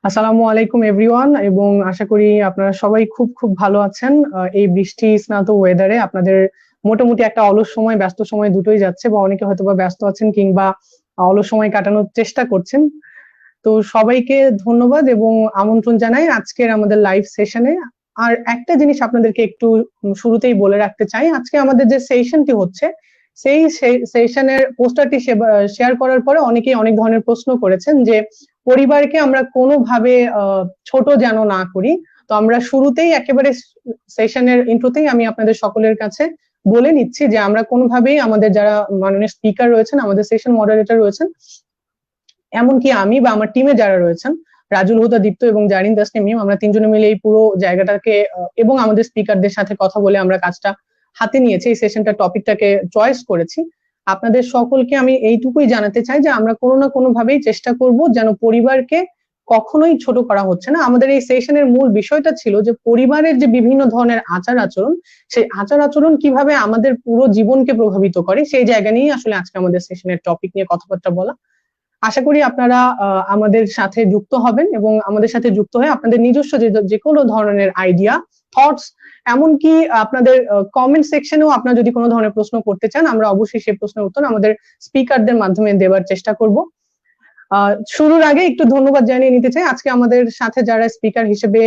আসসালামু আলাইকুম এভরিওয়ান, এবং আশা করি আপনারা সবাই খুব খুব ভালো আছেন। এই বৃষ্টি স্নাত ওয়েদারে আপনাদের মোটামুটি একটা অলস সময়, ব্যস্ত সময় দুটোই যাচ্ছে, বা অনেকে হয়তোবা ব্যস্ত আছেন কিংবা অলস সময় কাটানোর চেষ্টা করছেন। তো সবাইকে ধন্যবাদ এবং আমন্ত্রণ জানাই আজকের আমাদের লাইভ সেশনে। আর একটা জিনিস আপনাদেরকে একটু শুরুতেই বলে রাখতে চাই, আজকে আমাদের যে সেশনটি হচ্ছে সেই সেশনের পোস্টারটি শেয়ার করার পরে অনেকেই অনেক ধরনের প্রশ্ন করেছেন যে পরিবারকে আমরা কোনোভাবে ছোট যেন না করি। তো আমরা শুরুতেই একেবারে সেশনের ইন্ট্রোতেই আমি আপনাদের সকলের কাছে বলে নিচ্ছি যে আমরা কোনোভাবেই আমাদের যারা মাননীয় স্পিকার রয়েছেন, আমাদের সেশন মডারেটর রয়েছেন, এমনকি আমি বা আমার টিমে যারা রয়েছেন, রাজুল হুদা, দীপ্ত এবং জারিন তাসনিম মিম, আমরা তিনজনে মিলে এই পুরো জায়গাটাকে এবং আমাদের স্পিকারদের সাথে কথা বলে আমরা কাজটা হাতে নিয়েছি, এই সেশনটা টপিকটাকে চয়েস করেছি। আপনাদের সকলকে আমি এইটুকুই জানাতে চাই যে আমরা কোনো না কোনো ভাবেই চেষ্টা করব যেন পরিবারকে কখনোই ছোট করা হচ্ছে না। আমাদের এই সেশনের মূল বিষয়টা ছিল যে পরিবারের যে বিভিন্ন ধরনের আচার আচরণ, সেই আচার আচরণ কিভাবে আমাদের পুরো জীবনকে প্রভাবিত করে, সেই জায়গা নিয়েই আসলে আজকে আমাদের সেশনের টপিক নিয়ে কথাবার্তা বলা। আশা করি আপনারা আমাদের সাথে যুক্ত হবেন এবং আমাদের সাথে যুক্ত হয়ে আপনাদের নিজস্ব যে কোনো ধরনের আইডিয়া, থটস, এমনকি আপনাদের কমেন্ট সেকশনেও আপনারা যদি কোনো ধরনের প্রশ্ন করতে চান, আমরা অবশ্যই সেই প্রশ্নের উত্তর আমাদের স্পিকারদের মাধ্যমে দেওয়ার চেষ্টা করব। শুরুর আগে একটু ধন্যবাদ জানিয়ে নিতে চাই আজকে আমাদের সাথে যারা স্পিকার হিসেবে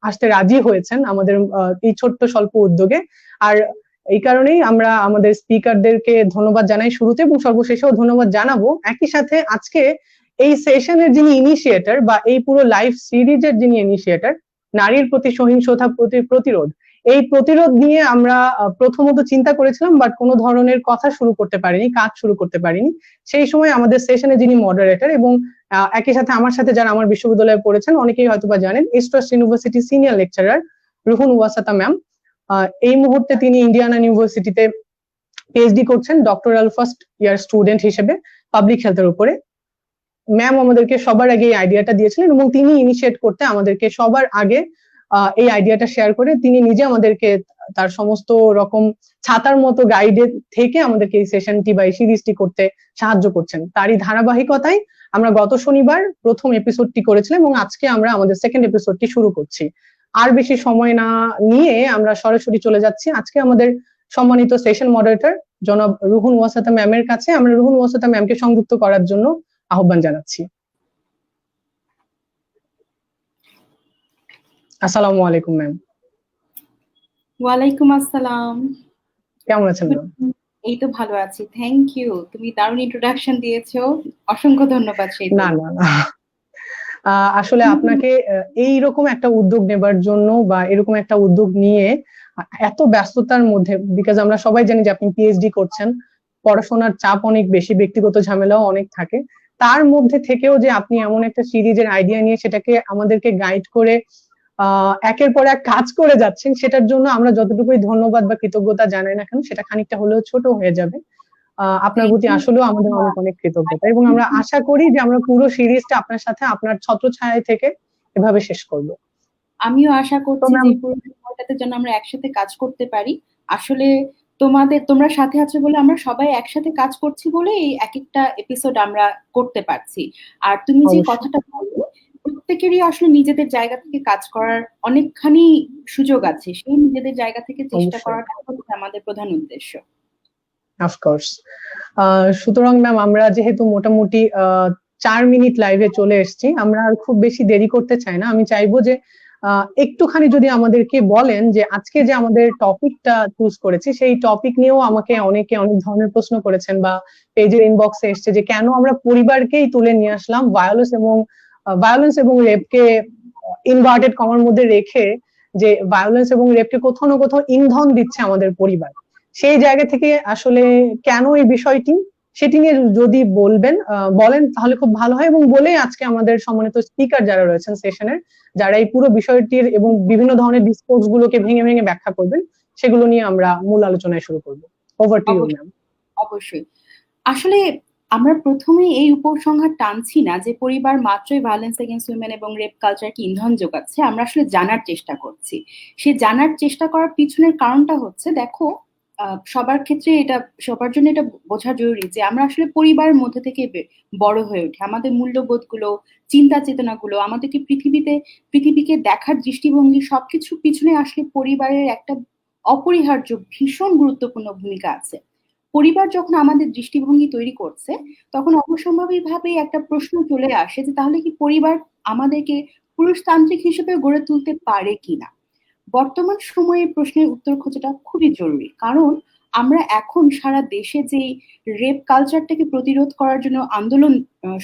আসতে রাজি হয়েছেন আমাদের এই ছোট্ট স্বল্প উদ্যোগে। আর এই কারণেই আমরা আমাদের স্পিকারদেরকে ধন্যবাদ জানাই শুরুতে, এবং সর্বশেষেও ধন্যবাদ জানাবো। একই সাথে আজকে এই সেশনের যিনি ইনিশিয়েটর বা এই পুরো লাইভ সিরিজের যিনি ইনিশিয়েটর, নারীর প্রতি সহিংসতা প্রতিরোধ, এই প্রতিরোধ নিয়ে আমরা প্রথমত চিন্তা করেছিলাম, বাট কোনো ধরনের কথা শুরু করতে পারিনি, কাজ শুরু করতে পারিনি। সেই সময় আমাদের সেশনে যিনি মডারেটর এবং একই সাথে আমার সাথে যারা আমার বিশ্ববিদ্যালয়ে পড়েছেন অনেকেই হয়তোবা জানেন, East West University senior lecturer Ruhun Wasata ma'am, এই মুহূর্তে তিনি ইন্ডিয়ানা ইউনিভার্সিটিতে পিএইচডি করছেন ডক্টরাল ফার্স্ট ইয়ার স্টুডেন্ট হিসেবে পাবলিক হেলথের উপরে। ম্যাম আমাদেরকে সবার আগে এই আইডিয়াটা দিয়েছিলেন এবং তিনি ইনিশিয়েট করতে আমাদেরকে সবার আগে এই আইডিয়াটা শেয়ার করে তিনি নিজে আমাদেরকে তার সমস্ত রকম ছাতার মতো গাইডে থেকে আমাদেরকে এই সেশনটি বা এই সিরিজটি করতে সাহায্য করছেন। তারই ধারাবাহিকতায় আমরা গত শনিবার প্রথম এপিসোডটি করেছিলাম এবং আজকে আমরা আমাদের সেকেন্ড এপিসোডটি শুরু করছি। আর বেশি সময় না নিয়ে আমরা সরাসরি চলে যাচ্ছি আজকে আমাদের সম্মানিত সেশন মডারেটর জনাব রুহুন ওয়াসাতা ম্যামের কাছে। আমরা রুহুন ওয়াসাতা ম্যামকে সংযুক্ত করার জন্য আহ্বান জানাচ্ছি। আসসালামু আলাইকুম ম্যাম। ওয়ালাইকুম আসসালাম। কেমন আছেন ম্যাম? এই তো ভালো আছি, থ্যাংক ইউ। তুমি দারুণ ইন্ট্রোডাকশন দিয়েছো, অসংখ্য ধন্যবাদ। সেই না না আসলে আপনাকে এইরকম একটা উদ্যোগ নেবার জন্য বা এরকম একটা উদ্যোগ নিয়ে এত ব্যস্ততার মধ্যে, বিকজ আমরা সবাই জানি যে আপনি পিএইচডি করছেন, পড়াশোনার চাপ অনেক বেশি, ব্যক্তিগত ঝামেলাও অনেক থাকে, তার মধ্যে থেকেও যে আপনি এমন একটা সিরিজের আইডিয়া নিয়ে সেটাকে আমাদেরকে গাইড করে একের পর এক কাজ করে যাচ্ছেন, সেটার জন্য আমরা যতটুকুই ধন্যবাদ বা কৃতজ্ঞতা জানাই না কেন সেটা খানিকটা হলেও ছোট হয়ে যাবে। আপনার প্রতি আসলেও আমাদের অনেক অনেক কৃতজ্ঞতা, এবং আমরা আশা করি যে আমরা পুরো সিরিজটা আপনার সাথে আপনার ছত্রছায়ায় থেকে এভাবে শেষ করব। আমিও আশা করছি যে পুরো সময়টাতে যেন আমরা একসাথে কাজ করতে পারি। আসলে তোমরা সাথে আছো বলে আমরা সবাই একসাথে কাজ করছি বলে এই এক একটা এপিসোড আমরা করতে পারছি। আর তুমি যে কথাটা বললে, প্রত্যেকেরই আসলে নিজেদের জায়গা থেকে কাজ করার অনেকখানি সুযোগ আছে, সেই নিজেদের জায়গা থেকে চেষ্টা করাটা হচ্ছে আমাদের প্রধান উদ্দেশ্য। অফকোর্স। সুতরাং ম্যাম আমরা যেহেতু মোটামুটি 4 মিনিট লাইভে চলে এসেছি, আমরা আর খুব বেশি দেরি করতে চাই না। আমি চাইবো যে একটুখানি যদি আমাদেরকে বলেন যে আজকে যে আমাদের টপিকটা চুজ করেছি সেই টপিক নিয়েও আমাকে অনেকে অনেক ধরনের প্রশ্ন করেছেন বা পেজের ইনবক্সে এসছে যে কেন আমরা পরিবারকেই তুলে নিয়ে আসলাম, ভায়োলেন্স এবং রেপকে ইনভার্টেড কমার মধ্যে রেখে, যে ভায়োলেন্স এবং রেপকে কোথাও না কোথাও ইন্ধন দিচ্ছে আমাদের পরিবার, সেই জায়গা থেকে আসলে কেন এই বিষয়টি সেটি নিয়ে যদি বলেন তাহলে খুব ভালো হয়। এবং বলে আজকে আমাদের সম্মানিত স্পিকার যারা রয়েছেন সেশনের, যারা এই পুরো বিষয়টির এবং বিভিন্ন ধরনের ডিসকোর্স গুলোকে ভেঙে ভেঙে ব্যাখ্যা করবেন, সেগুলো নিয়ে আমরা মূল আলোচনায় শুরু করব। Over to you ma'am. অবশ্যই। আসলে আমরা প্রথমে এই উপসংহার টানছি না যে পরিবার মাত্রই ভায়োলেন্স এগেইনস্ট উইমেন এবং রেপ কালচারকে ইন্ধন যোগাচ্ছে। আমরা আসলে জানার চেষ্টা করছি। সে জানার চেষ্টা করার পিছনের কারণটা হচ্ছে, দেখো সবার ক্ষেত্রে এটা, সবার জন্য এটা বোঝা জরুরি যে আমরা আসলে পরিবারের মধ্যে থেকে বড় হয়ে উঠি। আমাদের মূল্যবোধগুলো, চিন্তা চেতনাগুলো, আমাদেরকে পৃথিবীকে দেখার দৃষ্টিভঙ্গি সবকিছু পিছনে আসলে পরিবারের একটা অপরিহার্য ভীষণ গুরুত্বপূর্ণ ভূমিকা আছে। পরিবার যখন আমাদের দৃষ্টিভঙ্গি তৈরি করছে, তখন অবশ্যম্ভাবীভাবেই একটা প্রশ্ন চলে আসে যে তাহলে কি পরিবার আমাদেরকে পুরুষতান্ত্রিক হিসেবে গড়ে তুলতে পারে কিনা। বর্তমান সময়ে প্রশ্নের উত্তর খোঁজাটা খুবই জরুরি, কারণ আমরা এখন সারা দেশে যে রেপ কালচারটাকে প্রতিরোধ করার জন্য আন্দোলন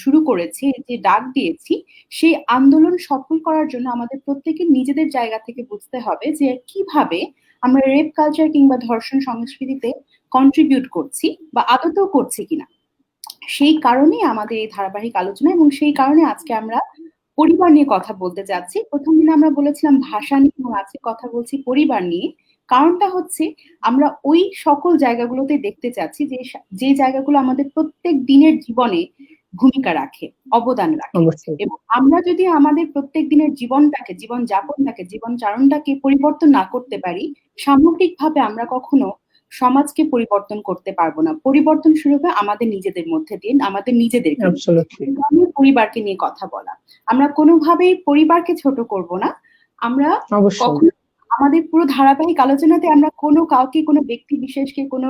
শুরু করেছি, যে ডাক দিয়েছি, সেই আন্দোলন সফল করার জন্য আমাদের প্রত্যেকের নিজেদের জায়গা থেকে বুঝতে হবে যে কিভাবে আমরা রেপ কালচার কিংবা ধর্ষণ সংস্কৃতিতে কন্ট্রিবিউট করছি বা আদতেও করছি কিনা। সেই কারণে আমাদের এই ধারাবাহিক আলোচনা, এবং সেই কারণে আজকে আমরা পরিবার নিয়ে কথা বলতে যাচ্ছি। প্রথম দিনে আমরা বলেছিলাম ভাষা নিয়ে, এবং আজকে কথা বলছি পরিবার নিয়ে। কারণটা হচ্ছে আমরা ওই সকল জায়গাগুলোতে দেখতে চাচ্ছি যে যে জায়গাগুলো আমাদের প্রত্যেক দিনের জীবনে ভূমিকা রাখে, অবদান রাখে। এবং আমরা যদি আমাদের প্রত্যেক দিনের জীবনটাকে, জীবন যাপনটাকে, জীবন চারণটাকে পরিবর্তন না করতে পারি, সামগ্রিকভাবে আমরা কখনো সমাজকে পরিবর্তন করতে পারবো না। পরিবর্তন শুরু হবে আমাদের নিজেদের মধ্যে দিয়ে, আমাদের নিজেদেরকে। পরিবারকে নিয়ে কথা বলা, আমরা কোনোভাবেই পরিবারকে ছোট করব না। আমরা কখনো আমাদের পুরো ধারাবাহিক আলোচনাতে আমরা কোনো কাউকে, কোনো ব্যক্তি বিশেষকে, কোনো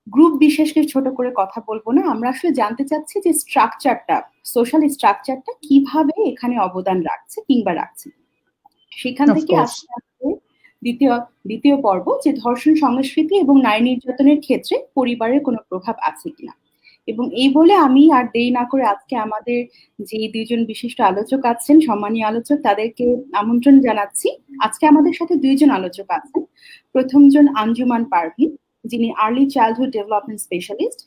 গ্রুপ বিশেষকে ছোট করে কথা বলবো না। আমরা আসলে জানতে চাচ্ছি যে স্ট্রাকচারটা, সোশ্যাল স্ট্রাকচারটা কিভাবে এখানে অবদান রাখছে কিংবা রাখছে। সেখান থেকে আস্তে আস্তে দ্বিতীয় পর্ব, যে ধর্ষণ সংস্কৃতি এবং নারী নির্যাতনের ক্ষেত্রে পরিবারের কোনো প্রভাব আছে কিনা। এবং এই বলে আমি আর দেরি না করে আজকে আমাদের যে দুইজন বিশিষ্ট আলোচক আছেন, সম্মানীয় আলোচক, তাদেরকে আমন্ত্রণ জানাচ্ছি। আজকে আমাদের সাথে দুইজন আলোচক আছেন। প্রথমজন আঞ্জুমান পারভিন, যিনি early childhood development specialist,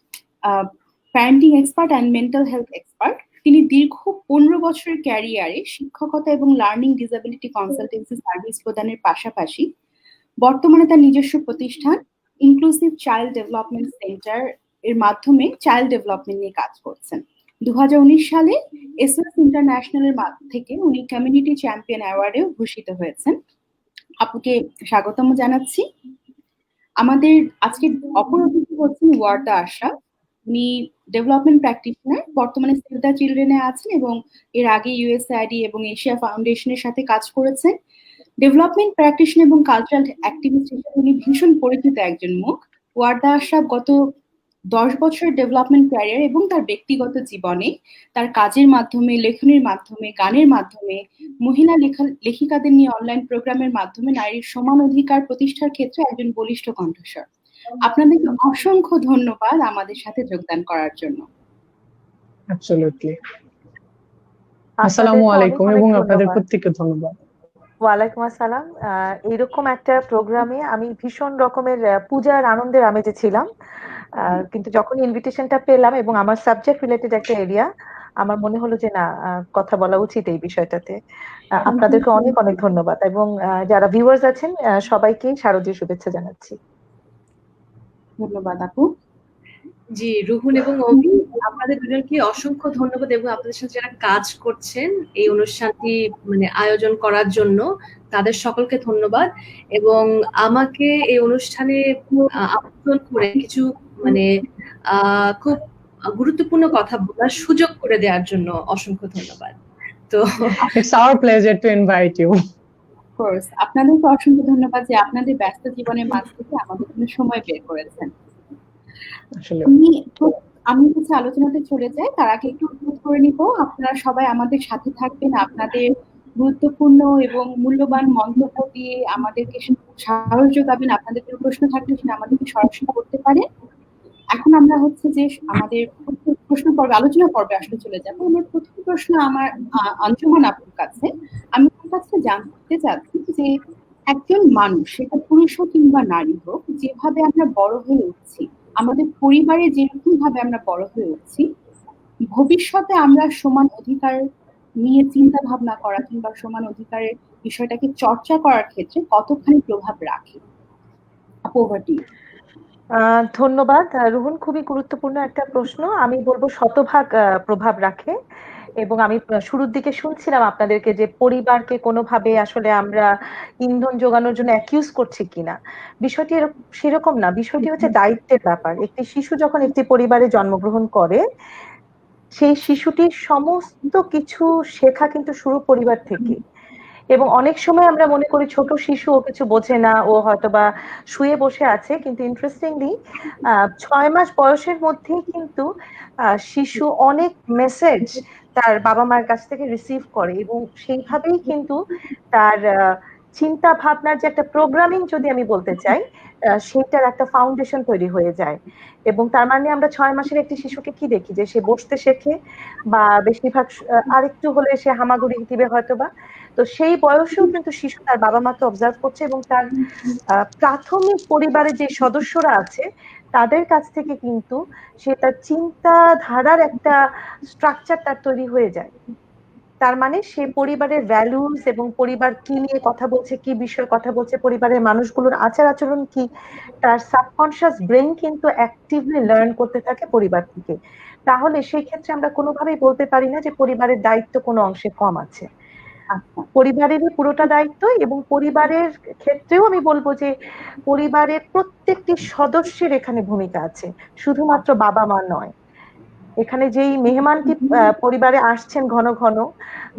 parenting expert and mental health expert. তিনি দীর্ঘ 15 বছরের ক্যারিয়ারে শিক্ষকতা এবং লার্নিং ডিসেবিলিটি কনসালটেন্সি সার্ভিস প্রদানের পাশাপাশি বর্তমানে তার নিজস্ব প্রতিষ্ঠান ইনক্লুসিভ চাইল্ড ডেভেলপমেন্ট সেন্টার এর মাধ্যমে চাইল্ড ডেভেলপমেন্ট নিয়ে কাজ করছেন। 2019 সালে এসএস ইন্টারন্যাশনালের থেকে উনি কমিউনিটি চ্যাম্পিয়ন অ্যাওয়ার্ডেও ভূষিত হয়েছেন। আপুকে স্বাগতম জানাচ্ছি। আমাদের আজকে অপর অতিথি হচ্ছেন ওয়ার্দা আশরাফ। উনি ডেভেলপমেন্ট প্র্যাকটিশনার, বর্তমানে সেভ দ্য চিলড্রেনে আছেন এবং এর আগে ইউএসআইডি এবং এশিয়া ফাউন্ডেশনের সাথে কাজ করেছেন। ডেভেলপমেন্ট প্র্যাকটিশনার এবং কালচারাল অ্যাক্টিভিস্ট হিসেবে উনি ভীষণ পরিচিত একজন মুখ। ওয়ার্দা আশরাফ গত 10 বছরের ডেভেলপমেন্ট ক্যারিয়ার এবং তার ব্যক্তিগত জীবনে তার কাজের মাধ্যমে, লেখনের মাধ্যমে, গানের মাধ্যমে, মহিলা লেখিকাদের নিয়ে অনলাইন প্রোগ্রামের মাধ্যমে নারীর সমান অধিকার প্রতিষ্ঠার ক্ষেত্রে একজন বলিষ্ঠ কণ্ঠস্বর। আপনাদেরকে অসংখ্য ধন্যবাদ আমাদের সাথে যোগদান করার জন্য। অ্যাবসলিউটলি। আসসালামু আলাইকুম এবং আপনাদের প্রত্যেককে ধন্যবাদ। ওয়ালাইকুম আসসালাম। এইরকম একটা প্রোগ্রামে আমি ভীষণ রকমের পূজার আনন্দের আমেজে ছিলাম, কিন্তু যখন ইনভিটেশনটা পেলাম এবং আমার সাবজেক্ট রিলেটেড একটা এরিয়া, আমার মনে হলো যে না, কথা বলা উচিত এই বিষয়টাতে। আপনাদেরকে অনেক অনেক ধন্যবাদ এবং যারা ভিউয়ার্স আছেন সবাইকে শারদীয় শুভেচ্ছা জানাচ্ছি। ধন্যবাদ আপু। জি, রুহুন এবং অভি, আপনাদের দুজনকে অসংখ্য ধন্যবাদ এবং আপনাদের সাথে যারা কাজ করছেন এই অনুষ্ঠানটি আয়োজন করার জন্য তাদের সকলকে ধন্যবাদ। এবং আমাকে এই অনুষ্ঠানে আমন্ত্রণ করে কিছু খুব গুরুত্বপূর্ণ কথা বলার সুযোগ করে দেওয়ার জন্য অসংখ্য ধন্যবাদ। তো it's our pleasure to invite you. Of course, আপনাদেরকে অসংখ্য ধন্যবাদ যে আপনাদের ব্যস্ত জীবনের মাঝ থেকে আমাদের জন্য সময় বের করেছেন। আমি হচ্ছে আলোচনাতে চলে যাই, তার আগে একটু অনুরোধ করে নিব আপনারা সবাই আমাদের সাথে থাকবেন, আপনাদের গুরুত্বপূর্ণ এবং মূল্যবান মন্তব্য দিয়ে আমাদেরকে সাহস যোগাবেন। আপনাদের কোনো প্রশ্ন থাকলে সেটা আমাদেরকে সরাসরি করতে পারে। এখন আমরা হচ্ছে যে আমাদের প্রশ্ন পর্বে, আলোচনা পর্বে আসলে চলে যাবো। আমার প্রথম প্রশ্ন আমার আঞ্জুমান আপুর কাছে। আমি তার কাছে জানতে চাচ্ছি যে একজন মানুষ, সেটা পুরুষ হোক কিংবা নারী হোক, যেভাবে আমরা বড় হয়ে উঠছি, আমাদের পরিবারে যেরকম ভাবে আমরা বড় হয়ে উঠছি, ভবিষ্যতে আমরা সমান অধিকার নিয়ে চিন্তা ভাবনা করা কিংবা সমান অধিকারের বিষয়টাকে চর্চা করার ক্ষেত্রে কতখানি প্রভাব রাখে? ধন্যবাদ রুহুন, খুবই গুরুত্বপূর্ণ একটা প্রশ্ন। আমি বলবো শতভাগ প্রভাব রাখে এবং আমি শুরুর দিকে শুনছিলাম আপনাদেরকে যে পরিবারকে কোনোভাবে আসলে আমরা ইন্ধন যোগানোর জন্য অ্যাকিউজ করছি কিনা। বিষয়টি সেরকম না, বিষয়টি হচ্ছে দায়িত্বের ব্যাপার। একটি শিশু যখন একটি পরিবারে জন্মগ্রহণ করে, সেই শিশুটির সমস্ত কিছু শেখা কিন্তু শুরু পরিবার থেকে। এবং অনেক সময় আমরা মনে করি ছোট শিশু, ও কিছু বোঝে না, ও হয়তোবা শুয়ে বসে আছে, কিন্তু ইন্টারেস্টিংলি 6 মাস বয়সের মধ্যেই কিন্তু শিশু অনেক মেসেজ তার বাবা মায়ের কাছ থেকে রিসিভ করে, এবং সেইভাবেই কিন্তু তার চিন্তা ভাবনার যে একটা প্রোগ্রামিং, যদি আমি বলতে চাই, সেটার একটা ফাউন্ডেশন তৈরি হয়ে যায়। এবং তার মানে আমরা 6 মাসের একটি শিশুকে কি দেখি, যে সে বসতে শেখে, বা বেশিরভাগ আরেকটু হলে সে হামাগুড়ি দিবে হয়তোবা। তো সেই বয়সেও কিন্তু শিশু তার বাবা মাকে অবজার্ভ করছে, এবং তার প্রাথমিক পরিবারের যে সদস্যরা আছে তাদের কাছ থেকে কিন্তু সে তার চিন্তাধারার একটা স্ট্রাকচার তার তৈরি হয়ে যায়। তার মানে সে পরিবারের ভ্যালুস এবং পরিবার কি নিয়ে কথা বলছে, কি বিষয়ে কথা বলছে, পরিবারের মানুষগুলোর আচার আচরণ কি, তার সাবকনশিয়াস ব্রেন কিন্তু অ্যাক্টিভলি লার্ন করতে থাকে পরিবার থেকে। তাহলে সেই ক্ষেত্রে আমরা কোনোভাবেই বলতে পারি না যে পরিবারের দায়িত্ব কোনো অংশে কম আছে। পরিবারেরই পুরোটা দায়িত্ব, এবং পরিবারের ক্ষেত্রেও আমি বলবো যে পরিবারের প্রত্যেকটি সদস্যের এখানে ভূমিকা আছে, শুধুমাত্র বাবা মা নয়। এখানে যেই মেহমানটি পরিবারে আসছেন ঘন ঘন,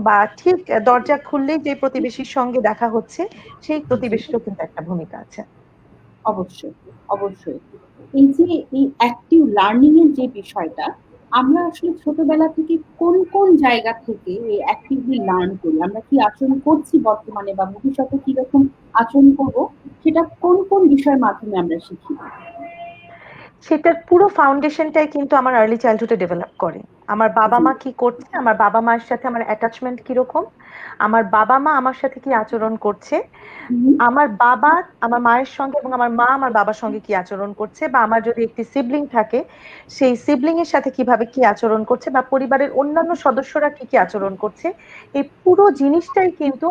বা ঠিক দরজা খুললেই যে প্রতিবেশীর সঙ্গে দেখা হচ্ছে, সেই প্রতিবেশীরও কিন্তু একটা ভূমিকা আছে। অবশ্যই, অবশ্যই। এই যে এই অ্যাক্টিভ লার্নিং এর যে বিষয়টা, আমরা আসলে ছোটবেলা থেকে কোন কোন জায়গা থেকে এই অ্যাক্টিভলি লার্ন করি, আমরা কি আচরণ করছি বর্তমানে বা ভবিষ্যতে কিরকম আচরণ করব, সেটা কোন কোন বিষয়ের মাধ্যমে আমরা শিখি? সেটার পুরো ফাউন্ডেশনটাই কিন্তু আমার আর্লি চাইল্ডহুডে ডেভেলপ করে। আমার বাবা মা কি করছে, আমার বাবা মায়ের সাথে আমার অ্যাটাচমেন্ট কিরকম, আমার বাবা মা আমার সাথে কি আচরণ করছে, আমার বাবা আমার মায়ের সঙ্গে এবং আমার মা আমার বাবার সঙ্গে কি আচরণ করছে, বা আমার যদি একটি সিবলিং থাকে সেই সিবলিং এর সাথে কিভাবে কি আচরণ করছে, বা পরিবারের অন্যান্য সদস্যরা কি কি আচরণ করছে, এই পুরো জিনিসটাই কিন্তু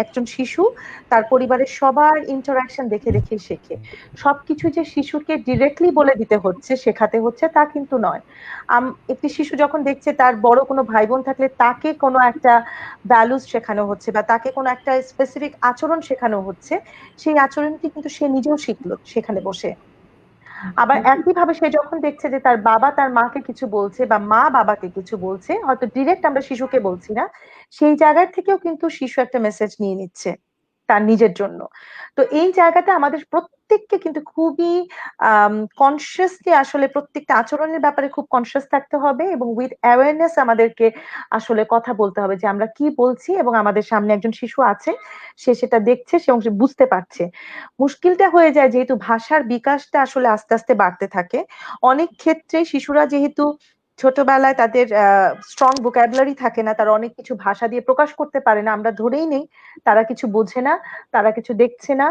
একজন শিশু তার পরিবারের সবার ইন্টারাকশন দেখে দেখে শেখে। সবকিছু যে শিশুকে ডিরেক্টলি বলে দিতে হচ্ছে, শেখাতে হচ্ছে, তা কিন্তু নয়। একটি শিশু যখন দেখছে তার বড় কোনো ভাই বোন থাকলে তাকে কোনো একটা ভ্যালুস শেখানো হচ্ছে, বা তাকে কোনো একটা স্পেসিফিক আচরণ শেখানো হচ্ছে, সেই আচরণটি কিন্তু সে নিজেও শিখলো সেখানে বসে। আবার একইভাবে সে যখন দেখছে যে তার বাবা তার মাকে কিছু বলছে, বা মা বাবাকে কিছু বলছে, হয়তো ডিরেক্ট আমরা শিশুকে বলছি না, সেই জায়গার থেকেও কিন্তু শিশু একটা মেসেজ নিয়ে নিচ্ছে তার নিজের জন্য। তো এই জায়গাটা আমাদের প্রত্যেককে কিন্তু খুবই কনসিয়াসলি আসলে প্রত্যেকটা আচরণের ব্যাপারে খুব কনসিয়াস থাকতে হবে, এবং উইথ অ্যাওয়ারনেস আমাদেরকে আসলে কথা বলতে হবে যে আমরা কি বলছি, এবং আমাদের সামনে একজন শিশু আছে, সে সেটা দেখছে, সে বুঝতে পারছে। মুশকিলটা হয়ে যায় যেহেতু ভাষার বিকাশটা আসলে আস্তে আস্তে বাড়তে থাকে, অনেক ক্ষেত্রে শিশুরা যেহেতু ছোটবেলায় তাদের স্ট্রং ভোকাবুলারি থাকে না, তারা অনেক কিছু ভাষা দিয়ে প্রকাশ করতে পারে না, আমরা ধরেই নেই তারা কিছু বোঝে না, তারা কিছু দেখছে না।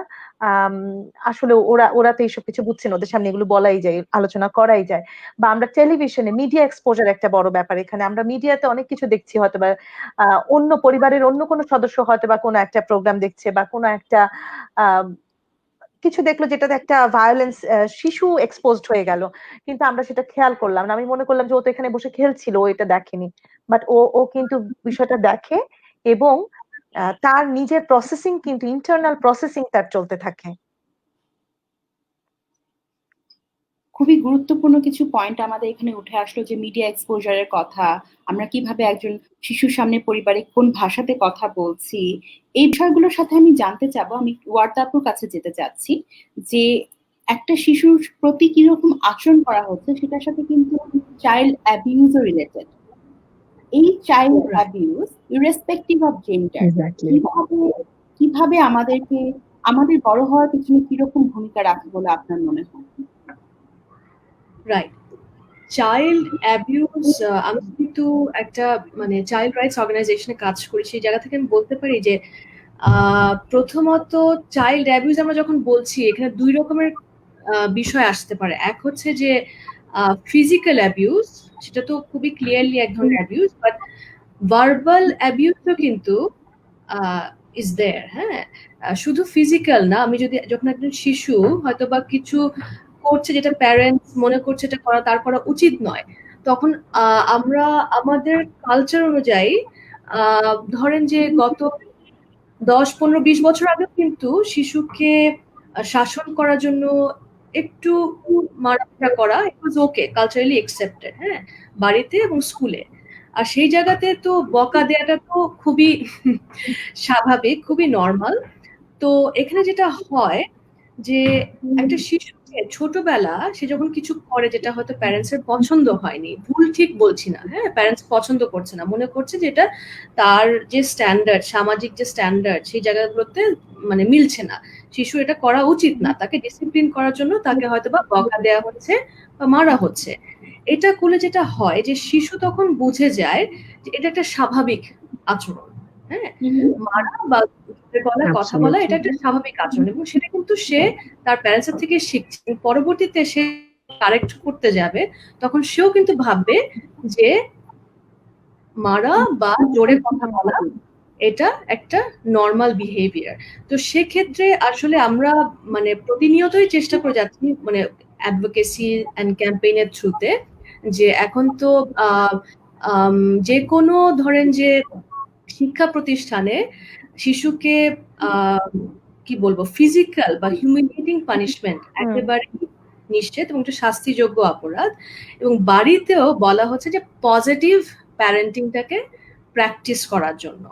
আসলে ওরা ওরা তো এইসব কিছু বুঝছে না, ওদের সামনে এগুলো বলাই যায়, আলোচনা করাই যায়। বা আমরা টেলিভিশনে মিডিয়া এক্সপোজার একটা বড় ব্যাপার, এখানে আমরা মিডিয়াতে অনেক কিছু দেখছি, হয়তো বা অন্য পরিবারের অন্য কোনো সদস্য হয়তো বা কোনো একটা প্রোগ্রাম দেখছে, বা কোনো একটা কিছু দেখলো যেটাতে একটা ভায়োলেন্স, শিশু এক্সপোজড হয়ে গেল, কিন্তু আমরা সেটা খেয়াল করলাম না, আমি মনে করলাম যে ও তো এখানে বসে খেলছিল, ও এটা দেখেনি। বাট ও ও কিন্তু বিষয়টা দেখে, এবং তার নিজের প্রসেসিং কিন্তু ইন্টারনাল প্রসেসিং তার চলতে থাকে। খুবই গুরুত্বপূর্ণ কিছু পয়েন্ট আমাদের এখানে উঠে আসলো, যে মিডিয়া এক্সপোজারের কথা, আমরা কিভাবে একজন শিশুর সামনে পরিবারে কোন ভাষাতে কথা বলছি, এই বিষয়গুলোর সাথে আমি জানতে চাবো, আমি ওয়ার্তাপুর কাছে যেতে চাচ্ছি, যে একটা শিশুর প্রতি কিরকম আচরণ করা হচ্ছে সেটার সাথে কিন্তু চাইল্ড অ্যাবিউজও রিলেটেড। এই child abuse irrespective of gender কিভাবে আমাদেরকে আমাদের বড় হওয়ার পিছনে কিরকম ভূমিকা রাখে বলে আপনার মনে হয়? রাইট, চাইল্ড অ্যাবিউজ, আমি কিন্তু একটা মানে চাইল্ড রাইটস অর্গানাইজেশনে কাজ করি, সেই জায়গা থেকে আমি বলতে পারি যে প্রথমত চাইল্ড অ্যাবিউজ আমরা যখন বলছি এখানে দুই রকমের বিষয় আসতে পারে। এক হচ্ছে যে ফিজিক্যাল অ্যাবিউজ, সেটা তো খুবই ক্লিয়ারলি এক ধরনের অ্যাবিউজ, বাট ভার্বাল অ্যাবিউজও কিন্তু ইজ দেয়ার। হ্যাঁ, শুধু ফিজিক্যাল না, আমি যদি যখন একজন শিশু হয়তো বা কিছু করছে যেটা প্যারেন্টস মনে করছে এটা করা তার করা উচিত নয়, তখন আমরা আমাদের কালচার অনুযায়ী ধরেন যে গত 10, 15, 20 বছর আগে কিন্তু শিশুকে শাসন করার জন্য একটু মারাপিটা করা ইট ওয়াজ ওকে, কালচারালি একসেপ্টেড, হ্যাঁ, বাড়িতে এবং স্কুলে। আর সেই জায়গাতে তো বকা দেওয়াটা তো খুবই স্বাভাবিক, খুবই নর্মাল। তো এখানে যেটা হয় যে একটা শিশুকে ছোটবেলা সে যখন কিছু করে যেটা হয়তো প্যারেন্টস এর পছন্দ হয়নি, ভুল ঠিক বলছি না, হ্যাঁ, প্যারেন্টস পছন্দ করছে না, মনে করছে যে এটা তার যে স্ট্যান্ডার্ড, সামাজিক যে স্ট্যান্ডার্ড সেই জায়গাগুলোতে মানে মিলছে না, শিশু এটা করা উচিত না, তাকে ডিসিপ্লিন করার জন্য তাকে হয়তো বা বকা দেওয়া হচ্ছে বা মারা হচ্ছে। এটা করলে যেটা হয় যে শিশু তখন বুঝে যায় যে এটা একটা স্বাভাবিক আচরণ, হ্যাঁ, মারা বা বলা, কথা বলা এটা একটা স্বাভাবিক আচরণ, এবং সেটা কিন্তু সে তার প্যারেন্টসের থেকে শিখছে। পরবর্তীতে সে কারেক্ট করতে যাবে তখন সেও কিন্তু ভাববে যে মারা বা জোরে কথা বলা এটা একটা নর্মাল বিহেভিয়ার। তো সেক্ষেত্রে আসলে আমরা মানে প্রতিনিয়তই চেষ্টা করে যাচ্ছি মানে অ্যাডভোকেসি অ্যান্ড ক্যাম্পেইনের থ্রুতে, যে এখন তো যে কোনো ধরেন যে শিক্ষা প্রতিষ্ঠানে শিশুকে কি বলবো ফিজিক্যাল বা হিউমিলিয়েটিং পানিশমেন্ট একেবারে নিশ্চিত এবং এটা শাস্তিযোগ্য অপরাধ, এবং বাড়িতেও বলা হচ্ছে যে পজিটিভ প্যারেন্টিংটাকে প্র্যাকটিস করার জন্য।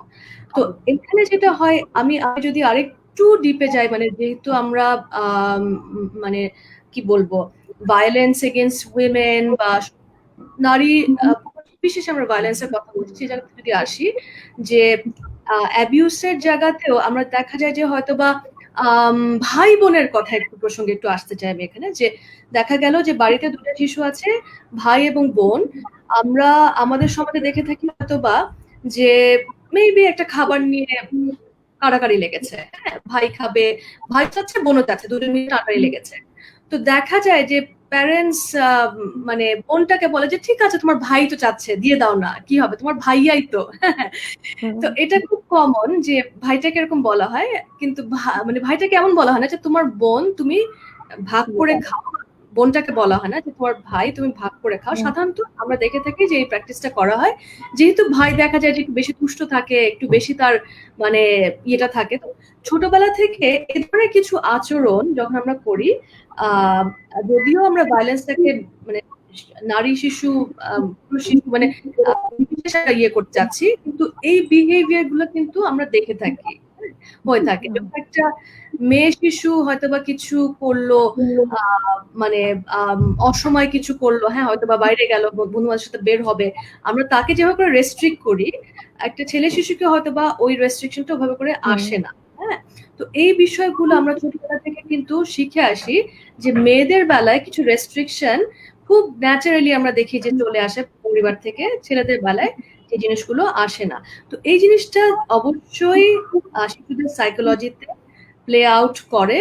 তো এখানে যেটা হয়, আমি যদি আরেকটু ডিপে যাই, মানে যেহেতু আমরা মানে কি বলবো ভায়োলেন্স এগেইনস্ট উইমেন বা নারী বিশেষ আমরা ভায়োলেন্সের কথা বলছি, সেই জায়গাতে যদি আসি যে অ্যাবিউসের জায়গাতেও আমরা দেখা যায় যে হয়তোবা ভাই বোনের কথা একটু প্রসঙ্গে একটু আসতে চাই আমি এখানে, যে দেখা গেল যে বাড়িতে দুটো শিশু আছে, ভাই এবং বোন, আমরা আমাদের সমাজে দেখে থাকি হয়তোবা যে মেবি একটা খাবার নিয়ে কাড়াকাড়ি লেগেছে, হ্যাঁ, ভাই খাবে, ভাই চাচ্ছে বোনও চাচ্ছে, দুজন মিলে কাড়াকাড়ি লেগেছে। তো দেখা যায় যে প্যারেন্টস মানে বোনটাকে বলে যে ঠিক আছে তোমার ভাই তো চাচ্ছে, দিয়ে দাও না, কি হবে, তোমার ভাইয়াই তো। তো এটা খুব কমন যে ভাইটাকে এরকম বলা হয়, কিন্তু মানে ভাইটাকে এমন বলা হয় না যে তোমার বোন তুমি ভাগ করে খাও, বোনটাকে বলা হয় না যে তোমার ভাই তুমি ভাগ করে খাও। সাধারণত আমরা দেখে থাকি যে এই প্র্যাকটিসটা করা হয় যেহেতু ভাই দেখা যায় যে একটু বেশি তুষ্ট থাকে, একটু বেশি তার মানে ইয়েটা থাকে। তো ছোটবেলা থেকে এ ধরনের কিছু আচরণ যখন আমরা করি, যদিও আমরা ভায়োলেন্সটাকে মানে নারী শিশু মানে ইয়ে করতে চাচ্ছি, কিন্তু এই বিহেভিয়ার গুলো কিন্তু আমরা দেখে থাকি, হয়ে থাকে। যখন একটা মেয়ে শিশু হয়তোবা কিছু করলো, মানে অসময় কিছু করলো, হ্যাঁ, হয়তোবা বাইরে গেল, বন্ধুবান্ধবের সাথে বের হবে, আমরা তাকে যেভাবে করে রেস্ট্রিক্ট করি, একটা ছেলে শিশুকে হয়তোবা ওই রেস্ট্রিকশনটা ওভাবে করে আসে না, হ্যাঁ। তো এই বিষয়গুলো আমরা ছোটবেলা থেকে কিন্তু শিখে আসি যে মেয়েদের বেলায় কিছু রেস্ট্রিকশন খুব ন্যাচারালি আমরা দেখি যে চলে আসে পরিবার থেকে, ছেলেদের বেলায় এই জিনিসগুলো আসে না। তো এই জিনিসটা অবশ্যই শিশুদের সাইকোলজিতে প্লে আউট করে,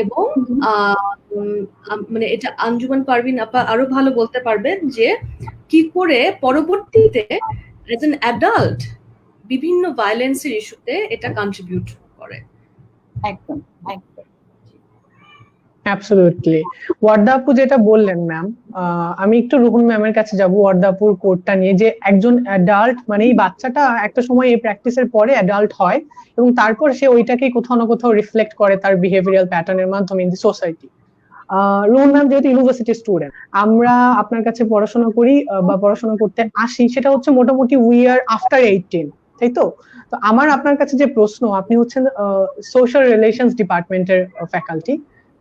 এবং মানে এটা আঞ্জুমান পারভিন আপা আরো ভালো বলতে পারবেন যে কি করে পরবর্তীতে অ্যাজ অ্যান অ্যাডাল্ট বিভিন্ন ভায়োলেন্সের ইস্যুতে এটা কন্ট্রিবিউট করে। একদম একদম অ্যাবসলিউটলি। ওয়ার্দা আপু যেটা বললেন ম্যাম, আমি একটু রুহুন ম্যামের কাছে যাব ওয়ার্দা আপুর কোডটা নিয়ে, যে একজন অ্যাডাল্ট মানে এই বাচ্চাটা একটা সময় এই প্র্যাকটিসের পরে অ্যাডাল্ট হয় এবং তারপর সে ওইটাকে কোথাও না কোথাও রিফ্লেক্ট করে তার বিহেভিয়ারাল প্যাটার্নের মাধ্যমে ইন দি সোসাইটি। রুহুন ম্যাম যেহেতু ইউনিভার্সিটি স্টুডেন্ট, আমরা আপনার কাছে পড়াশোনা করি বা পড়াশোনা করতে আসি সেটা হচ্ছে মোটামুটি উই আর আফটার 18, তাই তো? তো আমার আপনার কাছে যে প্রশ্ন, আপনি হচ্ছেন সোশ্যাল রিলেশনস ডিপার্টমেন্টের ফ্যাকাল্টি,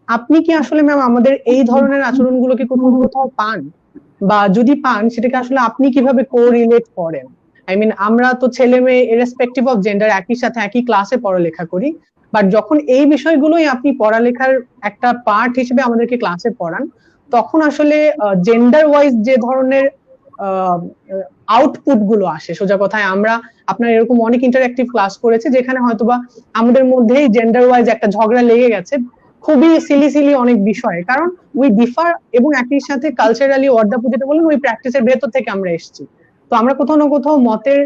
আপনি কি আসলে ম্যাম আমাদের এই ধরনের আচরণগুলোকে কোথাও পান, বা যদি পান সেটাকে আসলে আপনি কিভাবে কোরিলেট করেন? আই মিন আমরা তো ছেলে মেয়ে ইররেসপেক্টিভ অফ জেন্ডার একই সাথে একই ক্লাসে পড়ালেখা করি, বাট যখন এই বিষয়গুলোই আপনি পড়ালেখার একটা পার্ট হিসেবে আমাদেরকে ক্লাসে পড়ান, তখন আসলে জেন্ডার ওয়াইজ যে ধরনের আউটপুট গুলো আসে, সোজা কথায় আমরা আপনার এরকম অনেক ইন্টারঅ্যাক্টিভ ক্লাস করেছে যেখানে হয়তোবা আমাদের মধ্যেই জেন্ডার ওয়াইজ একটা ঝগড়া লেগে গেছে খুবই সিলি অনেক বিষয়ে, কারণ উই ডিফার, এবং একই সাথে কালচারালি ওয়ার্দাপু যেটা বললেন ওই প্র্যাকটিসের ভেতর থেকে আমরা এসেছি। তো আমরা কোথাও না কোথাও মতের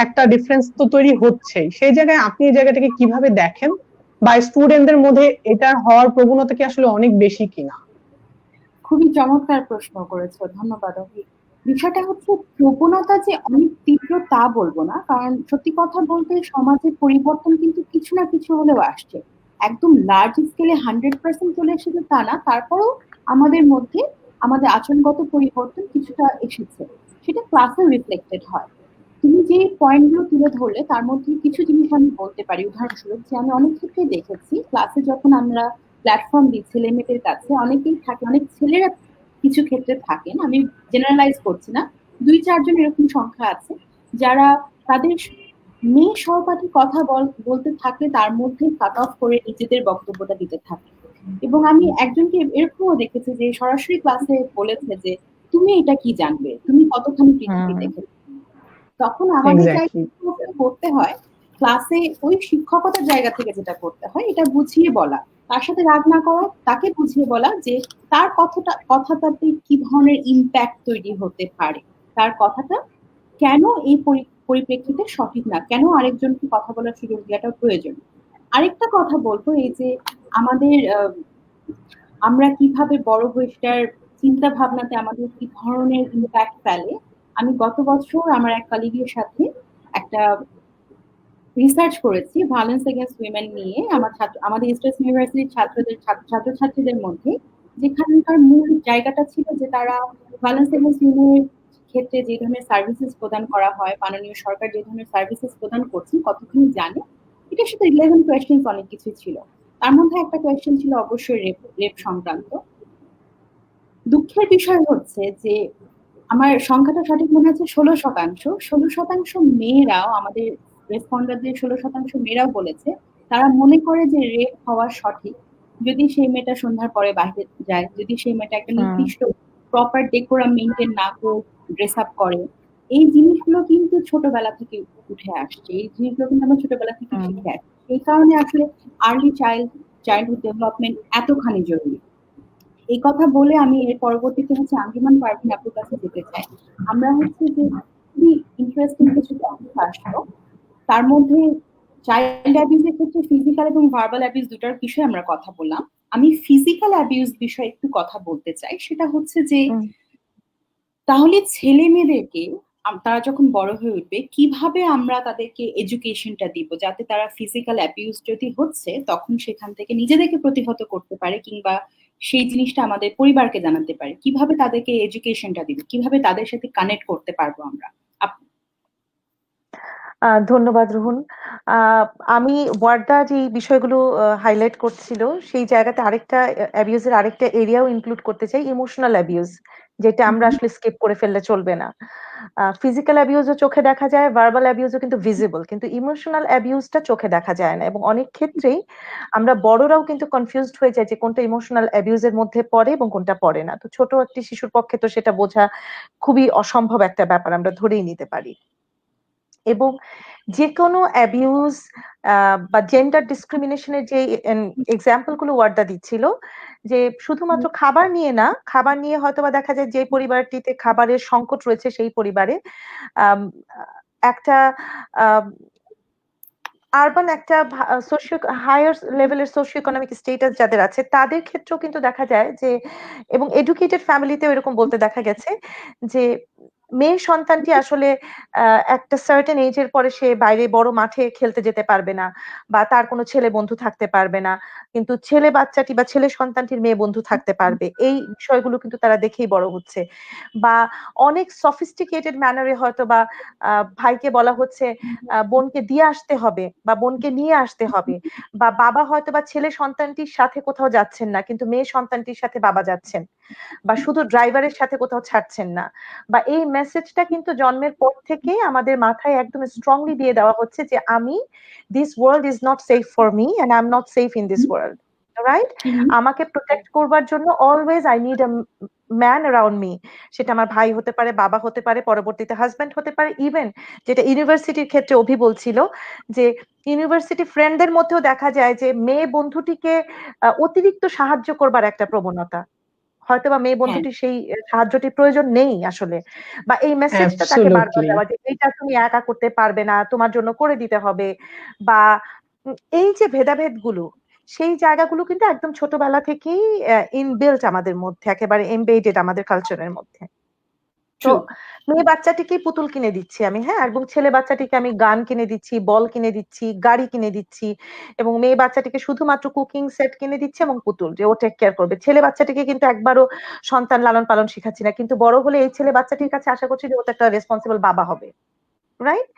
একটা ডিফারেন্স তো তৈরি হচ্ছেই। সেই জায়গায় আপনি এই জায়গাটাকে কিভাবে দেখেন, বা স্টুডেন্টদের মধ্যে এটা হওয়ার প্রবণতা কি আসলে অনেক বেশি কিনা? খুবই চমৎকার প্রশ্ন করেছো, ধন্যবাদ অভি। বিষয়টা হচ্ছে প্রবণতা যে অনেক তীব্র তা বলবো না, কারণ সত্যি কথা বলতে সমাজের পরিবর্তন কিন্তু কিছু না কিছু হলেও আসছে। একদম লার্জ স্কেলে 100% চলে এসেছে তা না, তারপরেও আমাদের মধ্যে আমাদের আচরণগত পরিবর্তন কিছুটা এসেছে, সেটা ক্লাসে রিফ্লেক্টেড হয়। তুমি যে পয়েন্টগুলো তুলে ধরলে তার মধ্যে কিছু জিনিস আমি বলতে পারি। উদাহরণস্বরূপ, যে আমি অনেক ক্ষেত্রে দেখেছি ক্লাসে যখন আমরা প্ল্যাটফর্ম দিই ছেলে মেয়েদের কাছে, অনেকেই থাকে, অনেক ছেলেরা কিছু ক্ষেত্রে থাকেন, আমি জেনারেলাইজ করছি না, 2-4 জন এরকম সংখ্যা আছে যারা তাদের মেয়ে সহপাঠী কথা বলতে থাকলে তার মধ্যে কাট অফ করে নিজেদের বক্তব্যটা দিতে থাকে। এবং আমি একজনকে এরকমও দেখেছি যে সরাসরি ক্লাসে বলেছে যে তুমি এটা কি জানবে, তুমি কতখানি পৃথিবী দেখেছো। তখন আমাদের এক্স্যাক্টলি। জায়গায় করতে হয় ক্লাসে ওই শিক্ষকতার জায়গা থেকে যেটা করতে হয় এটা বুঝিয়ে বলা, তার সাথে রাগ না করা, তাকে বুঝিয়ে বলা যে তার কথাটাতে কি ধরনের ইম্প্যাক্ট তৈরি হতে পারে, তার কথাটা কেন এই পরিপ্রেক্ষিতে সঠিক না, কেন আরেকজনকে কথা বলার সুযোগ দেওয়াটা প্রয়োজন। আরেকটা কথা বলবো, এই যে আমাদের আমরা কিভাবে বড় হয়ে সেটার চিন্তা ভাবনাতে আমাদের কি ধরনের ইম্প্যাক্ট ফেলে। আমি গত বছর আমার এক কলিগের সাথে একটা রিসার্চ করেছি ভায়োলেন্স এগেইনস্ট উইমেন নিয়ে, আমাদের ইস্টার্ন ইউনিভার্সিটির ছাত্রছাত্রীদের মধ্যে, যেখানকার মূল জায়গাটা ছিল যে তারা ভায়োলেন্স এগেইনস্ট উইমেনের ক্ষেত্রে যে ধরনের সার্ভিসেস প্রদান করা হয়, মাননীয় সরকার যে ধরনের সার্ভিসেস প্রদান করছে কতখানি জানে, এটার সাথে রিলেভেন্ট কোয়েশ্চেন অনেক কিছু ছিল। তার মধ্যে একটা কোয়েশ্চেন ছিল অবশ্যই রেপ সংক্রান্ত। দুঃখের বিষয় হচ্ছে যে আমার সংখ্যাটা সঠিক মনে হচ্ছে 16%, 16% মেয়েরাও, আমাদের রেসপন্ডারদের 16% মেয়েরাও বলেছে তারা মনে করে যে রেপ হওয়া সঠিক যদি সেই মেয়েটা সন্ধ্যার পরে বাইরে যায়, যদি সেই মেয়েটা একটা নির্দিষ্ট প্রপার ডেকোরাম মেনটেন না করে ড্রেস আপ করে। এই জিনিসগুলো কিন্তু ছোটবেলা থেকে উঠে আসছে, এই জিনিসগুলো কিন্তু আমরা ছোটবেলা থেকে শিখে আসছি। এই কারণে আসলে আর্লি চাইল্ডহুড ডেভেলপমেন্ট এতখানি জরুরি। এই কথা বলে আমি এর পরবর্তীতে হচ্ছে আঞ্জুমান পারভিন আপুর কাছে যেতে চাই। আমরা হচ্ছে যে খুবই ইন্টারেস্টিং কিছু তথ্য আসলো, তার মধ্যে চাইল্ড অ্যাবিউজের ক্ষেত্রে ফিজিক্যাল এবং ভার্বাল অ্যাবিউজ দুটার বিষয়ে আমরা কথা বললাম। আমি ফিজিক্যাল অ্যাবিউজ বিষয়ে একটু কথা বলতে চাই। সেটা হচ্ছে যে তাহলে ছেলে মেয়েদেরকে তারা যখন বড় হয়ে উঠবে কিভাবে আমরা তাদেরকে এডুকেশনটা দিব যাতে তারা ফিজিক্যাল অ্যাবিউজ যদি হচ্ছে তখন সেখান থেকে নিজেদেরকে প্রতিহত করতে পারে, কিংবা সেই জিনিসটা আমাদের পরিবারকে জানাতে পারে, কিভাবে তাদেরকে এডুকেশনটা দিব, কিভাবে তাদের সাথে কানেক্ট করতে পারবো আমরা। ধন্যবাদ রুহুন। আমি ওয়ার্দা যে বিষয়গুলো হাইলাইট করছিল সেই জায়গাতে আরেকটা অ্যাবিউজের আরেকটা এরিয়াও ইনক্লুড করতে চাই, ইমোশনাল অ্যাবিউজ, যেটা আমরা আসলে স্কিপ করে ফেললে চলবে না। ফিজিক্যাল অ্যাবিউজও চোখে দেখা যায়, ভার্বাল অ্যাবিউজও কিন্তু ভিজিবল, কিন্তু ইমোশনাল অ্যাবিউজটা চোখে দেখা যায় না, এবং অনেক ক্ষেত্রেই আমরা বড়রাও কিন্তু কনফিউজড হয়ে যায় যে কোনটা ইমোশনাল অ্যাবিউজের মধ্যে পড়ে এবং কোনটা পড়ে না। তো ছোট একটি শিশুর পক্ষে তো সেটা বোঝা খুবই অসম্ভব একটা ব্যাপার, আমরা ধরেই নিতে পারি। এবং যে কোনো অ্যাবিউজ বা জেন্ডার ডিসক্রিমিনেশনের যে এক্সাম্পল গুলো ওয়ার্দা দিচ্ছিল, যে শুধুমাত্র খাবার নিয়ে না, খাবার নিয়ে হয়তোবা দেখা যায় যে পরিবারটিতে খাবারের সংকট রয়েছে সেই পরিবারে একটা আরবান একটা সোশিও হায়ার লেভেলের সোশিও ইকোনমিক স্টেটাস যাদের আছে তাদের ক্ষেত্রেও কিন্তু দেখা যায় যে, এবং এডুকেটেড ফ্যামিলিতেও এরকম বলতে দেখা গেছে যে মেয়ে সন্তানটি আসলে একটা সার্টেন এজের পরে সে বাইরে বড় মাঠে খেলতে যেতে পারবে না, বা তার কোনো ছেলে বন্ধু থাকতে পারবে না, কিন্তু ছেলে বাচ্চাটি বা ছেলে সন্তানটির মেয়ে বন্ধু থাকতে পারবে। এই বিষয়গুলো কিন্তু তারা দেখেই বড় হচ্ছে। বা অনেক সফিস্টিকেটেড ম্যানারে হয়তো বা ভাইকে বলা হচ্ছে বোনকে দিয়ে আসতে হবে বা বোনকে নিয়ে আসতে হবে, বা বাবা হয়তো বা ছেলে সন্তানটির সাথে কোথাও যাচ্ছেন না কিন্তু মেয়ে সন্তানটির সাথে বাবা যাচ্ছেন, বা শুধু ড্রাইভারের সাথে কোথাও ছাড়ছেন না, বা এই মেসেজটা কিন্তু জন্মের পর থেকেই আমাদের মাথায় একদম স্ট্রংলি দিয়ে দেওয়া হচ্ছে যে আমি, this world is not safe for me and I am not safe in this world, right? আমাকে প্রোটেক্ট করবার জন্য always I need a man around me. সেটা আমার ভাই হতে পারে, বাবা হতে পারে, পরবর্তীতে হাজব্যান্ড হতে পারে, ইভেন যেটা ইউনিভার্সিটির ক্ষেত্রে অভি বলছিল যে ইউনিভার্সিটি ফ্রেন্ডদের মধ্যেও দেখা যায় যে মেয়ে বন্ধুটিকে অতিরিক্ত সাহায্য করবার একটা প্রবণতা, হয়তোবা মেয়ে বন্ধুটির সেই সাহায্যটির প্রয়োজন নেই আসলে, বা এই মেসেজটা তাকে বারবার অ্যাবসলিউটলি। দেওয়া যে এটা তুমি একা করতে পারবে না, তোমার জন্য করে দিতে হবে, বা এই যে ভেদাভেদ গুলো, সেই জায়গাগুলো কিন্তু একদম ছোটবেলা থেকেই ইনবিল্ট আমাদের মধ্যে, একেবারে এমবেডেড আমাদের কালচারের মধ্যে। তো True. মেয়ে বাচ্চাটিকে পুতুল কিনে দিচ্ছি আমি, হ্যাঁ, এবং ছেলে বাচ্চাটিকে আমি গান কিনে দিচ্ছি, বল কিনে দিচ্ছি, গাড়ি কিনে দিচ্ছি, এবং মেয়ে বাচ্চাটিকে শুধুমাত্র কুকিং সেট কিনে দিচ্ছি এবং পুতুল, যে ও টেক কেয়ার করবে। ছেলে বাচ্চাটিকে কিন্তু একবারও সন্তান লালন পালন শিখাচ্ছি না, কিন্তু বড় হলে এই ছেলে বাচ্চাটির কাছে আশা করছি যে ও তো একটা রেসপন্সিবল বাবা হবে, রাইট?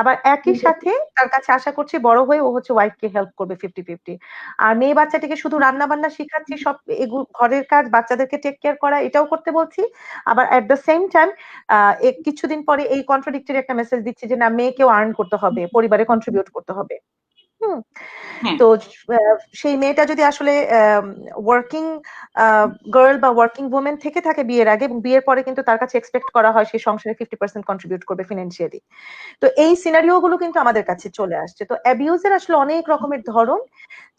আবার একই সাথে তার কাছে আশা করছি বড় হয়ে ও হচ্ছে ওয়াইফকে হেল্প করবে 50-50। আর মেয়ে বাচ্চাটিকে শুধু রান্না বান্না শিখাচ্ছি, সব ঘরের কাজ, বাচ্চাদেরকে টেক কেয়ার করা, এটাও করতে বলছি। আবার এট দ্য সেম টাইম কিছুদিন পরে এই কন্ট্রাডিক্টরি একটা মেসেজ দিচ্ছি যে না, মেয়েকেও আর্ন করতে হবে, পরিবারে কন্ট্রিবিউট করতে হবে। হুম। হ্যাঁ। তো সেই মেয়েটা যদি আসলে ওয়ার্কিং গার্ল বা ওয়ার্কিং ওমেন থেকে থাকে বিয়ের আগে, এবং বিয়ের পরে কিন্তু তার কাছে এক্সপেক্ট করা হয় সেই সংসারে 50% কন্ট্রিবিউট করবে ফিনান্সিয়ালি। তো এই সিনারিও গুলো কিন্তু আমাদের কাছে চলে আসছে। তো অ্যাবিউজের আসলে অনেক রকমের ধরন।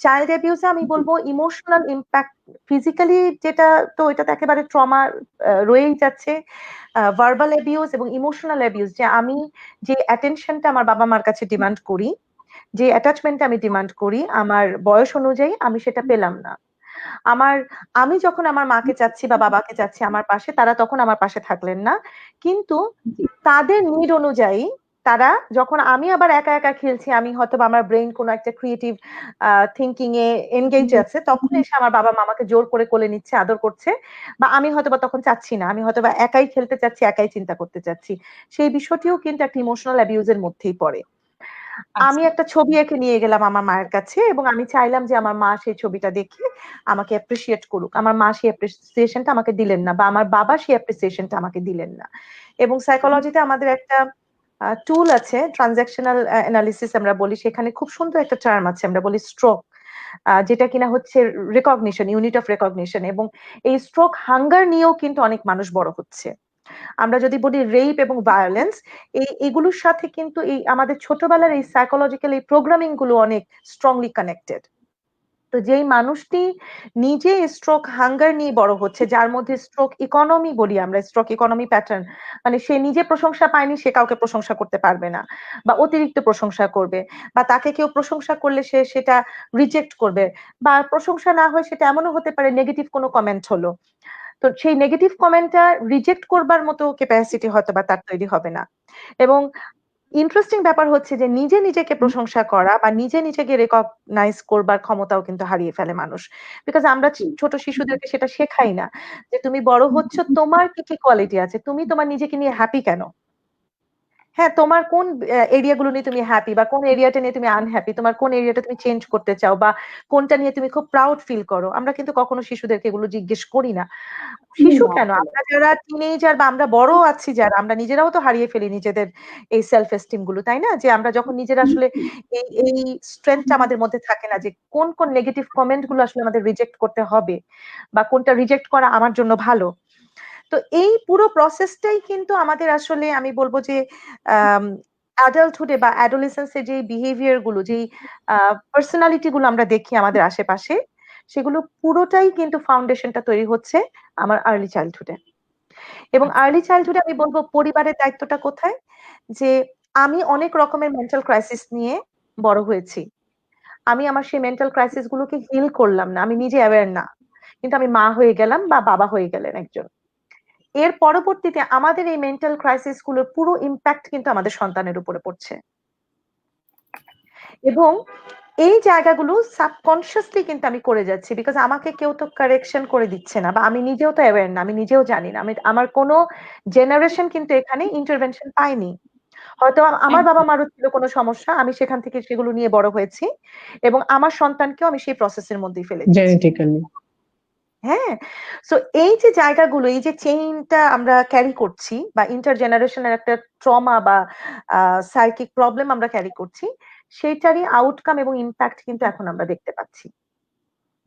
চাইল্ড অ্যাবিউজে আমি বলবো ইমোশনাল ইম্প্যাক্ট, ফিজিক্যালি যেটা, তো এটা তো একেবারে ট্রমা রয়েই যাচ্ছে। ভার্বাল অ্যাবিউজ এবং ইমোশনাল অ্যাবিউজ, যে আমি যে অ্যাটেনশনটা আমার বাবা মার কাছে ডিমান্ড করি, যে অ্যাটাচমেন্টটা আমি ডিমান্ড করি আমার বয়স অনুযায়ী, আমি সেটা পেলাম না। আমি যখন আমার মাকে চাচ্ছি বা বাবাকে চাচ্ছি আমার পাশে, তারা তখন আমার পাশে থাকলেন না। কিন্তু তাদের নিড অনুযায়ী তারা, যখন আমি আবার একা একা খেলছি, আমি হয়তো আমার ব্রেইন কোনো একটা ক্রিয়েটিভ থিঙ্কিং এ এনগেজ আছে, তখন এসে আমার বাবা মামাকে জোর করে কোলে নিচ্ছে, আদর করছে, বা আমি হয়তোবা তখন চাচ্ছি না, আমি হয়তোবা একাই খেলতে চাচ্ছি, একাই চিন্তা করতে চাচ্ছি। সেই বিষয়টিও কিন্তু একটা ইমোশনাল অ্যাবিউজের মধ্যেই পড়ে। আমি একটা ছবি এঁকে নিয়ে গেলাম আমার মায়ের কাছে, এবং আমি চাইলাম যে আমার মা সেই ছবিটা দেখে আমাকে অ্যাপ্রিসিয়েট করুক। আমার মা সেই অ্যাপ্রিসিয়েশনটা আমাকে দিলেন না, বা আমার বাবা সেই অ্যাপ্রিসিয়েশনটা আমাকে দিলেন না। এবং সাইকোলজিতে আমাদের একটা টুল আছে, ট্রানজ্যাকশনাল অ্যানালিসিস আমরা বলি, সেখানে খুব সুন্দর একটা টার্ম আছে, আমরা বলি স্ট্রোক, যেটা কিনা হচ্ছে রেকগনিশন, ইউনিট অফ রেকগনিশন। এবং এই স্ট্রোক হাঙ্গার নিয়েও কিন্তু অনেক মানুষ বড় হচ্ছে। আমরা যদি বলি রেপ এবং ভায়োলেন্স, এগুলোর সাথে কিন্তু এই আমাদের ছোটবেলার এই সাইকোলজিক্যাল এই প্রোগ্রামিং গুলো অনেক স্ট্রংলি কানেক্টেড। তো যেই মানুষটি নিজে স্ট্রোক হাঙ্গার নিয়ে বড় হচ্ছে, যার মধ্যে স্ট্রোক ইকোনমি বলি আমরা, স্ট্রোক ইকোনমি প্যাটার্ন, মানে সে নিজে প্রশংসা পায়নি, সে কাউকে প্রশংসা করতে পারবে না, বা অতিরিক্ত প্রশংসা করবে, বা তাকে কেউ প্রশংসা করলে সে সেটা রিজেক্ট করবে, বা প্রশংসা না হয় সেটা এমনও হতে পারে নেগেটিভ কোনো কমেন্ট হলো, তো সেই নেগেটিভ কমেন্টটা রিজেক্ট করবার মতো ক্যাপাসিটি হয়তো বা তার তৈরি হবে না। এবং ইন্টারেস্টিং ব্যাপার হচ্ছে যে নিজে নিজেকে প্রশংসা করা বা নিজে নিজেকে রেকগনাইজ করবার ক্ষমতাও কিন্তু হারিয়ে ফেলে মানুষ। বিকজ আমরা ছোট শিশুদেরকে সেটা শেখাই না, যে তুমি বড় হচ্ছ, তোমার কি কি কোয়ালিটি আছে, তুমি তোমার নিজেকে নিয়ে হ্যাপি কেন, হ্যাঁ, তোমার কোন এরিয়া গুলো নিয়ে তুমি হ্যাপি, বা কোন এরিয়াটা নিয়ে তুমি আনহ্যাপি, তোমার কোন এরিয়াটা তুমি চেঞ্জ করতে চাও, বা কোনটা নিয়ে তুমি খুব প্রাউড ফিল করো। আমরা কিন্তু কখনো শিশুদেরকে এগুলো জিজ্ঞেস করি না। শিশু কেন, আমরা যারা টিনেজার বা আমরা বড় আছি যারা, আমরা নিজেরাও তো হারিয়ে ফেলি নিজেদের এই সেলফ এস্টিম গুলো, তাই না? যে আমরা যখন নিজেরা আসলে এই স্ট্রেংথটা আমাদের মধ্যে থাকে না, যে কোন কোন নেগেটিভ কমেন্ট গুলো আসলে আমাদের রিজেক্ট করতে হবে, বা কোনটা রিজেক্ট করা আমার জন্য ভালো। তো এই পুরো প্রসেসটাই কিন্তু আমাদের আসলে, আমি বলবো যে অ্যাডাল্টহুডে বা অ্যাডোলেসেন্সে যে বিহেভিয়ার গুলো, যেই পার্সোনালিটি গুলো আমরা দেখি আমাদের আশেপাশে, সেগুলো পুরোটাই কিন্তু ফাউন্ডেশনটা তৈরি হচ্ছে আমার আর্লি চাইল্ডহুডে। এবং আর্লি চাইল্ডহুডে আমি বলবো পরিবারের দায়িত্বটা কোথায়, যে আমি অনেক রকমের মেন্টাল ক্রাইসিস নিয়ে বড় হয়েছি, আমি আমার সেই মেন্টাল ক্রাইসিস গুলোকে হিল করলাম না, আমি নিজে অ্যাওয়্যার না, কিন্তু আমি মা হয়ে গেলাম বা বাবা হয়ে গেলেন একজন। এর পরবর্তীতে আমাদের এই মেন্টাল ক্রাইসিস গুলোর পুরো ইম্প্যাক্ট কিন্তু আমাদের সন্তানের উপরে পড়ছে, এবং এই জায়গাগুলো সাবকনসিয়াসলি কিন্তু আমি করে যাচ্ছি, বিকজ আমাকে কেউ তো কারেকশন করে দিচ্ছে না, বা আমি নিজেও তো অ্যাওয়্যার না, আমি নিজেও জানি না, আমার কোনো জেনারেশন কিন্তু এখানে ইন্টারভেনশন পায়নি। হয়তো আমার বাবা মারও ছিল কোনো সমস্যা, আমি সেখান থেকে সেগুলো নিয়ে বড় হয়েছি, এবং আমার সন্তানকেও আমি সেই প্রসেসের মধ্যেই ফেলে দিচ্ছি। জেনেটিক্যালি। হ্যাঁ, সো এই যে জায়গাগুলো, এই যে চেইনটা আমরা ক্যারি করছি, বা ইন্টার জেনারেশনের একটা ট্রমা বা সাইকিক প্রবলেম আমরা ক্যারি করছি, সেইটারই আউটকাম এবং ইম্প্যাক্ট কিন্তু এখন আমরা দেখতে পাচ্ছি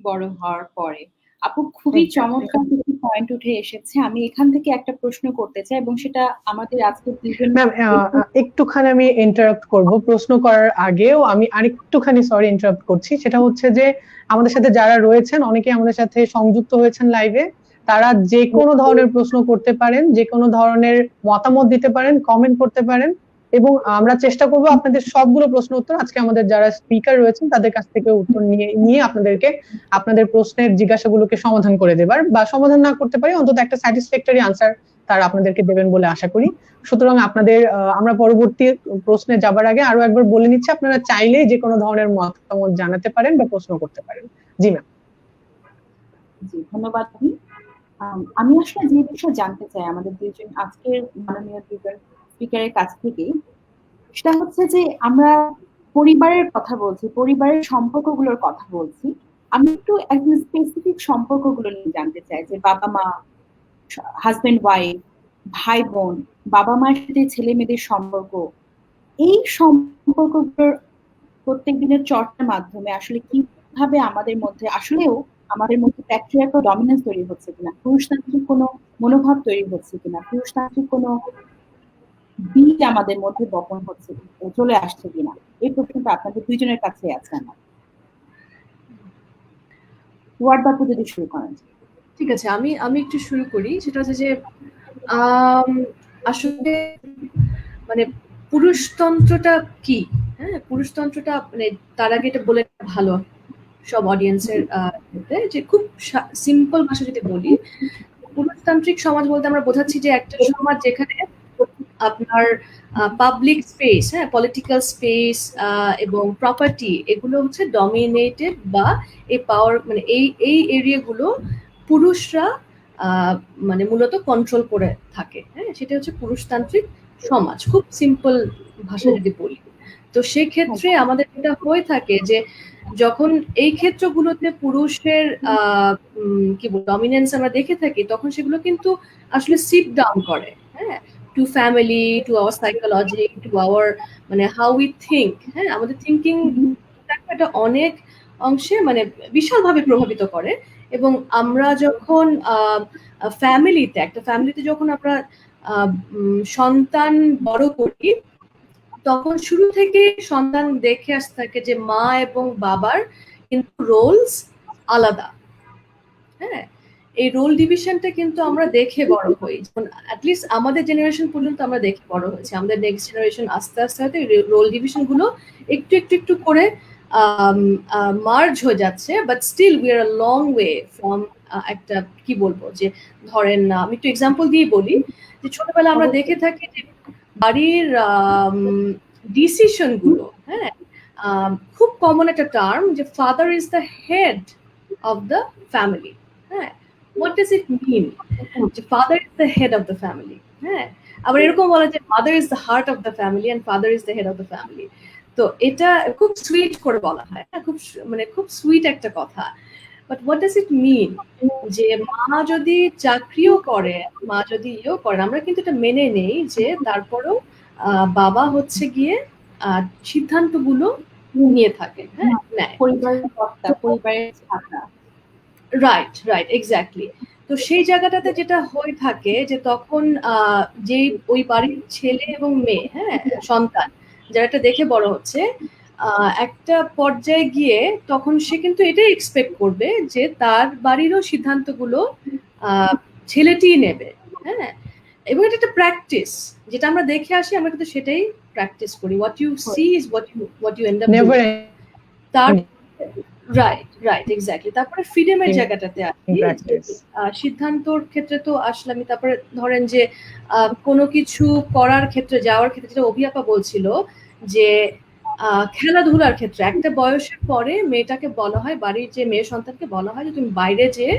বড় হওয়ার পরে। আপু খুবই চমৎকার কিছু পয়েন্ট উঠে এসেছে। আমি এখান থেকে একটা প্রশ্ন করতে চাই, এবং সেটা আমাদের আজকে দুজন ম্যাম একটুখানি আমি ইন্টারাপ্ট করব, প্রশ্ন করার আগেও আমি আরেকটুখানি সরি ইন্টারাপ্ট করছি। সেটা হচ্ছে যে আমাদের সাথে যারা রয়েছেন অনেকেই আমাদের সাথে সংযুক্ত হয়েছেন লাইভে, তারা যে কোনো ধরনের প্রশ্ন করতে পারেন, যে কোনো ধরনের মতামত দিতে পারেন, কমেন্ট করতে পারেন। এবং আমরা চেষ্টা করব আপনাদের সবগুলো প্রশ্ন উত্তর আজকে আমাদের যারা স্পিকার রয়েছেন তাদের কাছ থেকে উত্তর নিয়ে নিয়ে আপনাদেরকে আপনাদের প্রশ্নের জিজ্ঞাসাগুলোকে সমাধান করে দেবার, বা সমাধান না করতে পারি অন্তত একটা স্যাটিসফ্যাক্টরি আনসার তারা আপনাদেরকে দেবেন বলে আশা করি। সুতরাং আপনাদের আমরা পরবর্তী প্রশ্নে যাবার আগে আরো একবার বলে নিচ্ছি, আপনারা চাইলেই যে কোনো ধরনের মতামত জানাতে পারেন বা প্রশ্ন করতে পারেন। জি ম্যাম। জি, ধন্যবাদ। আমি আসলে যে বিষয়ে জানতে চাই আমাদের দুইজন আজকের মাননীয় দুইজন স্পিকারের কাছ থেকে, সেটা হচ্ছে যে আমরা পরিবারের কথা বলছি, পরিবারের সম্পর্কগুলোর কথা বলছি। আমি একটু একদম স্পেসিফিক সম্পর্কগুলো নিয়ে জানতে চাই, যে বাবা মা, হাজবেন্ড ওয়াইফ, ভাই বোন, বাবা মায়ের সাথে ছেলে মেয়েদের সম্পর্ক, এই সম্পর্কগুলোর প্রত্যেক দিনের চর্চার মাধ্যমে আসলে কিভাবে আমাদের মধ্যে আসলেও আমাদের মধ্যে প্যাট্রিয়ার্কাল ডমিনেন্স তৈরি হচ্ছে কিনা, পুরুষতান্ত্রিক কোনো মনোভাব তৈরি হচ্ছে কিনা, পুরুষতান্ত্রিক কোনো বীজ আমাদের মধ্যে বপন হচ্ছে, চলে আসছে কিনা, এই প্রশ্নটা আপনাদের দুইজনের কাছে আছে আমার। ওয়ার্ড বাপু যদি শুরু করেন। ঠিক আছে, আমি একটু শুরু করি। সেটা হচ্ছে যে আসলে মানে পুরুষতন্ত্রটা কি, হ্যাঁ পুরুষতন্ত্রটা মানে তার আগে এটা বলে ভালো সব অডিয়েন্সের যে খুব সিম্পল ভাষা যদি বলি, পুরুষতান্ত্রিক সমাজ বলতে আমরা বোঝাচ্ছি যে একটা সমাজ যেখানে আপনার পাবলিক স্পেস, হ্যাঁ পলিটিক্যাল স্পেস এবং প্রপার্টি এগুলো হচ্ছে ডমিনেটেড, বা এই পাওয়ার মানে এই এরিয়াগুলো পুরুষরা মানে মূলত কন্ট্রোল করে থাকে, হ্যাঁ সেটা হচ্ছে পুরুষতান্ত্রিক সমাজ, খুব সিম্পল ভাষা যদি বলি। তো সেক্ষেত্রে আমাদের যেটা হয়ে থাকে যে যখন এই ক্ষেত্রগুলোতে পুরুষের কি বল ডমিনেন্স আমরা দেখে থাকি, তখন সেগুলো কিন্তু আসলে সিট ডাউন করে, হ্যাঁ to family, to our psychology, to our মানে হাউ উই থিঙ্ক, হ্যাঁ আমাদের থিঙ্কিং এটা অনেক অংশে মানে বিশালভাবে প্রভাবিত করে। এবং আমরা যখন ফ্যামিলিতে একটা ফ্যামিলিতে যখন আমরা সন্তান বড় করি, তখন শুরু থেকে সন্তান দেখে আসতে থাকে যে মা এবং বাবার কিন্তু রোলস আলাদা, হ্যাঁ এই রোল ডিভিশনটা কিন্তু আমরা দেখে বড় হই, যেমন অ্যাটলিস্ট আমাদের জেনারেশন পর্যন্ত আমরা দেখে বড় হয়েছি। আমাদের নেক্সট জেনারেশন আস্তে আস্তে হয়তো রোল ডিভিশন গুলো একটু একটু একটু করে মার্জ হয়ে যাচ্ছে, but still we are a long way from একটা কি বলবো যে ধরেন আমি একটু এক্সাম্পল দিয়ে বলি যে ছোটবেলা আমরা দেখে থাকি যে বাড়ির ডিসিশন গুলো, হ্যাঁ খুব কমন একটা টার্ম যে father is the head of the family, হ্যাঁ what does it mean যে father is the head of the family, হ্যাঁ আবার এরকম বলা যে mother is the heart of the family and father is the head of the family। তো এটা খুব সুইট করে বলা হয়, খুব মানে খুব সুইট একটা কথা, but what does it mean যে মা যদি চাকরিও করে, মা যদি ইয়েও করে, আমরা কিন্তু এটা মেনে নেই যে তারপরও বাবা হচ্ছে গিয়ে সিদ্ধান্তগুলো নিয়ে থাকে, হ্যাঁ পরিবারের কর্তা, পরিবারের ছাতা। Right right exactly. তো সেই জায়গাটাতে যেটা হয়ে থাকে যে তখন যে ওই বাড়ির ছেলে এবং মেয়ে, হ্যাঁ সন্তান যারা এটা দেখে বড় হচ্ছে, একটা পর্যায়ে গিয়ে তখন সে কিন্তু এটাই এক্সপেক্ট করবে যে তার বাড়িরও সিদ্ধান্তগুলো ছেলেটিই নেবে, হ্যাঁ এবং এটা একটা প্র্যাকটিস যেটা আমরা দেখে আসি, আমরা কিন্তু সেটাই প্র্যাকটিস করি। What you see is what you end up doing. তার রাইট রাইট এক্স্যাক্টলি। তারপরে ফ্রিডমের জায়গাটাতে আসি, সিদ্ধান্তর ক্ষেত্রে তো আসলামই। তারপরে ধরেন যে কোনো কিছু করার ক্ষেত্রে, যাওয়ার ক্ষেত্রে, যেটা অভিয়াপা বলছিল যে খেলাধুলার ক্ষেত্রে একটা বয়সের পরে মেয়েটাকে বলা হয়, বাড়ির যে মেয়ে সন্তানকে বলা হয় যে তুমি বাইরে যেয়ে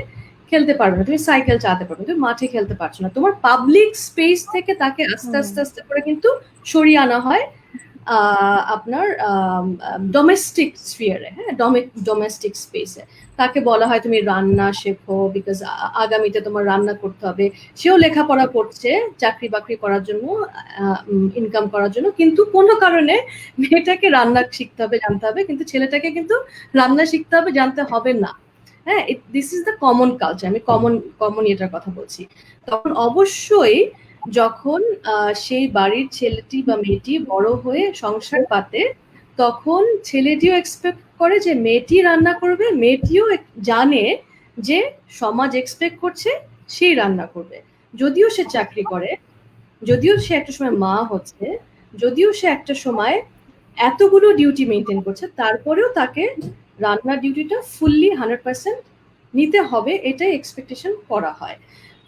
খেলতে পারবে না, তুমি সাইকেল চালাতে পারবে না, তুমি মাঠে খেলতে পারছো না। তোমার পাবলিক স্পেস থেকে তাকে আস্তে আস্তে আস্তে করে কিন্তু সরিয়ে আনা হয় আপনার ডোমেস্টিক স্ফিয়ারে, হ্যাঁ ডোমেস্টিক স্পেসে তাকে বলা হয় তুমি রান্না শেখো, বিকজ আগামীতে তোমার রান্না করতে হবে। সেও লেখাপড়া করছে চাকরি বাকরি করার জন্য, ইনকাম করার জন্য, কিন্তু কোনো কারণে মেয়েটাকে রান্না শিখতে হবে, জানতে হবে, কিন্তু ছেলেটাকে কিন্তু রান্না শিখতে হবে, জানতে হবে না, হ্যাঁ this is the common culture. আমি কমন এটার কথা বলছি। তখন অবশ্যই যখন সেই বাড়ির ছেলেটি বা মেয়েটি বড় হয়ে সংসার পাতে, তখন ছেলেটিও এক্সপেক্ট করে যে মেয়েটি রান্না করবে, মেয়েটিও জানে যে সমাজ এক্সপেক্ট করছে সেই রান্না করবে। যদিও সে চাকরি করে, যদিও সে একটা সময় মা হচ্ছে, যদিও সে একটা সময় এতগুলো ডিউটি মেনটেন করছে, তারপরেও তাকে রান্নার ডিউটিটা ফুললি 100% নিতে হবে, এটাই এক্সপেকটেশন করা হয়।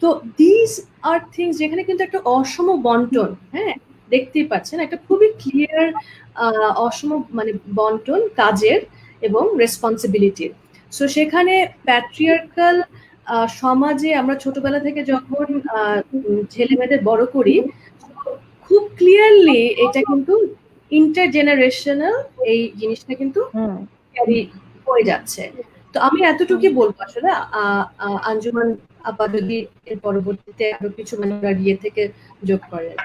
তো দিস আর থিংস যেখানে কিন্তু একটা অসম বন্টন, হ্যাঁ দেখতেই পাচ্ছেন একটা খুবই ক্লিয়ার অসম মানে বন্টন কাজের এবং রেসপন্সিবিলিটির। সো সেখানে প্যাট্রিয়ার্কাল সমাজে আমরা ছোটবেলা থেকে যখন ছেলে মেয়েদের বড় করি, খুব ক্লিয়ারলি এটা কিন্তু ইন্টারজেনারেশনাল এই জিনিসটা কিন্তু ক্যারি হয়ে যাচ্ছে। তো আমি এতটুকুই বলবো আসলে আঞ্জুমান আপা যদি এর পরবর্তীতে আরো কিছু মানে ইয়ে থেকে যোগ করেন।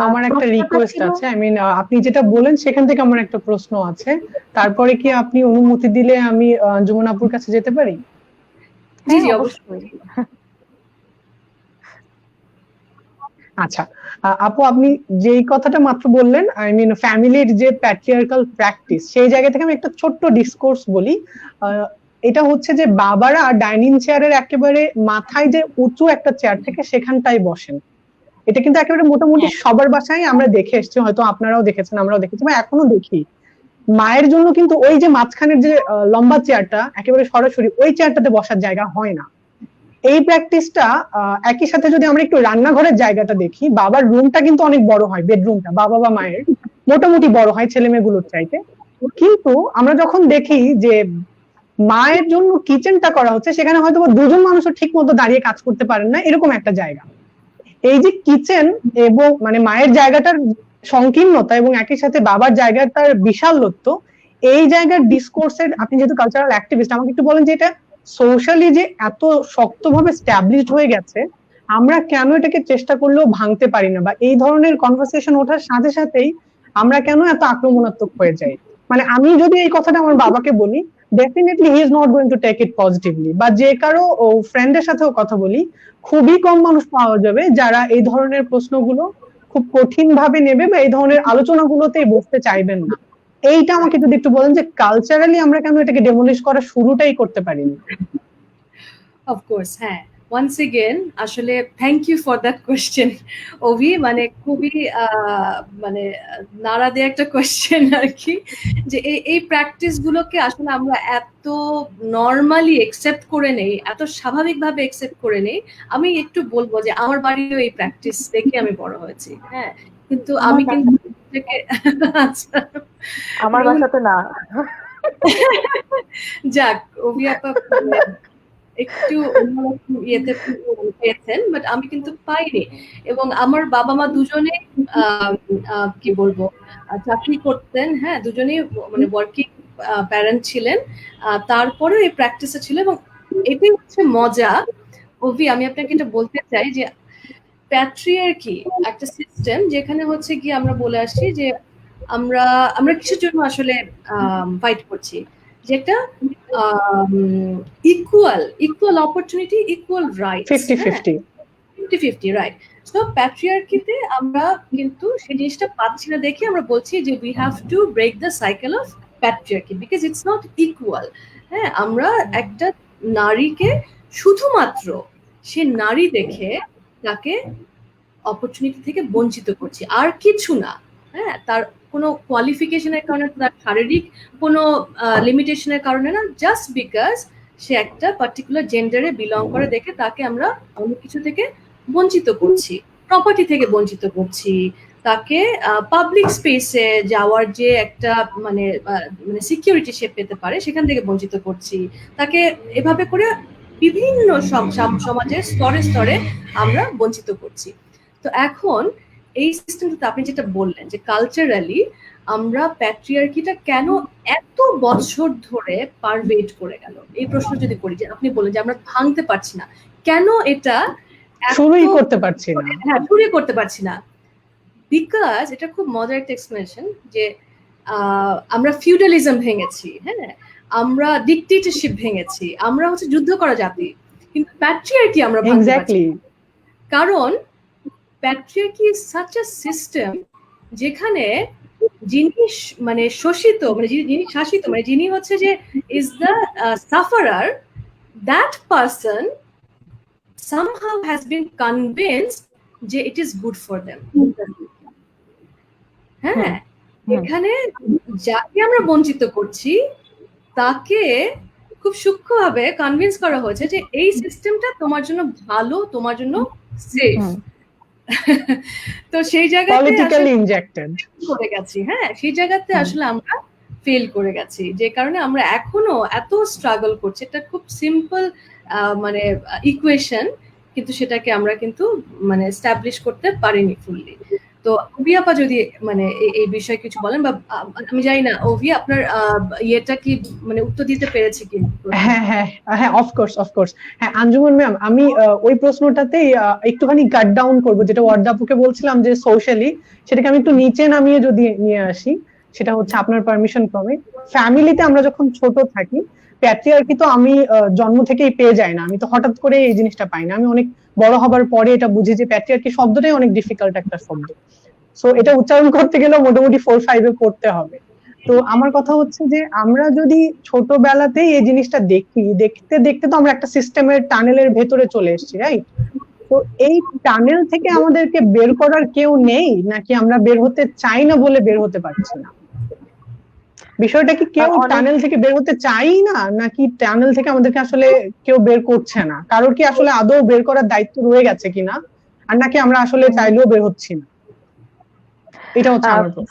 আমার একটা রিকোয়েস্ট আছে, আই মিন আপনি যেটা বলেন সেখান থেকে আমার একটা প্রশ্ন আছে, তারপরে কি আপনি অনুমতি দিলে আমি আঞ্জুমান আপুর কাছে যেতে পারি? জি জি অবশ্যই। আচ্ছা আপু, আপনি যেই কথাটা মাত্র বললেন, আই মিন ফ্যামিলির যে প্যাট্রিয়ার্কাল প্র্যাকটিস, সেই জায়গা থেকে আমি একটা ছোট্ট ডিসকোর্স বলি। এটা হচ্ছে যে বাবারা ডাইনিং চেয়ারের একেবারে মাথায় যে উঁচু একটা চেয়ার থেকে সেখানটাই বসেন। এটা কিন্তু একেবারে মোটামুটি সবার বাসায় আমরা দেখে এসেছি, হয়তো আপনারাও দেখেছেন, আমরাও দেখেছি বা এখনো দেখি। মায়ের জন্য কিন্তু ওই যে মাঝখানের যে লম্বা চেয়ারটা একেবারে সরাসরি ওই চেয়ারটাতে বসার জায়গা হয় না। এই প্র্যাকটিসটা একই সাথে যদি আমরা একটু রান্নাঘরের জায়গাটা দেখি, বাবার রুমটা কিন্তু অনেক বড় হয়, বেডরুমটা বাবা বা মায়ের মোটামুটি বড় হয় ছেলে মেয়েগুলোর চাইতে। কিন্তু আমরা যখন দেখি যে মায়ের জন্য কিচেনটা করা হচ্ছে, সেখানে হয়তো দুজন মানুষও ঠিক মতো দাঁড়িয়ে কাজ করতে পারেন না, এরকম একটা জায়গা। এই যে কিচেন এবং মানে মায়ের জায়গাটার সংকীর্ণতা এবং একই সাথে বাবার জায়গাটার বিশালত্ব, এই জায়গার ডিসকোর্সের, আপনি যেহেতু কালচারাল অ্যাক্টিভিস্ট, আমাকে একটু বলেন যে এটা সোশ্যালি যে এত শক্তভাবে স্ট্যাবলিশড হয়ে গেছে, আমরা কেন এটাকে চেষ্টা করলেও ভাঙতে পারি না, বা এই ধরনের কনভারসেশন ওঠার সাথে সাথেই আমরা কেন এত আক্রমণাত্মক হয়ে যাই? মানে আমি যদি এই কথাটা আমার বাবাকে বলি, definitely he is not going to take it positively, বা যে কারো ফ্রেন্ডের সাথেও কথা বলি, খুবই কম মানুষ পাওয়া যাবে যারা এই ধরনের প্রশ্নগুলো খুব কঠিন ভাবে নেবে বা এই ধরনের আলোচনাগুলোতে বসতে চাইবেন না। এইটা আমাকে যদি একটু বলেন যে কালচারালি আমরা কেন এটাকে ডেমোলিশ করার শুরুটাই করতে পারিনি? অফকোর্স, হ্যাঁ, ওয়ান্স এগেন আসলে thank you for that question Ovi, মানে খুবই মানে নাড়া দেয়া একটা কোয়েশ্চেন আর কি, যে এই প্র্যাকটিস গুলোকে আসলে আমরা এত নর্মালি একসেপ্ট করে নেই, এত স্বাভাবিকভাবে একসেপ্ট করে নেই। আমি একটু বলবো যে আমার বাড়িও এই প্র্যাকটিস দেখে আমি বড় হয়েছি, হ্যাঁ, কিন্তু আমি কিন্তু আচ্ছা আমার বাসা তো না। যাক, ওভি আপা একটু অন্যরকম ইয়েতে পেয়েছেন, বাট আমি কিন্তু পাইনি। এবং আমার বাবা মা দুজনে কি বলবো চাকরি করতেন, হ্যাঁ, দুজনেই মানে ওয়ার্কিং প্যারেন্ট ছিলেন, তারপরেও এই প্র্যাকটিসে ছিল। এবং এটাই হচ্ছে মজা ওভি, আমি আপনাকে এটা বলতে চাই যে প্যাট্রিয়ার্কি একটা সিস্টেম যেখানে হচ্ছে কি আমরা বলে আসছি যে আমরা কিসের জন্য আসলে ফাইট করছি, যেটা equal opportunity, equal right, 50-50 right. So প্যাট্রিয়ার্কিতে আমরা কিন্তু সেই জিনিসটা পাচ্ছি না দেখে আমরা বলছি যে we have to break the cycle of patriarchy because it's not equal. হ্যাঁ, আমরা একটা নারীকে শুধুমাত্র সে নারী দেখে তাকে অপরচুনিটি থেকে বঞ্চিত করছি, আর কিছু না। হ্যাঁ, তার কোনো কোয়ালিফিকেশনের কারণে, তার শারীরিক কোনো লিমিটেশনের কারণে না, জাস্ট বিকজ সে একটা পার্টিকুলার জেন্ডারে বিলং করে দেখে তাকে আমরা অনেক কিছু থেকে বঞ্চিত করছি, প্রপার্টি থেকে বঞ্চিত করছি, তাকে পাবলিক স্পেসে যাওয়ার যে একটা মানে সিকিউরিটি সে পেতে পারে সেখান থেকে বঞ্চিত করছি, তাকে এভাবে করে বিভিন্ন সমাজের স্তরে স্তরে আমরা বঞ্চিত করছি। তো এখন এই সিস্টেমটাতে আপনি যেটা বললেন যে কালচারালি আমরা প্যাট্রিয়ার্কিটা কেন এত বছর ধরে পারভেট করে গেল, এই প্রশ্ন যদি করি, যে আপনি বলেন যে আমরা ভাঙতে পারছি না, কেন এটা শুরুই করতে পারছি না? হ্যাঁ, শুরুই করতে পারছি না, বিকজ এটা খুব মজার একটা এক্সপ্লেনেশন যে আমরা ফিউডালিজম ভেঙেছি, হ্যাঁ, আমরা ডিকটেটরশিপ ভেঙেছি, আমরা হচ্ছে যুদ্ধ করা জাতি, কিন্তু প্যাট্রিয়ার্কি আমরা ভাঙতে পারছি না। কারণ patriarchy is such a system যেখানে যিনি মানে শোষিত, মানে যিনি শাসিত, মানে যিনি হচ্ছে যে is the sufferer, that person somehow has been convinced যে it is good for them. হ্যাঁ, এখানে যাকে আমরা বঞ্চিত করছি তাকে খুব সূক্ষ্মভাবে কনভিন্স করা হয়েছে যে এই সিস্টেমটা তোমার জন্য ভালো, তোমার জন্য সেফ। তো সেই জায়গাতে পলিটিক্যালি ইনজেক্টেড করে গেছি। হ্যাঁ, সেই জায়গাতে আসলে আমরা ফেল করে গেছি, যে কারণে আমরা এখনো এত স্ট্রাগল করছি। এটা খুব সিম্পল মানে ইকুয়েশন, কিন্তু সেটাকে আমরা কিন্তু মানে এস্টাবলিশ করতে পারিনি ফুললি। তো অভি আপা যদি মানে এই বিষয়ে কিছু বলেন, বা আমি জানি না অভি আপনার ইয়েটা কি মানে উত্তর দিতে পেরেছে কি? হ্যাঁ হ্যাঁ হ্যাঁ, অফকোর্স। হ্যাঁ আঞ্জুমান ম্যাম, আমি ওই প্রশ্নটাতেই একটুখানি কাট ডাউন করবো, যেটা ওয়ার্দা আপুকে বলছিলাম যে সোশ্যালি, সেটাকে আমি একটু নিচে নামিয়ে যদি নিয়ে আসি, সেটা হচ্ছে আপনার পারমিশন ক্রমে। ফ্যামিলিতে আমরা যখন ছোট থাকি, প্যাট্রিয়ার্কি তো আমি জন্ম থেকেই পেয়ে যাই না, আমি তো হঠাৎ করে এই জিনিসটা পাই না, আমি অনেক বড় হবার পরে এটা বুঝি যে প্যাট্রিয়ার্কি শব্দটাই অনেক ডিফিকাল্ট একটা শব্দ। সো এটা উচ্চারণ করতে গেলেও মোটামুটি 4-5 পড়তে হবে। তো আমার কথা হচ্ছে যে আমরা যদি ছোটবেলাতেই এই জিনিসটা দেখতে দেখতে তো আমরা একটা সিস্টেমের টানেলের ভেতরে চলে এসেছি, রাইট? তো এই টানেল থেকে আমাদেরকে বের করার কেউ নেই, নাকি আমরা বের হতে চাই না বলে বের হতে পারছি না? বিষয়টা কি কেউ টানেল থেকে বের হতে চাই না, নাকি টানেল থেকে আমাদেরকে আসলে কেউ বের করছে না? কারোর কি আসলে আদৌ বের করার দায়িত্ব রয়ে গেছে কিনা, আর নাকি আমরা আসলে চাইলেও বের হচ্ছি না? এটা হচ্ছে আমার প্রশ্ন।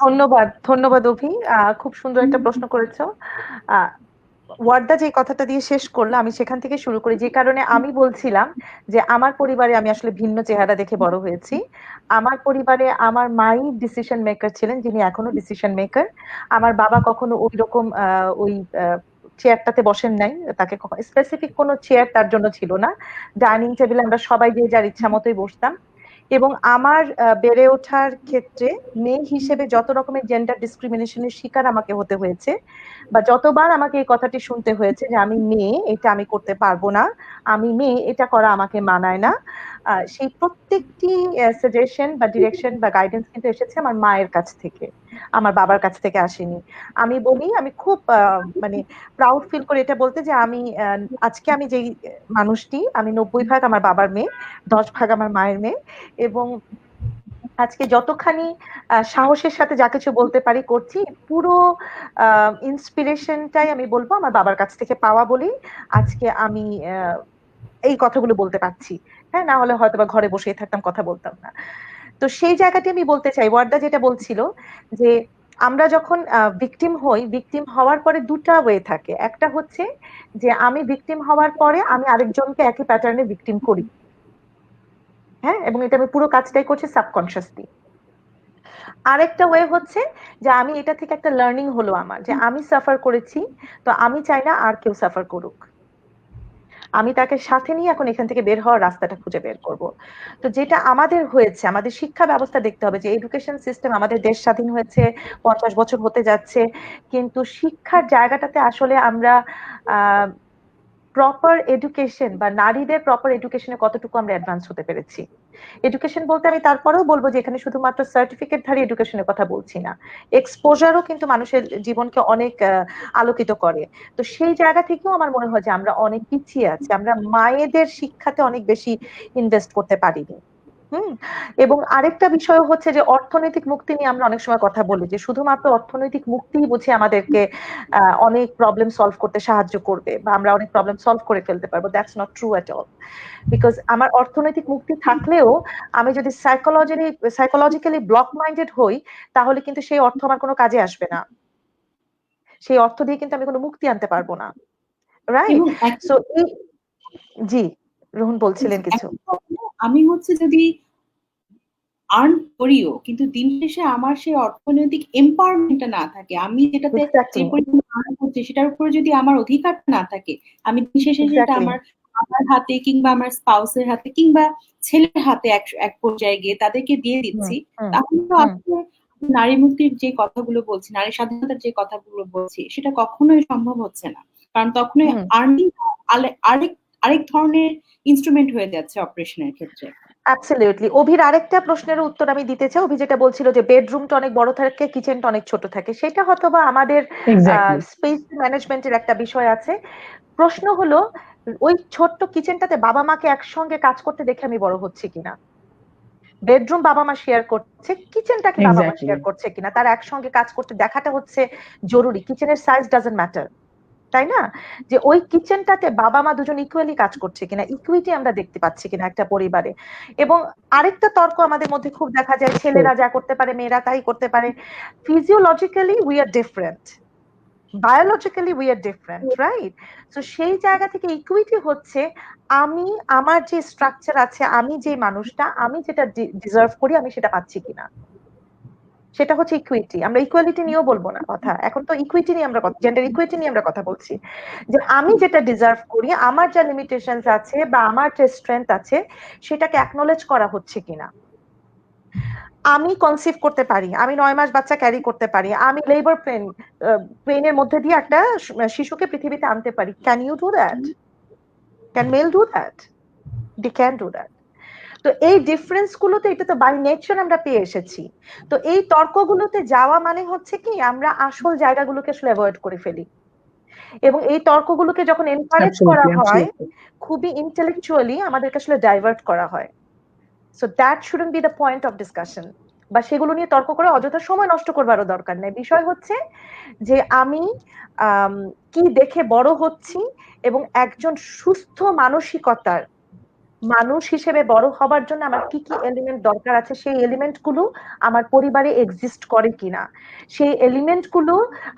ধন্যবাদ অভি, খুব সুন্দর একটা প্রশ্ন করেছো। ওয়ার্দা যে কথাটা দিয়ে শেষ করলো, আমি সেখান থেকে শুরু করি। যে কারণে আমি বলছিলাম যে আমার পরিবারে আমি আসলে ভিন্ন চেহারা দেখে বড় হয়েছি। আমার পরিবারে আমার মাই ডিসিশন মেকার ছিলেন, যিনি এখনো ডিসিশন মেকার। আমার বাবা কখনো ওই রকম ওই চেয়ারটাতে বসেন নাই, তাকে স্পেসিফিক কোনো চেয়ার তার জন্য ছিল না। ডাইনিং টেবিলে আমরা সবাই যে যার ইচ্ছা মতোই বসতাম। এবং আমার বেড়ে ওঠার ক্ষেত্রে মেয়ে হিসেবে যত রকমের জেন্ডার ডিসক্রিমিনেশনের শিকার আমাকে হতে হয়েছে, বা যতবার আমাকে এই কথাটি শুনতে হয়েছে যে আমি মেয়ে, এটা আমি করতে পারবো না, আমি মেয়ে, এটা করা আমাকে মানায় না, সেই প্রত্যেকটি সাজেশন বা ডিরেকশন বা গাইডেন্স কিন্তু এসেছে আমার মায়ের কাছ থেকে, আমার বাবার কাছ থেকে আসেনি। আমি বলি, আমি খুব মানে প্রাউড ফিল করে এটা বলতে, যে আমি আজকে আমি যেই মানুষটি, আমি 90% আমার বাবার মেয়ে, 10% আমার মায়ের মেয়ে। এবং আজকে যতখানি সাহসের সাথে যা কিছু বলতে পারি করছি, পুরো ইন্সপিরেশনটাই আমি বলবো আমার বাবার কাছ থেকে পাওয়া বলেই আজকে আমি এই কথাগুলো বলতে পারছি। হ্যাঁ, না হলে হয়তো বা ঘরে বসেই থাকতাম, কথা বলতাম না। তো সেই জায়গাটি আমি বলতে চাই, ওয়ার্দা যেটা বলছিল, যে আমরা যখন ভিকটিম হই, ভিকটিম হওয়ার পরে দুটা ওয়ে থাকে। একটা হচ্ছে যে আমি ভিকটিম হওয়ার পরে আমি আরেকজনকে একই প্যাটার্নে ভিকটিম করি, হ্যাঁ, এবং এটা আমি পুরো কাজটাই করছি সাবকনসিয়াসলি। আরেকটা ওয়ে হচ্ছে যে আমি এটা থেকে একটা লার্নিং হলো আমার, যে আমি সাফার করেছি, তো আমি চাই না আর কেউ সাফার করুক, আমি তাকে সাথে নিয়ে এখন এখান থেকে বের হওয়ার রাস্তাটা খুঁজে বের করব। তো যেটা আমাদের হয়েছে, আমাদের শিক্ষা ব্যবস্থা দেখতে হবে, যে এডুকেশন সিস্টেম, আমাদের দেশ স্বাধীন হয়েছে 50 বছর হতে যাচ্ছে, কিন্তু শিক্ষার জায়গাটাতে আসলে আমরা প্রপার এডুকেশন বা নারীদের প্রপার এডুকেশনে কতটুকু আমরা অ্যাডভান্স হতে পেরেছি। এডুকেশন বলতে আমি তারপরেও বলবো যে এখানে শুধুমাত্র সার্টিফিকেটধারী এডুকেশনের কথা বলছি না, এক্সপোজারও কিন্তু মানুষের জীবনকে অনেক আলোকিত করে। তো সেই জায়গা থেকেও আমার মনে হয় যে আমরা অনেক পিছিয়ে আছি, আমরা মায়েদের শিক্ষাতে অনেক বেশি ইনভেস্ট করতে পারিনি। এবং আরেকটা বিষয় হচ্ছে যে অর্থনৈতিক মুক্তি নিয়ে আমরা অনেক সময় কথা বলি, যে শুধুমাত্র অর্থনৈতিক মুক্তি বুঝি আমাদেরকে অনেক প্রবলেম সলভ করতে সাহায্য করবে, বা আমরা অনেক প্রবলেম সলভ করে ফেলতে পারবো। That's not true at all. Because আমার অর্থনৈতিক মুক্তি থাকলেও আমি যদি সাইকোলজিক্যালি ব্লক মাইন্ডেড হই, তাহলে কিন্তু সেই অর্থ আমার কোনো কাজে আসবে না, সেই অর্থ দিয়ে কিন্তু আমি কোনো মুক্তি আনতে পারবো না, রাইট? সো জি, রোহন বলছিলেন কিছু। আমি হচ্ছে যদি আর্ন করিও, কিন্তু দিন শেষে আমার সেই অর্থনৈতিক এম্পাওয়ারমেন্টটা না থাকে, আমি যেটাতে যে পরিমাণ আর্ন করছি সেটার উপরে যদি আমার অধিকার না থাকে, আমি দিন শেষে সেটা আমার বাবার হাতে কিংবা আমার স্পাউসের হাতে কিংবা ছেলের হাতে এক পর্যায়ে গিয়ে তাদেরকে দিয়ে দিচ্ছি, তাহলে তো আসলে নারী মুক্তির যে কথাগুলো বলছি, নারী স্বাধীনতার যে কথাগুলো বলছি, সেটা কখনোই সম্ভব হচ্ছে না। কারণ তখনই আর্নিং আরেক ধরনের ইনস্ট্রুমেন্ট হয়ে যাচ্ছে অপারেশনের ক্ষেত্রে। অ্যাবসলিউটলি। অভির আরেকটা প্রশ্নের উত্তর আমি দিতে চাই। অভি যেটা বলছিল যে বেডরুমটা অনেক বড় থাকে, কিচেনটা অনেক ছোট থাকে, সেটা হয়তো বা আমাদের স্পেস ম্যানেজমেন্টের একটা বিষয় আছে। প্রশ্ন হলো, ওই ছোট্ট কিচেনটাতে বাবা মাকে একসঙ্গে কাজ করতে দেখে আমি বড় হচ্ছি কিনা। বেডরুম বাবা মা শেয়ার করছে, কিচেনটাকে বাবা মা এক্স্যাক্টলি। শেয়ার করছে কিনা, তারা একসঙ্গে কাজ করতে দেখাটা হচ্ছে জরুরি। কিচেনের সাইজ ডাজন্ট ম্যাটার, তাই না? যে ওই কিচেনটাতে বাবা মা দুজন ইকুয়ালি কাজ করছে কিনা, ইকুইটি আমরা দেখতে পাচ্ছি কিনা একটা পরিবারে। এবং আরেকটা তর্ক আমাদের মধ্যে খুব দেখা যায়, ছেলেরা যা করতে পারে মেয়েরা তাই করতে পারে। Physiologically we are different, biologically we are different, right? তো সেই জায়গা থেকে ইকুইটি হচ্ছে আমি আমার যে স্ট্রাকচার আছে, আমি যে মানুষটা, আমি যেটা ডিজার্ভ করি আমি সেটা পাচ্ছি কিনা, সেটা হচ্ছে ইকুইটি। আমরা ইকুয়ালিটি নিয়েও বলবো না কথা, এখন তো ইকুইটি নিয়ে আমরা জেন্ডার ইকুইটি নিয়ে আমরা কথা বলছি, যে আমি যেটা ডিজার্ভ করি, আমার যা লিমিটেশনস আছে বা আমার যে স্ট্রেংথ আছে সেটাকে অ্যাকনোলেজ করা হচ্ছে কিনা। আমি কনসিভ করতে পারি, আমি 9 মাস বাচ্চা ক্যারি করতে পারি, আমি লেবার পেইনের মধ্যে দিয়ে একটা শিশুকে পৃথিবীতে আনতে পারি। Can you do that? Can male do that? They can do that. তো এই ডিফারেন্স গুলোতে, এটা তো বাই নেচার আমরা পেয়ে এসেছি। তো এই তর্কগুলোতে যাওয়া মানে হচ্ছে কি আমরা আসল জায়গাগুলোকে আসলে অ্যাভয়েড করে ফেলি, এবং এই তর্কগুলোকে যখন এনকারেজ করা হয় খুবই ইন্টেলেকচুয়ালি আমাদেরকে আসলে ডাইভার্ট করা হয়। So that shouldn't B the point of discussion, বা সেগুলো নিয়ে তর্ক করে অযথা সময় নষ্ট করবারও দরকার নেই। বিষয় হচ্ছে যে আমি কি দেখে বড় হচ্ছি, এবং একজন সুস্থ মানসিকতার মানুষ হিসেবে বড় হবার জন্য আমার কি কি এলিমেন্ট দরকার আছে, সেই এলিমেন্ট গুলো আমার পরিবারে এক্সিস্ট করে কিনা, সেই এলিমেন্ট গুলো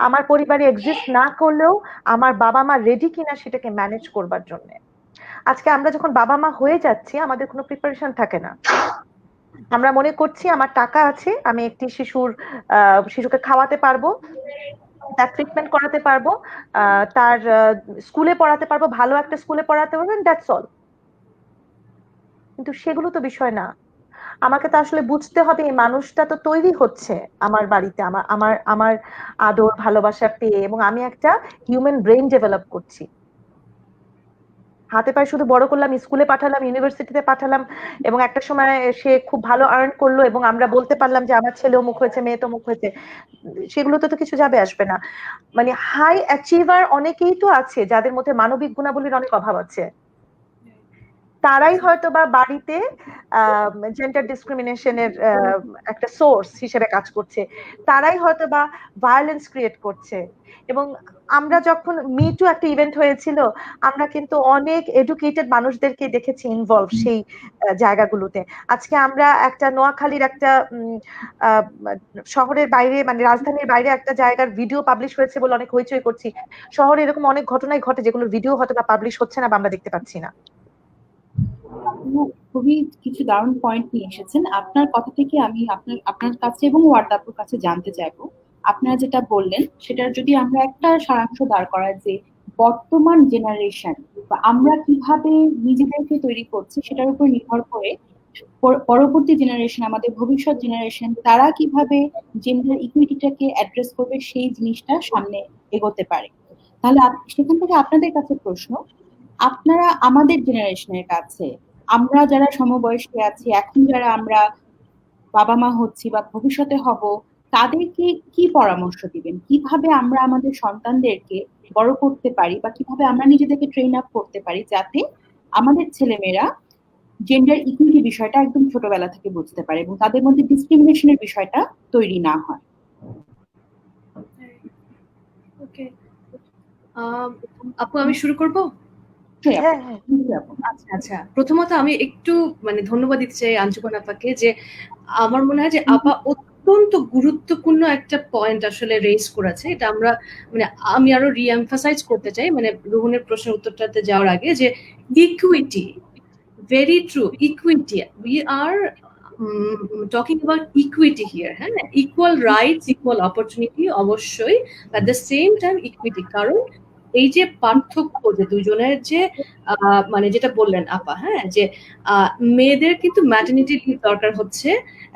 আমার পরিবারে এক্সিস্ট না করলেও আমার বাবা মা রেডি কিনা সেটাকে ম্যানেজ করবার জন্য। আজকে আমরা যখন বাবা মা হয়ে যাচ্ছি আমাদের কোনো প্রিপারেশন থাকে না, আমরা মনে করছি আমার টাকা আছে, আমি একটি শিশুকে খাওয়াতে পারবো, তার ট্রিটমেন্ট করাতে পারবো, তার স্কুলে পড়াতে পারবো, ভালো একটা স্কুলে পড়াতে পারবো, দ্যাটস অল। কিন্তু সেগুলো তো বিষয় না। আমাকে তো আসলে বুঝতে হবে এই মানুষটা তো তৈরি হচ্ছে আমার বাড়িতে, আমার আমার আমার আদর ভালোবাসা পেয়ে, এবং আমি একটা হিউম্যান ব্রেইন ডেভেলপ করছি। হাতে পায়ে শুধু বড় করলাম, স্কুলে পাঠালাম, ইউনিভার্সিটিতে পাঠালাম, এবং একটা সময় সে খুব ভালো আর্ন করলো এবং আমরা বলতে পারলাম যে আমার ছেলে অমুক হয়েছে, মেয়ে তমুক হয়েছে, সেগুলোতে তো কিছু যাবে আসবে না। মানে হাই অ্যাচিভার অনেকেই তো আছে যাদের মধ্যে মানবিক গুণাবলীর অনেক অভাব আছে, তারাই হয়তো বা বাড়িতে জেন্ডার ডিসক্রিমিনেশনের একটা সোর্স হিসেবে কাজ করছে, তারাই হয়তো বা ভায়োলেন্স ক্রিয়েট করছে। এবং আমরা যখন মিটু একটা ইভেন্ট হয়েছিল, আমরা কিন্তু অনেক এডুকেটেড মানুষদেরকে দেখেছি ইনভলভ সেই জায়গাগুলোতে। আজকে আমরা একটা নোয়াখালীর একটা শহরের বাইরে, মানে রাজধানীর বাইরে একটা জায়গার ভিডিও পাবলিশ হয়েছে বলে অনেক হইচই করছি। শহরে এরকম অনেক ঘটনাই ঘটে যেগুলোর ভিডিও হয়তো বা পাবলিশ হচ্ছে না বা আমরা দেখতে পাচ্ছি না। খুবই কিছু দারুণ পয়েন্ট নিয়ে এসেছেন। আপনার কথা থেকে আমি আপনার কাছে এবং ওয়ার্দাপুর কাছে জানতে চাইবো, আপনারা যেটা বললেন সেটার যদি আমরা একটা সারাংশ দাঁড় করাই, যে বর্তমান জেনারেশন বা আমরা কিভাবে নিজেদেরকে তৈরি করছি সেটার উপর নির্ভর করে পরবর্তী জেনারেশন, আমাদের ভবিষ্যৎ জেনারেশন, তারা কিভাবে জেন্ডার ইকুইটিটাকে অ্যাড্রেস করবে সেই জিনিসটা সামনে এগোতে পারে। তাহলে সেখান থেকে আপনাদের কাছে প্রশ্ন, আপনারা আমাদের জেনারেশনের কাছে, আমরা যারা সমবয়স্ক আছি, এখন যারা আমরা বাবা মা হচ্ছি বা ভবিষ্যতে হব, তাদেরকে কি পরামর্শ দিবেন? কিভাবে আমরা আমাদের সন্তানদেরকে বড় করতে পারি বা কিভাবে আমরা নিজেদেরকে ট্রেন আপ করতে পারি যাতে আমাদের ছেলেমেয়েরা জেন্ডার ইকুইটি বিষয়টা একদম ছোটবেলা থেকে বুঝতে পারে এবং তাদের মধ্যে ডিসক্রিমিনেশনের বিষয়টা তৈরি না হয়। ওকে, আপু আমি শুরু করব? আচ্ছা আচ্ছা, প্রথমত আমি একটু মানে ধন্যবাদ দিতে চাই আঞ্জুমান আপাকে, যে আমার মনে হয় যে আপা অত্যন্ত গুরুত্বপূর্ণ একটা পয়েন্ট আসলে রেজ করেছে। এটা আমরা মানে আমি আরো রিএমফাসাইজ করতে চাই, মানে রোহনের প্রশ্নের উত্তরটাতে যাওয়ার আগে, যে equity, very true, equity, we are talking about equity here, হ্যাঁ, ইকুয়াল রাইটস, ইকুয়াল অপরচুনিটি, অবশ্যই, at the same time equity. কারণ এই যে পার্থক্য, যে দুজনের যে মানে যেটা বললেন আপা, হ্যাঁ, যে মেয়েদের কিন্তু ম্যাটারনিটি লিভ দরকার হচ্ছে,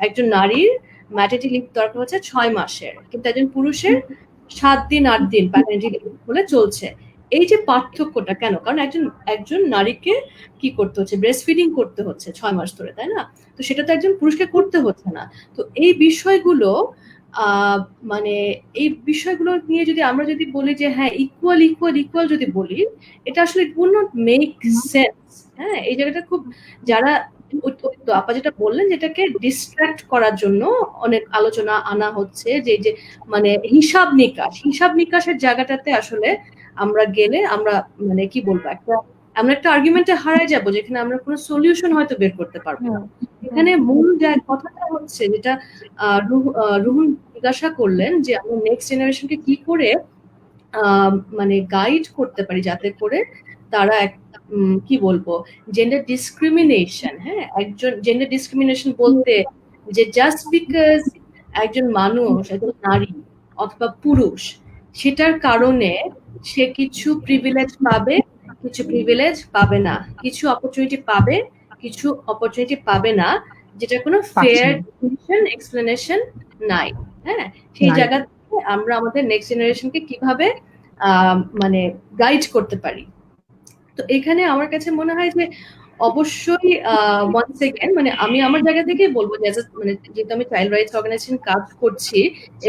একজন নারীর ম্যাটারনিটি লিভ দরকার হচ্ছে 6 মাসের, কিন্তু একজন পুরুষের 7 দিন 8 দিন প্যাটার্নিটি লিভ বলে চলছে। এই যে পার্থক্যটা কেন? কারণ একজন নারীকে কি করতে হচ্ছে, ব্রেস্ট ফিডিং করতে হচ্ছে 6 মাস ধরে, তাই না? তো সেটা তো একজন পুরুষকে করতে হচ্ছে না। তো এই বিষয়গুলো মানে এই বিষয়গুলো নিয়ে যদি আমরা যদি বলি যে হ্যাঁ ইকুয়াল ইকুয়াল ইকুয়াল যদি বলি, এটা আসলে it will not make sense. হ্যাঁ, এই জায়গাটা খুব, যারা ওই তো আপা যেটা বললেন, যেটাকে ডিস্ট্রাক্ট করার জন্য অনেক আলোচনা আনা হচ্ছে, যে মানে হিসাব নিকাশের জায়গাটাতে আসলে আমরা গেলে আমরা মানে কি বলবো, আমরা একটা আর্গুমেন্টে হারাই যাবো, যেখানে আমরা কোনো সলিউশন হয়তো বের করতে পারবো না। এখানে মূল কথাটা হচ্ছে যেটা রুহুন জিজ্ঞাসা করলেন, যে আমরা নেক্সট জেনারেশনকে কি করে মানে গাইড করতে পারি যাতে করে তারা কি বলবো, জেন্ডার ডিসক্রিমিনেশন, হ্যাঁ, একজন জেন্ডার ডিসক্রিমিনেশন বলতে যে জাস্ট বিকজ একজন মানুষ, একজন নারী অথবা পুরুষ, সেটার কারণে সে কিছু প্রিভিলেজ পাবে, কিছু প্রিভিলেজ পাবে না, কিছু অপরচুনিটি পাবে, কিছু অপরচুনিটি পাবে না, যেটা কোনো ফেয়ার এক্সপ্লেনেশন নাই। হ্যাঁ, সেই জায়গা থেকে আমরা আমাদের নেক্সট জেনারেশনকে কিভাবে মানে গাইড করতে পারি। তো এখানে আমার কাছে মনে হয় যে অবশ্যই ওয়ান্স এগেন মানে আমি আমার জায়গা থেকেই বলবো যে মানে যেহেতু আমি চাইল্ড রাইটস অর্গানাইজেশন কাজ করছি,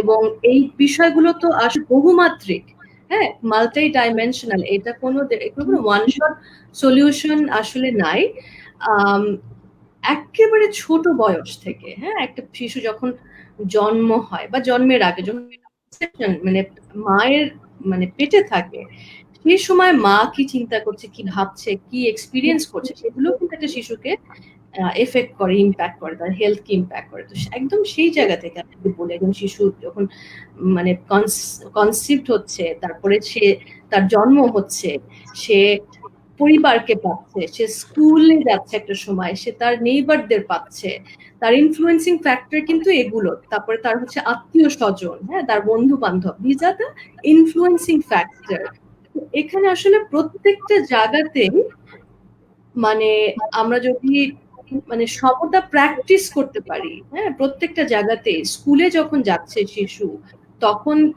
এবং এই বিষয়গুলো তো আসলে বহুমাত্রিক, হ্যাঁ, মাল্টি ডাইমেনশনাল, এটা কোনো ওয়ান শট সলিউশন আসলে নাই। একেবারে ছোট বয়স থেকে, হ্যাঁ, একটা শিশু যখন জন্ম হয় বা জন্মের আগে যখন মানে মায়ের মানে পেটে থাকে, সেই সময় মা কি চিন্তা করছে, কি ভাবছে, কি এক্সপিরিয়েন্স করছে, সেগুলো কিন্তু একটা শিশুকে এফেক্ট করে, ইম্প্যাক্ট করে, তার হেলথকে ইম্প্যাক্ট করে। তো একদম সেই জায়গা থেকে আমি বলি, একজন শিশু যখন মানে কনসিভড হচ্ছে, তারপরে সে তার জন্ম হচ্ছে, সে পরিবারকে পাচ্ছে, সে স্কুলে যাচ্ছে, একটা সময় সে তার নেইবারদের পাচ্ছে, তার ইনফ্লুয়েন্সিং ফ্যাক্টর কিন্তু এগুলো, তারপরে তার হচ্ছে আত্মীয় স্বজন, হ্যাঁ, তার বন্ধু বান্ধব, these are the influencing factor. এখানে আসলে প্রত্যেকটা জায়গাতেই মানে আমরা যদি মানে সমতা প্র্যাকটিস করতে পারি, হ্যাঁ, প্রত্যেকটা জায়গাতে, স্কুলে যখন যাচ্ছে শিশু,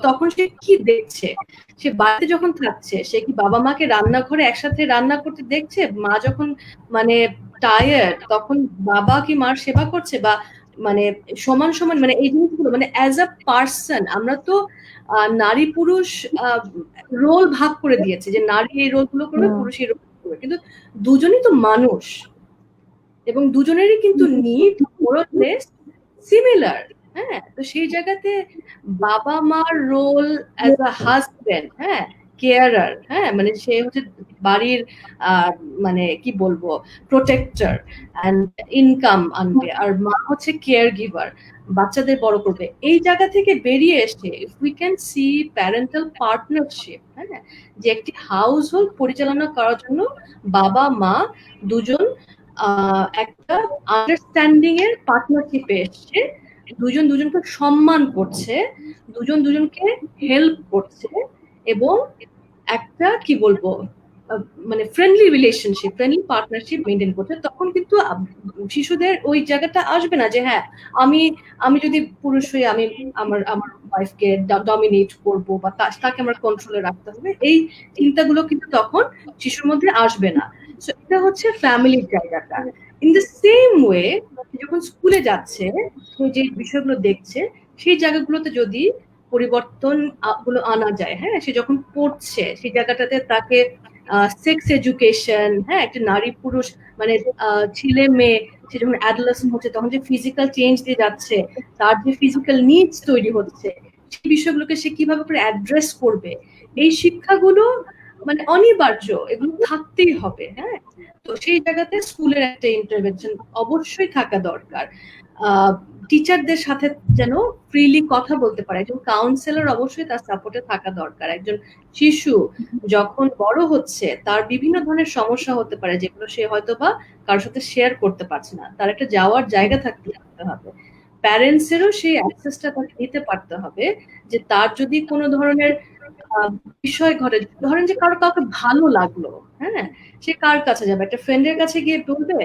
তখন সে কি দেখছে, সে বাড়িতে যখন থাকছে সে কি বাবা মাকে রান্নাঘরে একসাথে রান্না করতে দেখছে, মা যখন মানে টায়ার্ড তখন বাবা কি মার সেবা করছে, বা মানে সমান সমান, মানে এই জিনিসগুলো মানে অ্যাজ আ পার্সন আমরা তো নারী পুরুষ রোল ভাগ করে দিয়েছে, যে নারী এই রোলগুলো করবে, পুরুষ এই রোল করবে, কিন্তু দুজনই তো মানুষ, এবং দুজনেরই কিন্তু নিড মোরলেস সিমিলার। হ্যাঁ, তো সেই জায়গাতে বাবা মার রোল অ্যাজ আ হাজবেন্ড, হ্যাঁ, কেয়ারার, হ্যাঁ, মানে সে হচ্ছে বাড়ির মানে কি বলবো প্রোটেক্টর এন্ড ইনকাম আনবে, আর মা হচ্ছে কেয়ার গিভার, বাচ্চাদের বড় করবে। এই জায়গা থেকে বেরিয়ে এসে if we can see parental partnership, হ্যাঁ, যে একটি হাউস হোল্ড পরিচালনা করার জন্য বাবা মা দুজন একটা আন্ডারস্ট্যান্ডিং এর পার্টনারশিপে এসছে, দুজন দুজনকে সম্মান করছে, দুজন দুজনকে হেল্প করছে, এবং একটা কি বলবো মানে friendly relationship, friendly partnership maintain করছে, তখন কিন্তু শিশুদের ওই জায়গাটা আসবে না যে হ্যাঁ আমি যদি পুরুষ হই আমি আমার ওয়াইফকে ডমিনেট করবো বা তাকে আমার কন্ট্রোলে রাখতে হবে, এই চিন্তাগুলো কিন্তু তখন শিশুর মধ্যে আসবে না। সো এটা হচ্ছে ফ্যামিলির জায়গাটা। ইন দ্য সেম ওয়ে যখন স্কুলে যাচ্ছে, যে বিষয়গুলো দেখছে, সেই জায়গাগুলোতে যদি পরিবর্তন গুলো আনা যায়, হ্যাঁ, সে যখন পড়ছে সেই জায়গাটাতে তাকে সেক্স এডুকেশন, হ্যাঁ, একটা নারী পুরুষ মানে ছেলে মেয়ে, সে যখন অ্যাডোলেসেন্ট হচ্ছে তখন যে ফিজিক্যাল চেঞ্জ দিয়ে যাচ্ছে, তার যে ফিজিক্যাল নিডস তৈরি হচ্ছে, সেই বিষয়গুলোকে সে কিভাবে করে অ্যাড্রেস করবে, এই শিক্ষাগুলো মানে অনিবার্য, এগুলো থাকতেই হবে। হ্যাঁ, তো সেই জায়গাতে স্কুলের একটা ইন্টারভেনশন অবশ্যই থাকা দরকার। টিচারদের সাথে যেন ফ্রিলি কথা বলতে পারে, একজন কাউন্সিলর অবশ্যই তার সাপোর্টে থাকা দরকার। একজন শিশু যখন বড় হচ্ছে তার বিভিন্ন ধরনের সমস্যা হতে পারে, যেগুলো সে হয়তো বা কারোর সাথে শেয়ার করতে পারছে না, তার একটা যাওয়ার জায়গা থাকতে হবে, প্যারেন্টসেরও সেই অ্যাক্সেসটা তাকে দিতে পারতে হবে, যে তার যদি কোনো ধরনের বিষয় ঘটে, ধরেন যে কাউকে ভালো লাগলো, হ্যাঁ, সে কার কাছে যাবে, একটা ফ্রেন্ডের কাছে গিয়ে বলবে,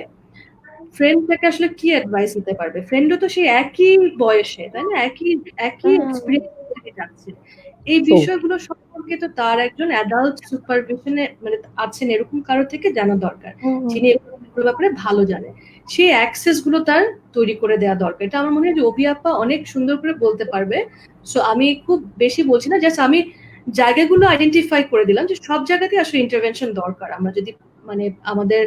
ফ্রেন্ড থেকে আসলে কি অ্যাডভাইস দিতে পারবে, ফ্রেন্ডও তো সেই একই বয়সে, তাই না, একই এক্সপেরিয়েন্স যাচ্ছে, এই বিষয়গুলো সম্পর্কে তো তার একজন অ্যাডাল্ট সুপারভিশনে মানে আছেন এরকম কারো থেকে জানা দরকার, যিনি এগুলোর ব্যাপারে ভালো জানে, সেই অ্যাক্সেস গুলো তার তৈরি করে দেওয়া দরকার। এটা আমার মনে হয় যে অভি আপা অনেক সুন্দর করে বলতে পারবে। সো আমি খুব বেশি বলছি না, জাস্ট আমি জায়গাগুলো আইডেন্টিফাই করে দিলাম যে সব জায়গাতে আসলে ইন্টারভেনশন দরকার। আমরা যদি মানে আমাদের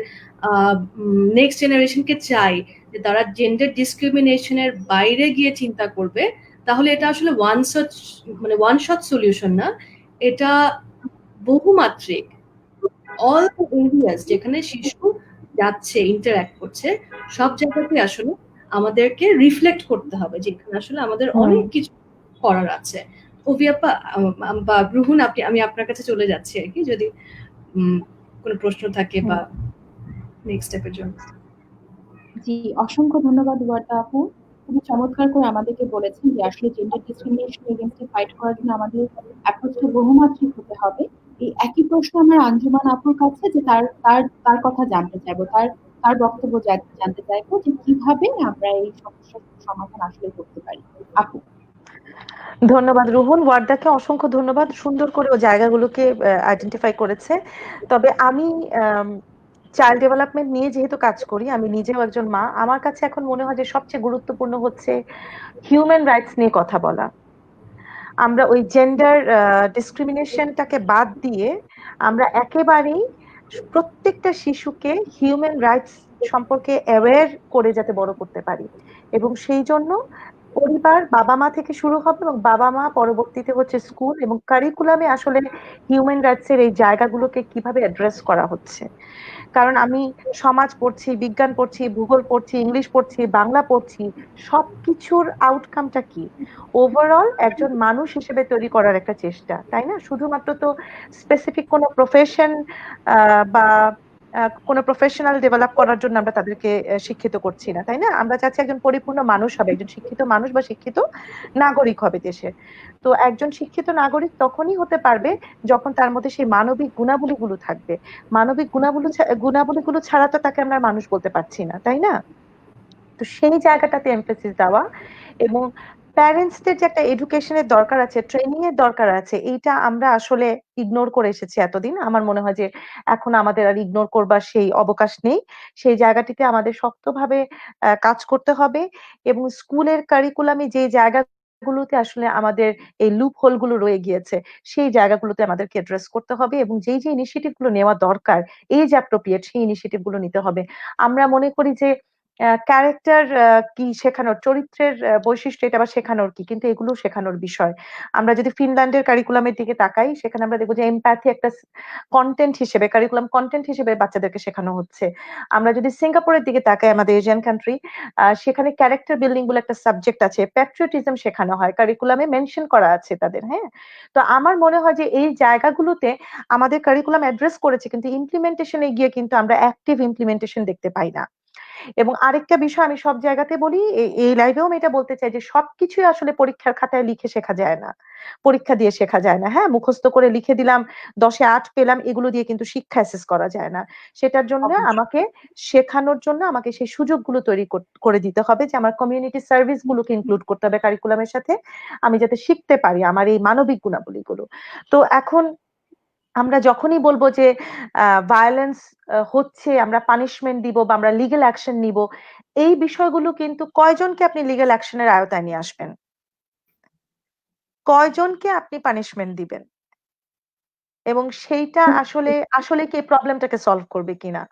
নেক্সট জেনারেশনকে চাই যে তারা জেন্ডার ডিসক্রিমিনেশনের বাইরে গিয়ে চিন্তা করবে, তাহলে এটা আসলে ওয়ান শট সলিউশন না, এটা বহুমাত্রিক। অল এরিয়াস যেখানে শিশু যাচ্ছে, ইন্টারঅ্যাক্ট করছে, সব জায়গাতে আসলে আমাদেরকে রিফ্লেক্ট করতে হবে যে এখানে আসলে আমাদের অনেক কিছু করার আছে। অভিয়াপা বা রুহুন, আমি আপনার কাছে চলে যাচ্ছি আর কি, যদি কোনো প্রশ্ন থাকে বা নেক্সট স্টেপের জন্য। জি, অসংখ্য ধন্যবাদ ওয়ার্দা আপু, খুবই চমৎকার করে আমাদেরকে বলেছেন যে আসলে জেন্ডার ডিসক্রিমিনেশন এগেইনস্টে ফাইট করার জন্য আমাদের অ্যাপ্রোচটা বহুমাত্রিক হতে হবে। এই একই প্রশ্ন আমার আঞ্জুমান আপুর কাছে, যে তার তার তার কথা জানতে চাইবো, তার তার বক্তব্য জানতে চাইবো যে কিভাবে আমরা এই সমস্যার সমাধান আসলে করতে পারি। আপু। ধন্যবাদ রুহুন, ওয়ার্দাকে অসংখ্য ধন্যবাদ, সুন্দর করে ও জায়গাগুলোকে আইডেন্টিফাই করেছে। তবে আমি চাইল্ড ডেভেলপমেন্ট নিয়ে যেহেতু কাজ করি, আমি নিজেও একজন মা, আমার কাছে এখন মনে হয় যে সবচেয়ে গুরুত্বপূর্ণ হচ্ছে হিউম্যান রাইটস নিয়ে কথা বলা। আমরা ওই জেন্ডার ডিসক্রিমিনেশনটাকে বাদ দিয়ে আমরা একেবারেই প্রত্যেকটা শিশুকে হিউম্যান রাইটস সম্পর্কে অ্যাওয়্যার করে যাতে বড় করতে পারি, এবং সেই জন্য পরিবার, বাবা মা থেকে শুরু হবে, এবং বাবা মা পরবর্তীতে হচ্ছে স্কুল, এবং কারিকুলামে আসলে হিউম্যান রাইটস এর এই জায়গাগুলোকে কিভাবে অ্যাড্রেস করা হচ্ছে। কারণ আমি সমাজ পড়ছি, বিজ্ঞান পড়ছি, ভূগোল পড়ছি, ইংলিশ পড়ছি, বাংলা পড়ছি, সবকিছুর আউটকামটা কি? ওভারঅল একজন মানুষ হিসেবে তৈরি করার একটা চেষ্টা, তাই না? শুধুমাত্র তো স্পেসিফিক কোনো প্রফেশন বা কোনো প্রফেশনাল ডেভেলপ করার জন্য আমরা তাদেরকে শিক্ষিত করছি না, তাই না? আমরা চাচ্ছি একজন পরিপূর্ণ মানুষ হবে, একজন শিক্ষিত মানুষ বা শিক্ষিত নাগরিক হবে দেশের। তো একজন শিক্ষিত নাগরিক তখনই হতে পারবে যখন তার মধ্যে সেই মানবিক গুণাবলীগুলো থাকবে। মানবিক গুণাবলীগুলো ছাড়া তো তাকে আমরা মানুষ বলতে পারছি না, তাই না? তো সেই জায়গাটাতে এমফেসিস দেওয়া, এবং প্যারেন্টসদের যে একটা এডুকেশনের দরকার আছে, ট্রেনিং এর দরকার আছে, এইটা আমরা আসলে ইগনোর করে এসেছি এতদিন। আমার মনে হয় যে এখন আমাদের আর ইগনোর করবার সেই অবকাশ নেই। সেই জায়গাটিতে আমাদের শক্তভাবে কাজ করতে হবে, এবং স্কুলের কারিকুলামে যে জায়গাগুলোতে আসলে আমাদের এই লুপ হোল গুলো রয়ে গিয়েছে, সেই জায়গাগুলোতে আমাদেরকে অ্যাড্রেস করতে হবে, এবং যেই যে ইনিশিয়েটিভ গুলো নেওয়া দরকার, এজ অ্যাপ্রোপ্রিয়েট, সেই ইনিশিয়েটিভ গুলো নিতে হবে। আমরা মনে করি যে ক্যারেক্টার কি শেখানোর, চরিত্রের বৈশিষ্ট্য, এটা আবার শেখানোর কি, কিন্তু এগুলো শেখানোর বিষয়। আমরা যদি ফিনল্যান্ডের কারিকুলামের দিকে তাকাই, সেখানে আমরা দেখবো যে এমপ্যাথি একটা কন্টেন্ট হিসেবে, কারিকুলাম কন্টেন্ট হিসেবে বাচ্চাদেরকে শেখানো হচ্ছে। আমরা যদি সিঙ্গাপুরের দিকে তাকাই, আমাদের এশিয়ান কান্ট্রি, সেখানে ক্যারেক্টার বিল্ডিং বলে একটা সাবজেক্ট আছে, প্যাট্রিয়টিজম শেখানো হয়, কারিকুলামে মেনশন করা আছে তাদের। হ্যাঁ, তো আমার মনে হয় যে এই জায়গাগুলোতে আমাদের কারিকুলাম অ্যাড্রেস করেছে, কিন্তু ইমপ্লিমেন্টেশনে গিয়ে কিন্তু আমরা অ্যাক্টিভ ইমপ্লিমেন্টেশন দেখতে পাই না। এবং আরেকটা বিষয় আমি সব জায়গাতে বলি, এই লাইভেও আমি এটা বলতে চাই যে সবকিছুই আসলে পরীক্ষার খাতায় লিখে শেখা যায় না, পরীক্ষা দিয়ে শেখা যায় না। হ্যাঁ, মুখস্থ করে লিখে দিলাম, 10-এ 8 পেলাম, এগুলো দিয়ে কিন্তু শিক্ষা অ্যাসেস করা যায় না। সেটার জন্য আমাকে শেখানোর জন্য আমাকে সেই সুযোগগুলো তৈরি করে দিতে হবে, যে আমার কমিউনিটি সার্ভিস গুলোকে ইনক্লুড করতে হবে কারিকুলামের সাথে, আমি যাতে শিখতে পারি আমার এই মানবিক গুণাবলীগুলো। তো এখন আমরা যখনই বলবো যে ভায়োলেন্স হচ্ছে, আমরা পানিশমেন্ট দিব বা আমরা লিগ্যাল অ্যাকশন নিব, এই বিষয়গুলো কিন্তু কয়জনকে আপনি লিগ্যাল অ্যাকশনের আওতায় নিয়ে আসবেন, কয়জনকে আপনি পানিশমেন্ট দিবেন, এবং সেইটা আসলে আসলে কি প্রবলেমটাকে সলভ করবে কিনা?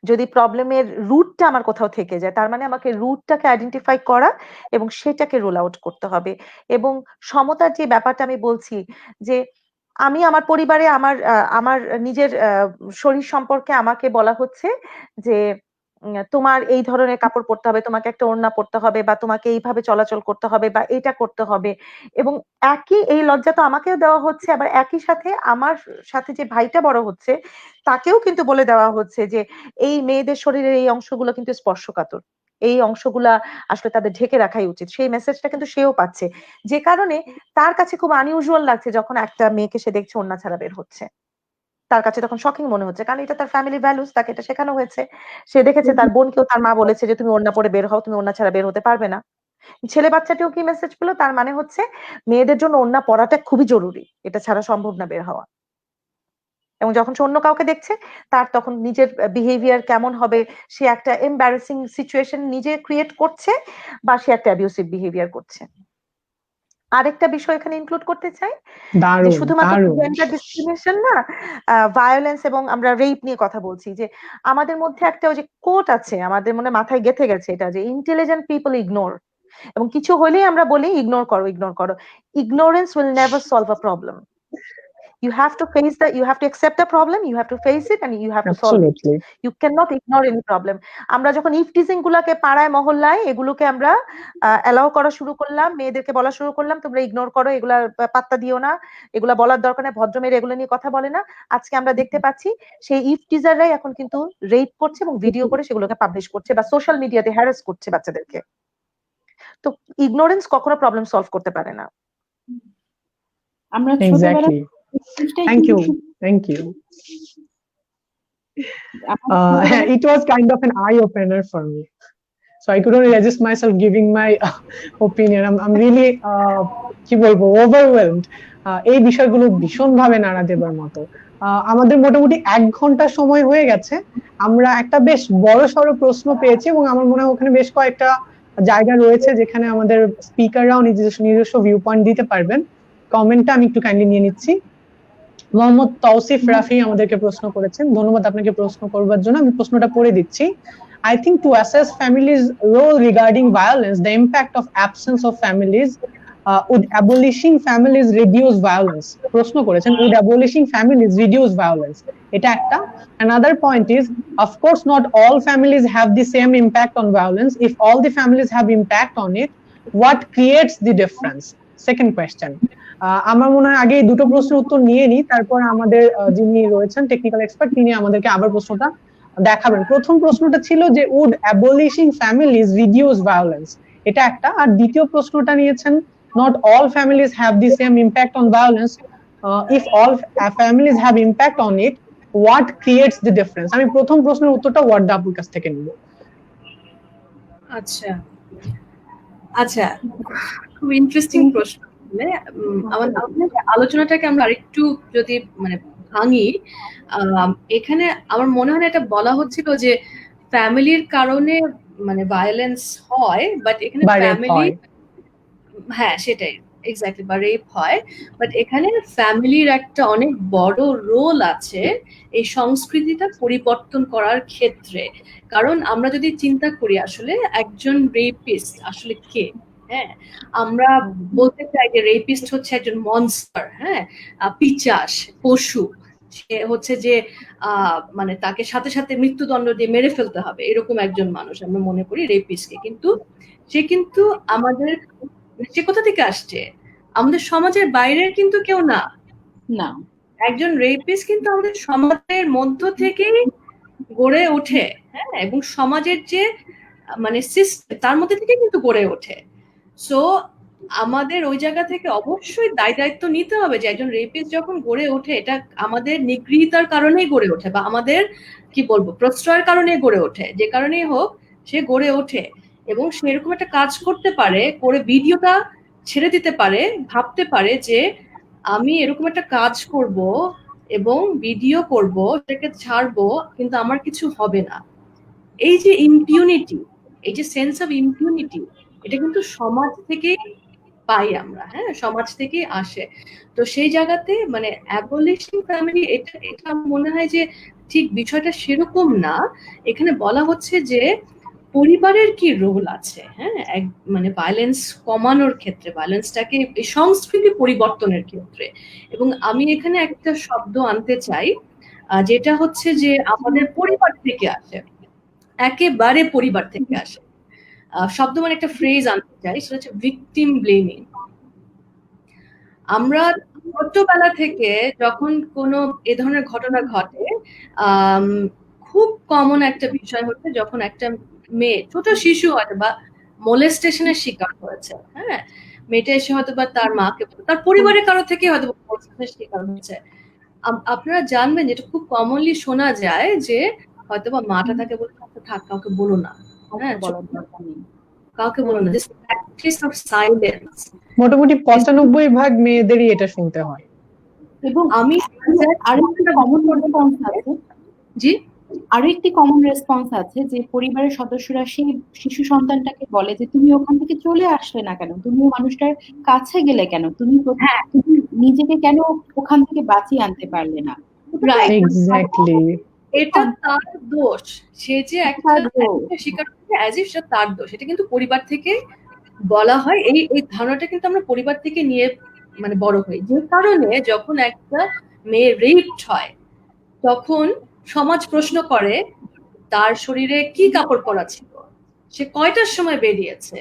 যদি প্রবলেমের রুটটা আমার কোথাও থেকে যায়, তার মানে আমাকে রুটটাকে আইডেন্টিফাই করা এবং সেটাকে রোল আউট করতে হবে। এবং সমতার যে ব্যাপারটা আমি বলছি, যে আমি আমার পরিবারে আমার নিজের শরীর সম্পর্কে আমাকে বলা হচ্ছে যে তোমার এই ধরনের কাপড় পরতে হবে, তোমাকে একটা ওড়না পরতে হবে, বা তোমাকে এইভাবে চলাচল করতে হবে, বা এটা করতে হবে। এবং একই এই লজ্জা তো আমাকেও দেওয়া হচ্ছে, আবার একই সাথে আমার সাথে যে ভাইটা বড় হচ্ছে তাকেও কিন্তু বলে দেওয়া হচ্ছে যে এই মেয়েদের শরীরের এই অংশগুলো কিন্তু স্পর্শকাতর, এই অংশগুলা আসলে তাদের ঢেকে রাখাই উচিত। সেই মেসেজটা কিন্তু সেও পাচ্ছে, যে কারণে তার কাছে খুব আনইউজুয়াল লাগছে যখন একটা মেয়েকে সে দেখছে ওড়না ছাড়া বের হচ্ছে। তার কাছে তখন শকিং মনে হচ্ছে, কারণ এটা তার ফ্যামিলি ভ্যালুস, তাকে এটা শেখানো হয়েছে। সে দেখেছে তার বোনকেও তার মা বলেছে যে তুমি ওড়না পরে বের হও, তুমি ওড়না ছাড়া বের হতে পারবে না। ছেলে বাচ্চাটিও কি মেসেজ পেলো, তার মানে হচ্ছে মেয়েদের জন্য ওড়না পরাটা খুবই জরুরি, এটা ছাড়া সম্ভব না বের হওয়া। এবং যখন সে অন্য কাউকে দেখছে, তার তখন নিজের বিহেভিয়ার কেমন হবে, সে একটা এম্বারেসিং সিচুয়েশন নিজে ক্রিয়েট করছে, বা সে একটা অ্যাবিউসিভ বিহেভিয়ার করছে। আরেকটা বিষয় এখানে ইনক্লুড করতে চাই, যে দারুণ শুধুমাত্র দারুণ। জেন্ডার ডিসক্রিমিনেশন না, ভায়োলেন্স এবং আমরা রেপ নিয়ে কথা বলছি, যে আমাদের মধ্যে একটা ওই যে কোট আছে, আমাদের মনে মাথায় গেঁথে গেছে এটা, যে ইন্টেলিজেন্ট পিপল ইগনোর, এবং কিছু হলেই আমরা বলি ইগনোর করো ইগনোর করো। Ignorance will never solve a problem. You have to face that, you have to accept the problem, you have to face it, and you have to solve it. Absolutely. You cannot ignore any problem. আমরা যখন eve teasing গুলাকে পাড়ায় মহল্লায় এগুলোকে আমরা allow করা শুরু করলাম, মেয়েদেরকে বলা শুরু করলাম তোমরা ইগনোর করো, এগুলা পাত্তা দিও না, এগুলা বলার দরকার নেই, ভদ্র মেয়েরা এগুলো নিয়ে কথা বলে না। আজকে আমরা দেখতে পাচ্ছি সেই ইফটিজাররাই এখন কিন্তু রেপ করছে এবং ভিডিও করে সেগুলোকে পাবলিশ করছে বা সোশ্যাল মিডিয়াতে হ্যারাস করছে বাচ্চাদেরকে। তো ইগনোরেন্স কখনো প্রবলেম সলভ করতে পারে না। আমরা ছোটবেলা Exactly. Thank you. Thank you. It was kind of an eye opener for me. So I couldn't resist myself giving my opinion. I'm really কি বলবো overwhelmed. এই বিষয়গুলো ভীষণভাবে নাড়া দেবার মতো। আমাদের মোটামুটি 1 ঘন্টা সময় হয়ে গেছে। আমরা একটা বেশ বড়সড় প্রশ্ন পেয়েছি এবং আমার মনে হয় ওখানে বেশ কয়েকটা জায়গা রয়েছে যেখানে আমাদের স্পিকাররাও নিজস্ব ভিউ পয়েন্ট দিতে পারবেন। কমেন্টটা আমি একটু কাইন্ডলি নিয়ে নিচ্ছি। মোহাম্মদ তৌসিফ রাফি আমাদেরকে প্রশ্ন করেছেন, ধন্যবাদ আপনাকে প্রশ্ন করবার জন্য। আমি প্রশ্নটা পড়ে দিচ্ছি। I think to assess families' role regarding violence, the impact of absence of families, would abolishing families reduce violence? প্রশ্ন করেছেন, would abolishing families reduce violence? এটা একটা. Another point is, of course, not all families have the same impact on violence. If all the families have impact on it, what creates the difference? Second question. আমার মনে হয় আগে এই দুটো প্রশ্নের উত্তর নিয়ে নিই, তারপর আমাদের যিনি রয়েছেন টেকনিক্যাল এক্সপার্ট তিনি আমাদেরকে আবার প্রশ্নটা দেখাবেন। প্রথম প্রশ্নটা ছিল যে would abolishing families reduce violence, এটা একটা। আর দ্বিতীয় প্রশ্নটা নিয়েছেন not all families have the same impact on violence, if all families have impact on it, what creates the difference? আমি প্রথম প্রশ্নের উত্তরটা ওয়ার্ড আপুর কাছ থেকে নিব। আচ্ছা আচ্ছা, খুব ইন্টারেস্টিং প্রশ্ন। আমাদের আলোচনাটাকে আমরা আরেকটু যদি মানে ভাঙি, এখানে আমার মনে হয় এটা বলা হচ্ছিল যে ফ্যামিলির কারণে মানে ভায়োলেন্স হয়, বাট এখানে ফ্যামিলি, হ্যাঁ সেটাই এক্স্যাক্টলি, বা রেপ হয়, বাট এখানে ফ্যামিলির একটা অনেক বড় রোল আছে এই সংস্কৃতিটা পরিবর্তন করার ক্ষেত্রে। কারণ আমরা যদি চিন্তা করি আসলে একজন রেপিস্ট আসলে কে, হ্যাঁ আমরা বলতে চাই যে রেপিস্ট হচ্ছে একজন মনস্টার, হ্যাঁ পিচাস, পশু, সে হচ্ছে যে মানে তাকে সাথে সাথে মৃত্যুদণ্ড দিয়ে মেরে ফেলতে হবে এরকম একজন মানুষ আমরা মনে করি রেপিস্টকে। কিন্তু সে কিন্তু আমাদের, সে কোথা থেকে আসছে? আমাদের সমাজের বাইরের কিন্তু কেউ না। না, একজন রেপিস্ট কিন্তু আমাদের সমাজের মধ্য থেকেই গড়ে ওঠে, হ্যাঁ, এবং সমাজের যে মানে সিস্টেম তার মধ্যে থেকে কিন্তু গড়ে ওঠে। সো আমাদের ওই জায়গা থেকে অবশ্যই দায়িত্ব নিতে হবে যে একজন রেপিস্ট যখন গড়ে ওঠে এটা আমাদের নিগৃহীতার কারণেই গড়ে ওঠে, বা আমাদের কি বলবো প্রশ্রয়ের কারণেই গড়ে ওঠে, যে কারণেই হোক সে গড়ে ওঠে এবং সেরকম একটা কাজ করতে পারে, করে ভিডিওটা ছেড়ে দিতে পারে, ভাবতে পারে যে আমি এরকম একটা কাজ করব এবং ভিডিও করব, সেটাকে ছাড়বো, কিন্তু আমার কিছু হবে না। এই যে ইম্পিউনিটি, এই যে সেন্স অফ ইম্পিউনিটি, এটা কিন্তু সমাজ থেকেই পাই আমরা, হ্যাঁ সমাজ থেকেই আসে। তো সেই জায়গাতে মানে অ্যাবলিশিং ফ্যামিলি, এটা মনে হয় যে ঠিক বিষয়টা সেরকম না। এখানে বলা হচ্ছে যে পরিবারের কি রোল আছে, হ্যাঁ মানে ভায়োলেন্স কমানোর ক্ষেত্রে, ভায়োলেন্সটাকে সংস্কৃতি পরিবর্তনের ক্ষেত্রে। এবং আমি এখানে একটা শব্দ আনতে চাই যেটা হচ্ছে যে আমাদের পরিবার থেকে আসে, একেবারে পরিবার থেকে আসে। শব্দ মানে একটা ফ্রেজ আনতে চাই, সেটা হচ্ছে ভিকটিম ব্লেমিং। আমরা ছোটবেলা থেকে যখন কোনো এ ধরনের ঘটনা ঘটে, খুব কমন একটা বিষয় হচ্ছে যখন একটা মেয়ে, ছোট শিশু হয়তো বা মোলেস্টেশনের শিকার হয়েছে, হ্যাঁ মেয়েটা এসে হয়তো বা তার মাকে, তার পরিবারের কারো থেকে হয়তো মোলেস্টেশনের শিকার হয়েছে, আপনারা জানবেন যেটা খুব কমনলি শোনা যায় যে হয়তো বা মাটা তাকে বলে থাক, কাউকে বলো না, হ্যাঁ কাউকে বলো না, দিস প্র্যাকটিস অফ সাইলেন্স। মোটামুটি 95% মেয়েদেরই এটা শুনতে হয়। এবং আমি আরেকটা কমন রেসপন্স আছে, জি আরো একটি কমন রেসপন্স আছে যে পরিবারের সদস্যরা সেই শিশু সন্তানটাকে বলে যে তুমি ওখান থেকে চলে আসলে না কেন, তুমি ওই মানুষটার কাছে গেলে কেন, তুমি হ্যাঁ তুমি নিজেকে কেন ওখান থেকে বাঁচিয়ে আনতে পারলে না। Right, exactly. এটা তার দোষ, সে যে একটা স্বীকার করছে অ্যাজ ইফ সেটা তার দোষ, এটা কিন্তু পরিবার থেকে বলা হয়। এই এই ধারণাটা কিন্তু আমরা পরিবার থেকে নিয়ে মানে বড় হই, যে কারণে যখন একটা মেয়ে রেপড হয় তখন সমাজ প্রশ্ন করে তার শরীরে কি কাপড় পরা ছিল, সে কয়টার সময় বেরিয়েছে,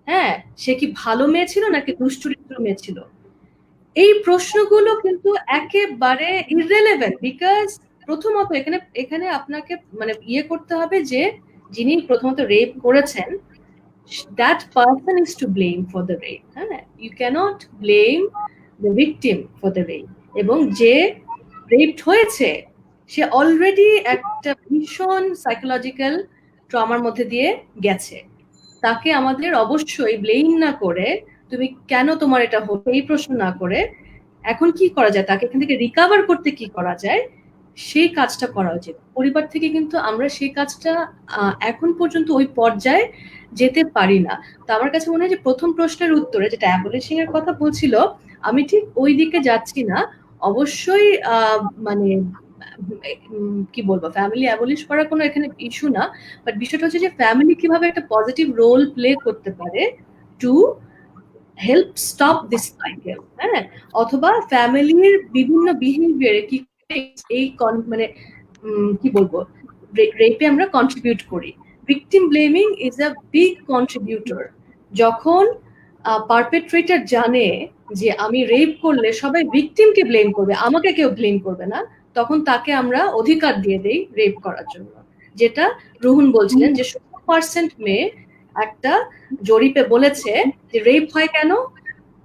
হ্যাঁ সে কি ভালো মেয়ে ছিল নাকি দুশ্চরিত্র মেয়ে ছিল। এই প্রশ্নগুলো কিন্তু একেবারে ইররেলেভেন্ট, বিকজ প্রথমত এখানে এখানে আপনাকে মানে ইয়ে করতে হবে যে যিনি প্রথমত রেপ করেছেন that person is to blame for the rape, হ্যাঁ you cannot blame the victim for the rape। এবং যে রেপড হয়েছে সে অলরেডি একটা ভীষণ সাইকোলজিক্যাল ট্রমার মধ্যে দিয়ে গেছে, তাকে আমাদের অবশ্যই ব্লেম না করে তুমি কেন তোমার এটা হলো এই প্রশ্ন না করে এখন কি করা যায়, তাকে এখান থেকে রিকভার করতে কি করা যায় সেই কাজটা করা উচিত। পরিবার থেকে কিন্তু আমরা সেই কাজটা এখন পর্যন্ত ওই পর্যায়ে যেতে পারি না। তো আমার কাছে মনে হয় যে প্রথম প্রশ্নের উত্তরে যেটা অ্যাবলিশিং এর কথা বলছিল, আমি ঠিক ওই দিকে যাচ্ছি না। অবশ্যই মানে কি বলবো, ফ্যামিলি অ্যাবলিশ করার কোনো এখানে ইস্যু না, বাট বিষয়টা হচ্ছে যে ফ্যামিলি কিভাবে একটা পজিটিভ রোল প্লে করতে পারে to help stop this cycle, হ্যাঁ অথবা ফ্যামিলির বিভিন্ন বিহেভিয়ারে কি এই মানে কি বলবো রেপে আমরা কন্ট্রিবিউট করি। Victim blaming is a big contributor. যখন পারপেট্রেটর জানে যে আমি রেপ করলে সবাই ভিকটিমকে ব্লেম করবে, আমাকে কেউ ব্লেম করবে না, তখন তাকে আমরা অধিকার দিয়ে দেই রেপ করার জন্য। যেটা রুহুন বলছিলেন যে 70% মেয়ে একটা জরিপে বলেছে যে রেপ হয় কেন,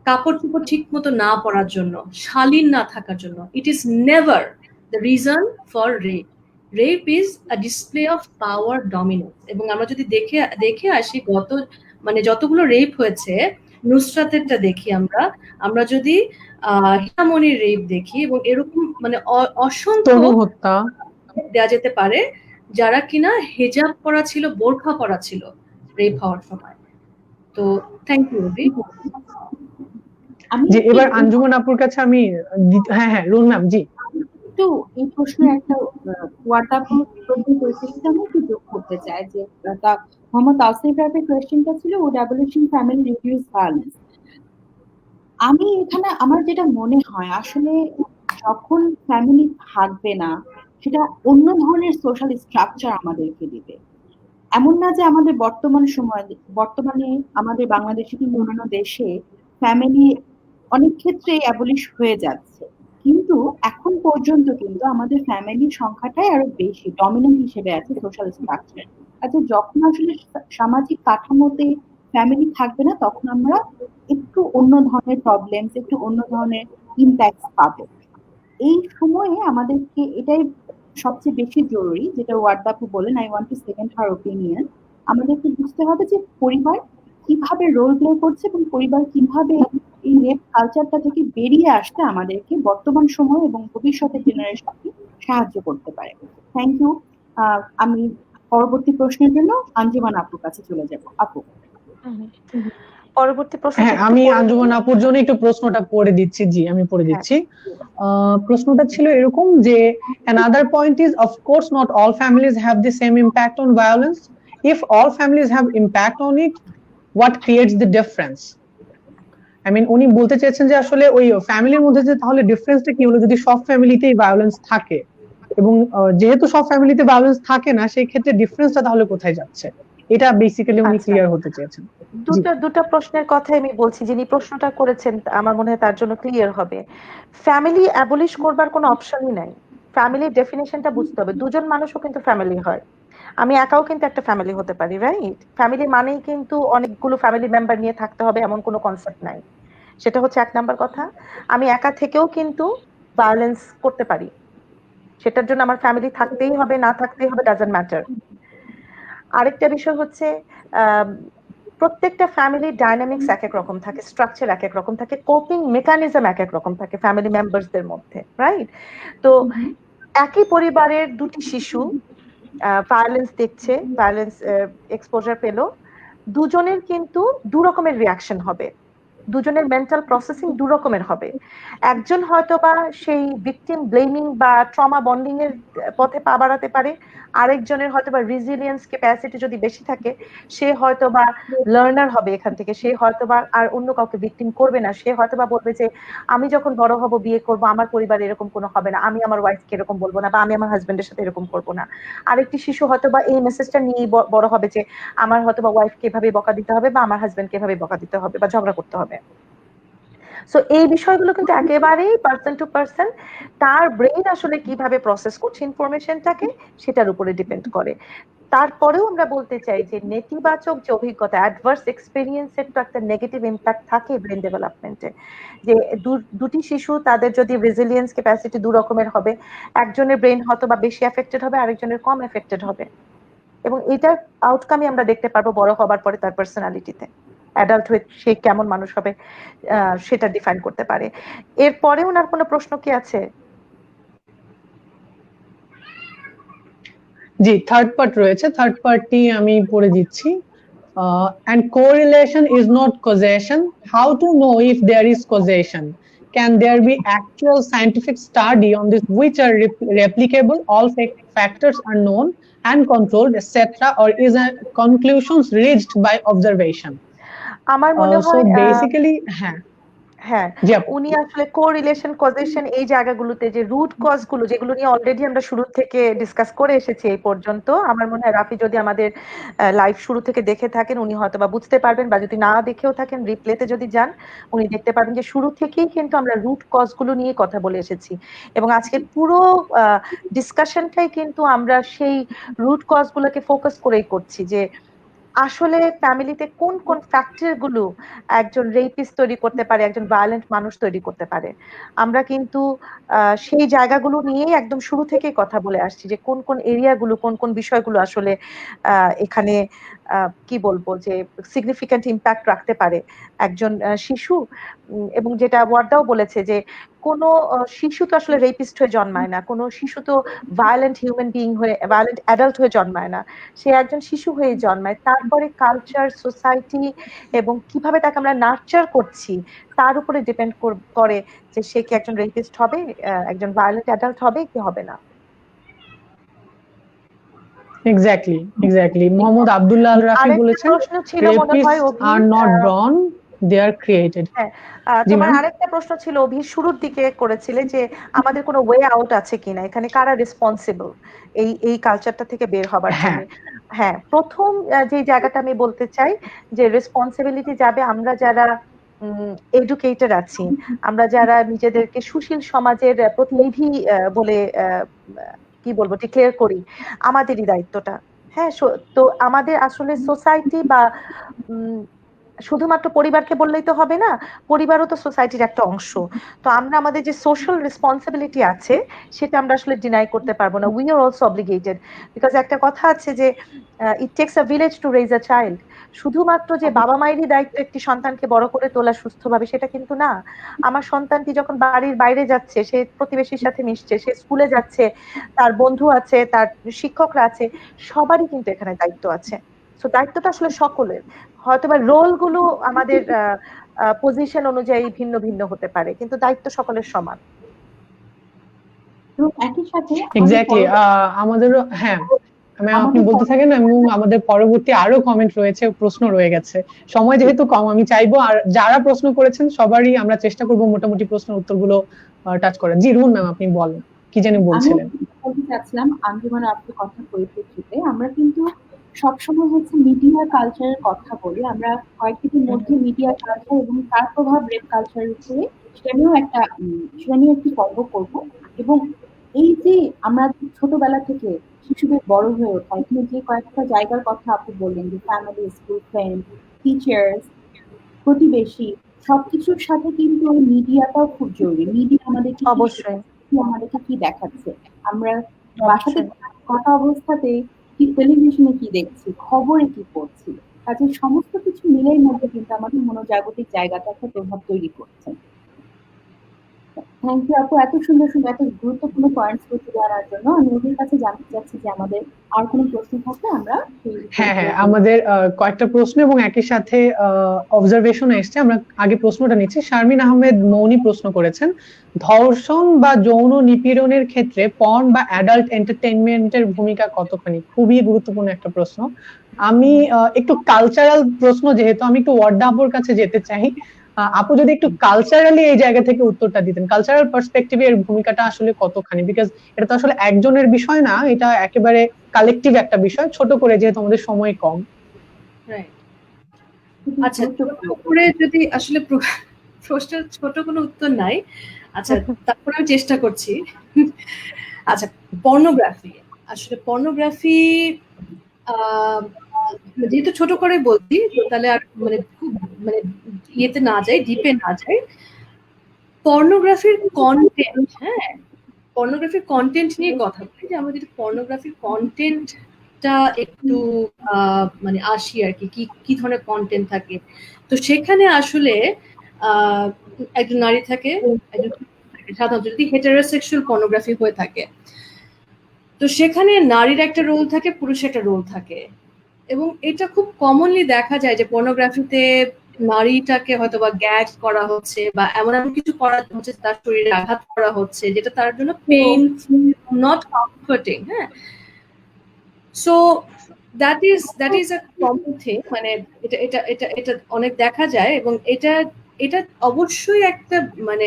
কাপড় চোপড় ঠিক মতো না পরার জন্য, শালীন না থাকার জন্য। It is never the reason for rape. Rape is a display of power dominance. এবং আমরা যদি দেখে আসি গত মানে যতগুলো রেপ হয়েছে, নুসরাতেরটা দেখি আমরা, আমরা যদি হিরামনির রেপ দেখি, এবং এরকম মানে অসংখ্য তনু হত্যা দেওয়া যেতে পারে যারা কিনা হেজাব পরা ছিল, বোরখা পরা ছিল রেপ হওয়ার সময়। তো থ্যাংক ইউ। জি, এবার আঞ্জুমান আপুর কাছে আমি হ্যাঁ হ্যাঁ রুন ম্যাম জি একটু এই প্রশ্নের একটা ওয়ার্ডাপুর প্রশ্ন পরিস্থিতিতে আমি একটু যোগ করতে চাই যে মোহাম্মদ আসিফ রাফির কোয়েশ্চেনটা ছিল would abolishing family reduce violence. আমি এখানে আমার যেটা মনে হয় আসলে যখন ফ্যামিলি থাকবে না, সেটা অন্য ধরনের সোশ্যাল স্ট্রাকচার আমাদেরকে দিবে। এমন না যে আমাদের বর্তমানে আমাদের বাংলাদেশে কিংবা অন্যান্য দেশে ফ্যামিলি অনেক ক্ষেত্রে অ্যাবলিশ হয়ে যাচ্ছে, কিন্তু এখন পর্যন্ত কিন্তু আমাদের ফ্যামিলির সংখ্যাটাই আরো বেশি ডমিনেন্ট হিসেবে আছে সোশ্যাল স্ট্রাকচার। আচ্ছা, যখন আসলে সামাজিক কাঠামোতে ফ্যামিলি থাকবে না, তখন আমরা একটু অন্য ধরনের প্রবলেমস, একটু অন্য ধরনের ইম্প্যাক্ট পাবো। এই সময়ে আমাদেরকে এটাই সবচেয়ে বেশি জরুরি, যেটা ওয়ার্দাপু বলেন, I want to second her opinion. আমাদেরকে বুঝতে হবে যে পরিবার কিভাবে রোল প্লে করছে এবং পরিবার কিভাবে এই রেপ কালচারটা থেকে বেরিয়ে আসতে আমাদেরকে বর্তমান সময় এবং ভবিষ্যতের জেনারেশনকে সাহায্য করতে পারে। Thank you. আমি পরবর্তী প্রশ্নের জন্য আঞ্জুমান আপুর কাছে চলে যাব। আপু, পরবর্তী প্রশ্ন। হ্যাঁ, আমি আঞ্জুমান আপুর জন্য একটু প্রশ্নটা পড়ে দিচ্ছি। জি, আমি পড়ে দিচ্ছি। প্রশ্নটা ছিল এরকম যে another point is of course not all families have the same impact on violence. If all families have impact on it, what creates the difference? I mean উনি বলতে চাইছেন যে আসলে ওই ফ্যামিলির মধ্যে যে তাহলে ডিফারেন্সটা কি হলো যদি সব ফ্যামিলিতেই ভায়োলেন্স থাকে, এবং যেহেতু সব ফ্যামিলিতে ভায়োলেন্স থাকে না, সেই ক্ষেত্রে ডিফারেন্সটা তাহলে কোথায় যাচ্ছে, এটা বেসিক্যালি উনি ক্লিয়ার হতে চেয়েছেন। দুটো প্রশ্নের কথা আমি বলছি, যিনি প্রশ্নটা করেছেন আমার মনে হয় তার জন্য ক্লিয়ার হবে। ফ্যামিলি অ্যাবলিশ করবার কোনো অপশনই নাই। ফ্যামিলির ডেফিনেশনটা বুঝতে হবে। দুজন মানুষও কিন্তু ফ্যামিলি হয়, আমি একাও কিন্তু একটা ফ্যামিলি হতে পারি, রাইট? ফ্যামিলি মানেই কিন্তু অনেকগুলো ফ্যামিলি মেম্বার নিয়ে থাকতে হবে এমন কোনো কনসেপ্ট নাই। সেটা হচ্ছে এক নাম্বার কথা। আমি একা থেকেও কিন্তু ভায়োলেন্স করতে পারি, সেটার জন্য আমার ফ্যামিলি থাকতেই হবে না থাকতেই হবে ডাজন্ট ম্যাটার। আরেকটা বিষয় হচ্ছে প্রত্যেকটা ফ্যামিলির ডাইনামিক্স এক এক রকম থাকে, স্ট্রাকচার এক এক রকম থাকে, কোপিং মেকানিজম এক এক রকম থাকে ফ্যামিলি মেম্বারসদের মধ্যে, রাইট? তো একই পরিবারের দুটি শিশু ভায়োলেন্স দেখছে, ভায়োলেন্স এক্সপোজার পেলো, দুজনের কিন্তু দু রকমের রিয়াকশন হবে, দুজনের মেন্টাল প্রসেসিং দু রকমের হবে। একজন হয়তো বা সেই ভিকটিম ব্লেমিং বা ট্রমা বন্ডিং এর পথে পা বাড়াতে পারে, আরেকজনের হয়তো বা রেজিলিয়েন্স ক্যাপাসিটি যদি বেশি থাকে, সে হয়তো বা লার্নার হবে এখান থেকে, সে হয়তো বা আর অন্য কাউকে ভিকটিম করবে না, সে হয়তো বা বলবে যে আমি যখন বড় হব, বিয়ে করব, আমার পরিবারে এরকম কোনো হবে না, আমি আমার ওয়াইফকে এরকম বলবো না, বা আমি আমার হাজবেন্ডের সাথে এরকম করবো না। আরেকটি শিশু হয়তো বা এই মেসেজটা নিয়ে বড় হবে যে আমার হয়তো বা ওয়াইফকে এভাবে বকা দিতে হবে, বা আমার হাজবেন্ডকে এভাবে বকা দিতে হবে বা ঝগড়া করতে হবে। সো এই বিষয়গুলো কিন্তু একেবারেই পার্সন টু পার্সন, তার ব্রেন আসলে কিভাবে প্রসেস করছে ইনফরমেশনটাকে সেটার উপরে ডিপেন্ড করে। তারপরেও আমরা বলতে চাই যে নেতিবাচক যে অভিজ্ঞতা, অ্যাডভার্স এক্সপেরিয়েন্সের তো একটা নেগেটিভ ইম্প্যাক্ট থাকে ব্রেন ডেভেলপমেন্টে। যে দুটি শিশু, তাদের যদি রেজিলিয়েন্স ক্যাপাসিটি দু রকমের হবে, একজনের ব্রেন হয়তো বা বেশি এফেক্টেড হবে, আরেকজনের কম এফেক্টেড হবে, এবং এটার আউটকামই আমরা দেখতে পারবো বড় হবার পরে তার পার্সোনালিটিতে। অ্যাডাল্ট হয়ে সে কেমন মানুষ হবে সেটা ডিফাইন করতে পারে। এরপরে ওনার কোনো প্রশ্ন কি আছে? জি, থার্ড পার্ট রয়েছে, থার্ড পার্টটি আমি পড়ে দিচ্ছি। And correlation is not causation. How to know if there is causation? Can there be actual scientific study on this which are replicable, all factors are known and controlled, etc., or is a conclusions reached by observation? আমার মনে So হয় basically, হ্যাঁ হ্যাঁ, জি আপু। উনি আসলে correlation causation এই জায়গাগুলোতে যে রুট কজ গুলো, যেগুলো নিয়ে অলরেডি আমরা শুরু থেকে ডিসকাস করে এসেছি এই পর্যন্ত, আমার মনে হয় রাফি যদি আমাদের লাইভ শুরু থেকে দেখে থাকেন উনি হয়তো বা বুঝতে পারবেন, বা যদি না দেখেও থাকেন রিপ্লেতে যদি যান উনি দেখতে পারবেন যে শুরু থেকেই কিন্তু আমরা রুট কজ গুলো নিয়ে কথা বলে এসেছি, এবং আজকের পুরো ডিসকাশনটাই কিন্তু আমরা সেই রুট কজ গুলোকে ফোকাস করেই করছি, যে আসলে ফ্যামিলিতে কোন কোন ফ্যাক্টর গুলো একজন রেপিস্ট তৈরি করতে পারে, একজন ভায়োলেন্ট মানুষ তৈরি করতে পারে। আমরা কিন্তু সেই জায়গাগুলো নিয়েই একদম শুরু থেকেই কথা বলে আসছি, যে কোন কোন এরিয়াগুলো, কোন কোন বিষয়গুলো আসলে এখানে কি বলবো যে সিগনিফিক্যান্ট ইম্প্যাক্ট রাখতে পারে একজন শিশু। এবং যেটা ওয়ার্দাও বলেছে যে কোনো শিশু তো আসলে রেপিস্ট হয়ে জন্মায় না, কোনো শিশু তো ভায়োলেন্ট হিউম্যান বিইং হয়ে, ভায়োলেন্ট অ্যাডাল্ট হয়ে জন্মায় না, সে একজন শিশু হয়ে জন্মায়। তারপরে কালচার, সোসাইটি এবং কিভাবে তাকে আমরা নার্চার করছি তার উপরে ডিপেন্ড করে যে সে কি একজন রেপিস্ট হবে, একজন ভায়োলেন্ট অ্যাডাল্ট হবে কি হবে না। এক্স্যাক্টলি মোহাম্মদ আব্দুল্লাহ আল রাফি আরেকটা বলেছেন প্রশ্ন ছিল মনে হয় rapists are not born, they are created. হ্যাঁ, জি তোমার ম্যাম। আরেকটা প্রশ্ন ছিল অভি, শুরুর দিকে করেছিলে যে আমাদের কোনো ওয়ে আউট আছে কিনা, এখানে কারা রেসপন্সিবল এই এই কালচারটা থেকে বের হবার জন্য। হ্যাঁ হ্যাঁ, প্রথম যে জায়গাটা আমি বলতে চাই যে রেসপন্সিবিলিটি যাবে আমরা যারা এডুকেটেড আছি, আমরা যারা নিজেদেরকে সুশীল সমাজের প্রতিনিধি বলে কি বলবো ডিক্লেয়ার করি, আমাদেরই দায়িত্বটা। হ্যাঁ, তো আমাদের আসলে সোসাইটি বা শুধুমাত্র পরিবারকে বললেই তো হবে না, পরিবারও তো সোসাইটির একটা অংশ। তো আমরা আমাদের যে সোশ্যাল রেসপন্সিবিলিটি আছে সেটা আমরা আসলে ডিনাই করতে পারবো না। We are also obligated, because একটা কথা আছে যে it takes a village to raise a child. শুধুমাত্র যে বাবা মায়েরই দায়িত্ব একটি সন্তানকে বড় করে তোলা সুস্থভাবে, সেটা কিন্তু না। আমার সন্তানটি যখন বাড়ির বাইরে যাচ্ছে, সে প্রতিবেশীর সাথে মিশছে, সে স্কুলে যাচ্ছে, তার বন্ধু আছে, তার শিক্ষকরা আছে, সবারই কিন্তু এখানে দায়িত্ব আছে। তো দায়িত্বটা আসলে সকলের। হয়তোবা রোল গুলো আমাদের পজিশন অনুযায়ী ভিন্ন ভিন্ন হতে পারে, কিন্তু দায়িত্ব সকলের সমান। একই সাথে এক্স্যাক্টলি আমাদেরও হ্যাঁ ম্যাম আপনি বলতে থাকেন, এবং আমাদের পরবর্তী আরো কমেন্ট রয়েছে, প্রশ্ন রয়ে গেছে, সময় যেহেতু কম আমি চাইবো আর যারা প্রশ্ন করেছেন সবারই আমরা চেষ্টা করব মোটামুটি প্রশ্নের উত্তরগুলো টাচ করার। জি রুহুন ম্যাম আপনি বলেন, কি জানি বলছিলেন। আমি বলতে চাচ্ছিলাম আঞ্জুমান আপুর কথা পরিপ্রেক্ষিতে আমরা কিন্তু সবসময় হচ্ছে মিডিয়া কালচারের কথা বলি, আমরা কয়েকদিনের মধ্যে মিডিয়া কালচার এবং তার প্রভাব রেপ কালচারের উপরে সেটা নিয়েও একটি পর্ব করব। এবং এই যে আমরা ছোটবেলা থেকে শিশুদের বড় হয়ে ওঠা, এখানে যে কয়েকটা জায়গার কথা আপনি বললেন, যে ফ্যামিলি, স্কুল, ফ্রেন্ড, টিচার্স, প্রতিবেশী, সবকিছুর সাথে কিন্তু মিডিয়াটাও খুব জরুরি। মিডিয়া আমাদেরকে অবশ্যই আমাদেরকে কি দেখাচ্ছে, আমরা বাসাতে থাকা অবস্থাতে কি টেলিভিশনে কি দেখছি, খবরে কি পড়ছি, কাজে সমস্ত কিছু মিলের মধ্যে কিন্তু আমাদের মনোজাগতিক জায়গাটা একটা প্রভাব তৈরি করছে। থ্যাংক ইউ আপু, এত সুন্দর সুন্দর এত গুরুত্বপূর্ণ পয়েন্টস করতে দেওয়ার জন্য। আমি ওদের কাছে জানতে চাচ্ছি যে আমাদের আর কোনো প্রশ্ন থাকলে আমরা হ্যাঁ, আমাদের কয়েকটা প্রশ্ন এবং একই সাথে অবজারভেশন এসছে। আমরা আগে প্রশ্নটা নিচ্ছি। শারমিন আহমেদ মৌনি প্রশ্ন করেছেন, ধর্ষণ বা যৌন নিপীড়নের ক্ষেত্রে পর্ন বা অ্যাডাল্ট এন্টারটেইনমেন্টের ভূমিকা কতখানি? খুবই গুরুত্বপূর্ণ একটা প্রশ্ন। আমি একটু কালচারাল প্রশ্ন, যেহেতু আমি একটু ওয়ার্ডা আপুর কাছে যেতে চাই। আপু যদি একটু কালচারালি এই জায়গা থেকে উত্তরটা দিতেন, কালচারাল পার্সপেক্টিভে এর ভূমিকাটা আসলে কতখানি, বিকজ এটা তো আসলে একজনের বিষয় না, এটা একেবারে কালেকটিভ একটা বিষয়, ছোট করে যেহেতু আমাদের সময় কম। আচ্ছা, ছোট করে যদি আসলে প্রশ্নের ছোট কোনো উত্তর নাই, আচ্ছা তারপরে আমি চেষ্টা করছি। আচ্ছা, পর্নোগ্রাফি, আসলে পর্নোগ্রাফি যেহেতু ছোট করে বলছি তাহলে আর মানে খুব মানে ইয়েতে না যাই, ডিপে না যাই। পর্নোগ্রাফির কন্টেন্ট, হ্যাঁ, পর্নোগ্রাফির কন্টেন্ট নিয়ে কথা বলি, যে আমরা যদি পর্নোগ্রাফির কন্টেন্টটা একটু মানে আসি আর কি, কি ধরনের কন্টেন্ট থাকে। তো সেখানে আসলে একজন নারী থাকে, একজন সাধারণত যদি হেটারোসেক্সুয়াল পর্নোগ্রাফি হয়ে থাকে, তো সেখানে নারীর একটা রোল থাকে, পুরুষের একটা রোল থাকে। এবং এটা খুব কমনলি দেখা যায় যে পর্নোগ্রাফিতে নারীটাকে হয়তো বা গ্যাগ করা হচ্ছে বা এমন এমন কিছু করা হচ্ছে, তার শরীরে আঘাত করা হচ্ছে যেটা তার জন্য পেইন, নট কমফোর্টিং। হ্যাঁ, so that is a common thing, মানে এটা এটা এটা এটা অনেক দেখা যায়। এবং এটা এটা অবশ্যই একটা মানে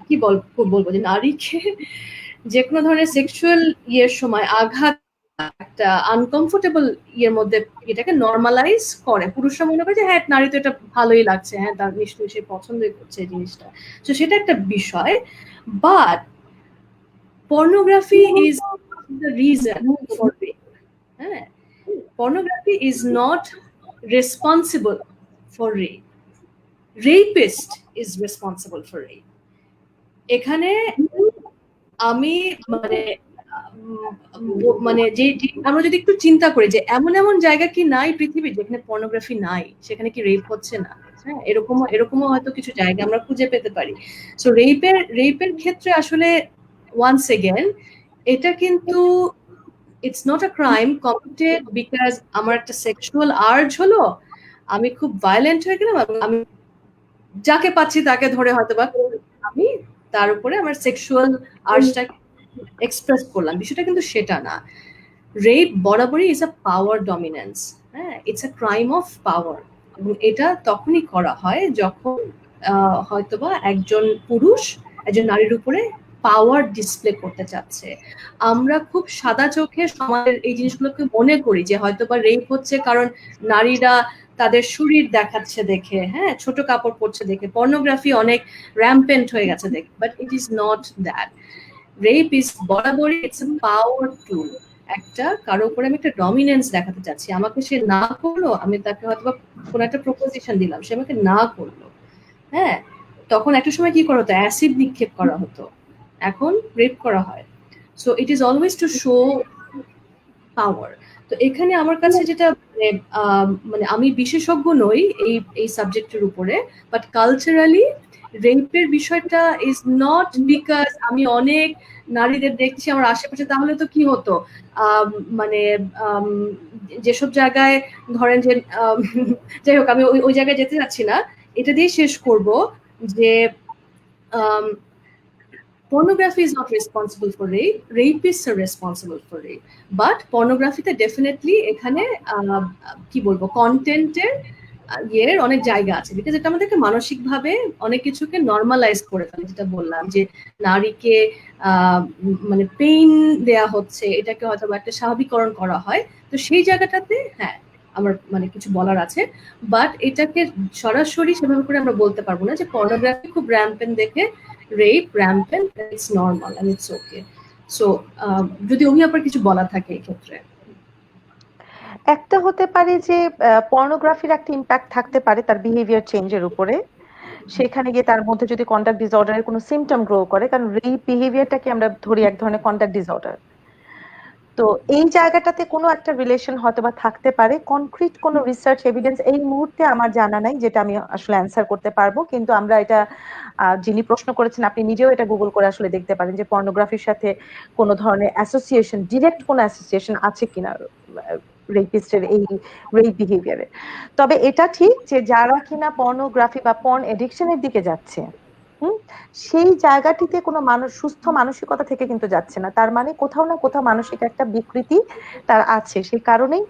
কি বলবো যে নারীকে যে কোনো ধরনের সেক্সুয়াল ইয়ের সময় আঘাত একটা আনকমফোর্টেবল ইয়ের মধ্যে এটাকে নর্মালাইজ করে। পুরুষরা মনে করে যে হ্যাঁ, নারী তো এটা ভালোই লাগছে, হ্যাঁ তার নিশ্চয়ই সে পছন্দই করছে এই জিনিসটা। তো সেটা একটা বিষয়। But pornography is the reason for rape. হ্যাঁ, pornography is not responsible for rape, rapist is responsible for rape. এখানে আমি মানে মানে যে আমরা যদি একটু চিন্তা করি যে এমন এমন জায়গা কি নাই পৃথিবীর যেখানে পর্নোগ্রাফি নাই, সেখানে কি রেপ হচ্ছে না? হ্যাঁ, এরকমও হয়তো কিছু জায়গা আমরা খুঁজে পেতে পারি। সো রেপের ক্ষেত্রে আসলে ওয়ান্স এগেন এটা কিন্তু it's not a crime committed because আমার একটা সেক্সুয়াল আর্জ হলো, আমি খুব ভায়োলেন্ট হয়ে গেলাম এবং আমি যাকে পাচ্ছি তাকে ধরে হয়তো বা আমি তার উপরে আমার সেক্সুয়াল আর্জটাকে এক্সপ্রেস করলাম। বিষয়টা কিন্তু সেটা না। রেপ বরাবরই ইজ আ পাওয়ার ডমিনেন্স। হ্যাঁ, it's a crime of power. এবং এটা তখনই করা হয় যখন হয়তোবা একজন পুরুষ একজন নারীর উপরে পাওয়ার ডিসপ্লে করতে চাচ্ছে। আমরা খুব সাদা চোখে সমাজের এই জিনিসগুলোকে মনে করি যে হয়তোবা রেপ হচ্ছে কারণ নারীরা তাদের শরীর দেখাচ্ছে দেখে, হ্যাঁ ছোট কাপড় পরছে দেখে, পর্নোগ্রাফি অনেক র্যাম্পেন্ট হয়ে গেছে দেখে। But it is not that. Rape is বরাবরই ইটস এ পাওয়ার টুল। একটা কারো উপরে আমি একটা ডমিনেন্স দেখাতে চাচ্ছি, আমাকে সে না করলো, আমি তাকে হয়তো কোনো একটা প্রপোজিশন দিলাম, সে আমাকে না করলো, হ্যাঁ তখন একটা সময় কি করা হতো, অ্যাসিড নিক্ষেপ করা হতো, এখন রেপ করা হয়। So it is always to show power. তো এখানে আমার কাছে যেটা মানে আমি বিশেষজ্ঞ নই এই সাবজেক্টের উপরে, বাট কালচারালি রেপের বিষয়টা ইজ নট বিকজ আমি অনেক নারীদের দেখছি আমার আশেপাশে, তাহলে তো কি হতো মানে যেসব জায়গায় ধরেন যে যাই হোক আমি ওই জায়গায় যেতে চাচ্ছি না, এটা দিয়ে শেষ করব যে pornography is not responsible for rape, rapists are responsible for rape. But pornography তে definitely এখানে কি বলবো কন্টেন্টের ইয়ের অনেক জায়গা আছে, বিকজ এটা আমাদেরকে মানসিকভাবে অনেক কিছুকে নর্মালাইজ করে ফেলে, যেটা বললাম যে নারীকে মানে পেইন দেয়া হচ্ছে, এটাকে হয়তো একটা স্বাভাবিকরণ করা হয়। তো সেই জায়গাটাতে হ্যাঁ আমার মানে কিছু বলার আছে, বাট এটাকে সরাসরি সেভাবে করে আমরা বলতে পারবো না যে পর্নোগ্রাফি খুব র্যাম্পেন্ট দেখে rape rampant, it's normal and it's okay. So যদি অভি আপনার কিছু বলা থাকে এই ক্ষেত্রে। একটা হতে পারে যে পর্নোগ্রাফির একটা ইম্প্যাক্ট থাকতে পারে তার বিহেভিয়ার চেঞ্জের উপরে, সেখানে গিয়ে তার মধ্যে যদি কন্ডাক্ট ডিসঅর্ডারের কোনো সিমটম গ্রো করে, কারণ রেপ বিহেভিয়ারটাকে আমরা ধরি এক ধরনের কন্ডাক্ট ডিসঅর্ডার। তো এই জায়গাটাতে কোনো একটা রিলেশন হয়তো বা থাকতে পারে, কনক্রিট কোনো রিসার্চ এভিডেন্স এই মুহূর্তে আমার জানা নাই যেটা আমি আসলে অ্যান্সার করতে পারবো, কিন্তু আমরা এটা যিনি প্রশ্ন করেছেন আপনি নিজেও এটা গুগল করে আসলে দেখতে পারেন যে পর্নোগ্রাফির সাথে কোনো ধরনের অ্যাসোসিয়েশন, ডিরেক্ট কোনো অ্যাসোসিয়েশন আছে কিনা রেপিস্টের এই রেপ বিহেভিয়ারে। তবে এটা ঠিক যে যারা কিনা পর্নোগ্রাফি বা পর্ন এডিকশনের দিকে যাচ্ছে, সেই জায়গাটিতে কোনো মানুষ সুস্থ মানসিকতা থেকে কিন্তু যাচ্ছে না, তার মানে কোথাও না কোথাও মানসিক একটা বিকৃতি তার আছে। সেই কারণেই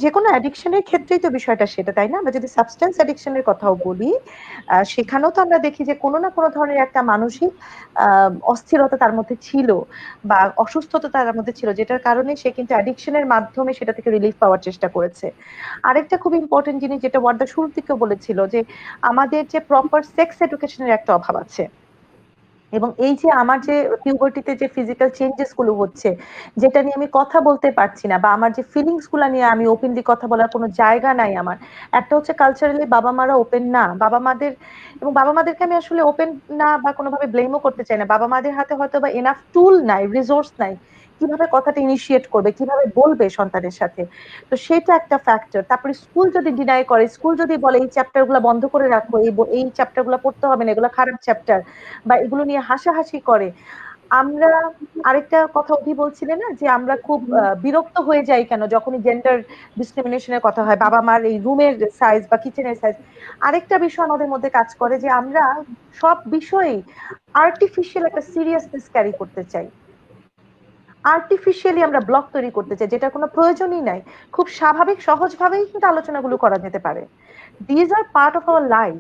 যে কোনো অ্যাডিকশনের ক্ষেত্রেই তো বিষয়টা সেটা, তাই না? আমরা যদি সাবস্টেন্স অ্যাডিকশনের কথাও বলি, সেখানেও তো আমরা দেখি যে কোনো না কোনো ধরনের একটা মানসিক অস্থিরতা তার মধ্যে ছিল বা অসুস্থতা তার মধ্যে ছিল, যেটার কারণে সে কিন্তু অ্যাডিকশনের মাধ্যমে সেটা থেকে রিলিফ পাওয়ার চেষ্টা করেছে। আরেকটা খুব ইম্পর্টেন্ট জিনিস যেটা ওয়ার্দা শুরু থেকে বলেছিল, যে আমাদের যে প্রপার সেক্স এডুকেশনের একটা অভাব আছে, এবং এই যে আমার যে পিউবার্টিতে যে ফিজিক্যাল চেঞ্জেস গুলো হচ্ছে, যেটা নিয়ে আমি কথা বলতে পারছি না, বা আমার যে ফিলিংস গুলা নিয়ে আমি ওপেনলি কথা বলার কোনো জায়গা নাই আমার। একটা হচ্ছে কালচারালি বাবা মারা ওপেন না, বাবা মাদের, এবং বাবা মাদেরকে আমি আসলে ওপেন না বা কোনোভাবে ব্লেমও করতে চাই না, বাবা মাদের হাতে হয়তো বা এনাফ টুল নাই, রিসোর্স নাই, কিভাবে কথাটা ইনিশিয়েট করবে, কিভাবে বলবে সন্তানের সাথে। তো সেটা একটা ফ্যাক্টর। তারপরে স্কুল যদি ডিনাই করে, স্কুল যদি বলে এই চ্যাপ্টার গুলা বন্ধ করে রাখো, এই চ্যাপ্টার গুলা পড়তে হবে না, এগুলো খারাপ চ্যাপ্টার, বা এগুলো নিয়ে হাসাহাসি করে। আমরা আরেকটা কথা অভি বলছিলেন না, যে আমরা খুব বিরক্ত হয়ে যাই কেন যখনই জেন্ডার ডিসক্রিমিনেশনের কথা হয়, বাবা মার এই রুমের সাইজ বা কিচেনের সাইজ। আরেকটা বিষয় আমাদের মধ্যে কাজ করে যে আমরা সব বিষয়েই আর্টিফিশিয়াল একটা সিরিয়াসনেস ক্যারি করতে চাই, আর্টিফিশিয়ালি আমরা ব্লক তৈরি করতে চাই, যেটা কোনো প্রয়োজনই নাই। খুব স্বাভাবিক সহজভাবেই কিন্তু আলোচনাগুলো করা যেতে পারে। These are part of our life,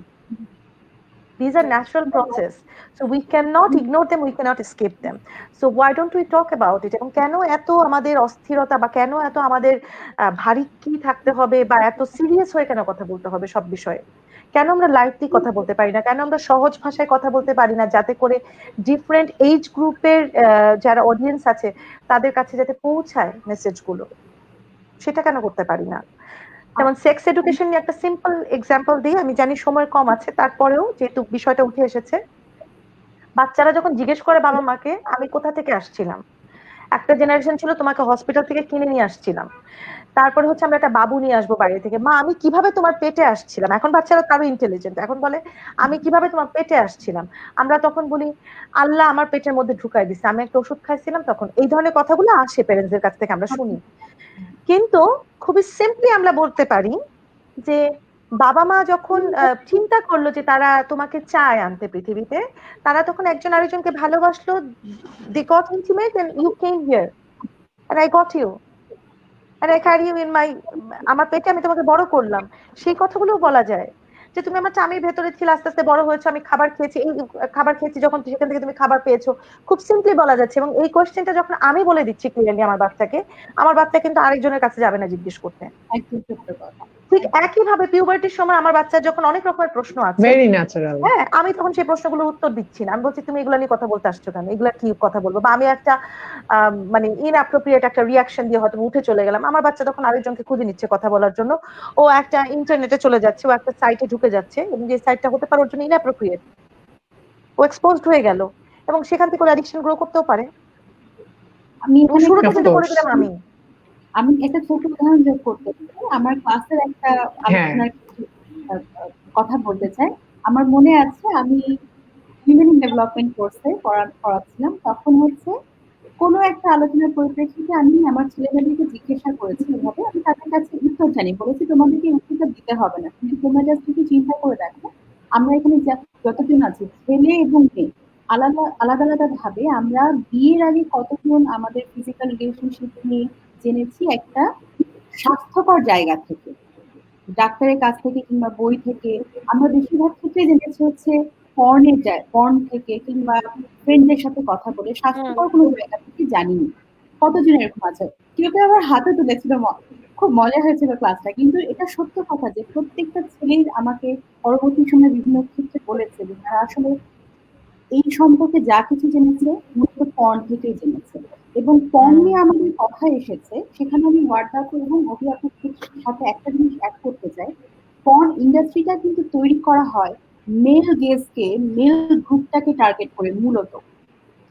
these are natural process, so we cannot ignore them, we cannot escape them, so why don't we talk about it? এবং কেন এত আমাদের অস্থিরতা, বা কেন এত আমাদের ভারী কি থাকতে হবে, বা এত সিরিয়াস হয়ে কেন কথা বলতে হবে সব বিষয়ে? কেন আমরা লাইটলি কথা বলতে পারি না? কেন আমরা সহজ ভাষায় কথা বলতে পারি না, যাতে করে ডিফারেন্ট এজ গ্রুপের যারা অডিয়েন্স আছে তাদের কাছে যাতে পৌঁছায় মেসেজগুলো? সেটা কেন করতে পারি না? যেমন সেক্স এডুকেশন নিয়ে একটা সিম্পল এক্সাম্পল দিই, আমি জানি সময় কম আছে, তারপরেও যেহেতু বিষয়টা উঠে এসেছে। বাচ্চারা যখন জিজ্ঞেস করে বাবা মাকে আমি কোথা থেকে আসছিলাম, একটা জেনারেশন ছিল তোমাকে হসপিটাল থেকে কিনে নিয়ে আসছিলাম, তারপরে হচ্ছে আমরা একটা বাবু নিয়ে আসবো বাইরে থেকে, মা আমি কিভাবে তোমার পেটে আসছিলাম। এখন বাচ্চারা তারও ইন্টেলিজেন্ট, এখন বলে আমি কিভাবে তোমার পেটে আসছিলাম। আমরা তখন বলি আল্লাহ আমার পেটের মধ্যে ঢুকাই দিচ্ছে, আমি একটা ওষুধ খাইছিলাম তখন। এই ধরনের কথাগুলো আসে প্যারেন্টসদের কাছ থেকে, আমরা শুনি। কিন্তু খুবই সিম্পলি আমরা বলতে পারি যে বাবা মা যখন চিন্তা করলো যে তারা তোমাকে চায় আনতে পৃথিবীতে, তারা তখন একজন আরেকজনকে ভালোবাসলো, they got intimate and you came here and I got you and I carry you in my, আমার পেটে আমি তোমাকে বড় করলাম। সেই কথাগুলো বলা যায় যে তুমি আমার চামির ভেতরে ছিল, আস্তে আস্তে বড় হয়েছো, আমি খাবার খেয়েছি, এই খাবার খেয়েছি যখন, সেখান থেকে তুমি খাবার পেয়েছো। খুব সিম্পলি বলা যাচ্ছে, এবং এই কোয়েশ্চেনটা যখন আমি বলে দিচ্ছি ক্লিয়ারলি আমার বাচ্চাকে, আমার বাচ্চা কিন্তু আরেকজনের কাছে যাবে না জিজ্ঞেস করতে। একদম সত্য কথা। ঠিক একইভাবে পিউবার্টির সময় আমার বাচ্চার যখন অনেক রকমের প্রশ্ন আছে, ভেরি ন্যাচারাল, হ্যাঁ, আমি তখন সেই প্রশ্নগুলোর উত্তর দিচ্ছি না, আমি বলছি তুমি এগুলো নিয়ে কথা বলতে আসছো কেন, এগুলা কি কথা বলবো, বা আমি একটা মানে ইনঅ্যাপ্রোপ্রিয়েট একটা রিয়াকশন দিয়ে হয়তো উঠে চলে গেলাম। আমার বাচ্চা তখন আরেকজনকে খুঁজে নিচ্ছে কথা বলার জন্য, ও একটা ইন্টারনেটে চলে যাচ্ছে, ও একটা সাইটে ঢুকে যাচ্ছে, এবং যে সাইটটা হতে পারে ওর জন্য ইনঅ্যাপ্রোপ্রিয়েট, ও এক্সপোজড হয়ে গেল, এবং সেখান থেকে অ্যাডিকশন গ্রো করতেও পারে। আমি এখানে শুরুটা যদি করে দিলাম আমি একটা ছোট উদাহরণ যোগ করতে চাই, আমার ক্লাসের একটা আলোচনার কথা বলতে চাই। আমার মনে আছে আমি হিউম্যান ডেভেলপমেন্ট কোর্সে পড়াচ্ছিলাম, তখন হচ্ছে কোনো একটা আলোচনার পরিপ্রেক্ষিতে আমি আমার ছেলেমেয়েদেরকে জিজ্ঞাসা করেছি, এভাবে আমি তাদের কাছে উত্তর জানি, বলেছি তোমাদেরকে উত্তরটা দিতে হবে না, কিন্তু তোমরা জাস্ট একটু চিন্তা করে দেখো, আমরা এখানে যতজন আছি ছেলে এবং মেয়ে, আলাদা আলাদা আলাদা ভাবে আমরা বিয়ের আগে কতজন আমাদের ফিজিক্যাল রিলেশনশিপ নিয়ে জেনেছি একটা স্বাস্থ্যকর জায়গা থেকে, ডাক্তারের কাছ থেকে কিংবা বই থেকে। আমরা বেশিরভাগ ক্ষেত্রে জেনেছি হচ্ছে পর্ন থেকে কিংবা ফ্রেন্ডদের সাথে কথা বলে, স্বাস্থ্যকর কোনো জায়গা থেকে জানিনি। কতজন এরকম আছে, কেউ কেউ আবার হাতে তুলেছিল, খুব মজা হয়েছিল ক্লাসটা। কিন্তু এটা সত্য কথা যে প্রত্যেকটা ছেলেই আমাকে পরবর্তী সময় বিভিন্ন ক্ষেত্রে বলেছে যে তারা আসলে এই সম্পর্কে যা কিছু জেনেছে মূলত পর্ন থেকেই জেনেছে। এবং পর্ন নিয়ে আমাদের কথা এসেছে, সেখানে আমি ওয়ার্দা এবং অভিভাবকের সাথে একটা জিনিস অ্যাড করতে চাই। পর্ন ইন্ডাস্ট্রিটা কিন্তু তৈরি করা হয় মেল গেজকে, মেল গ্রুপটাকে টার্গেট করে মূলত।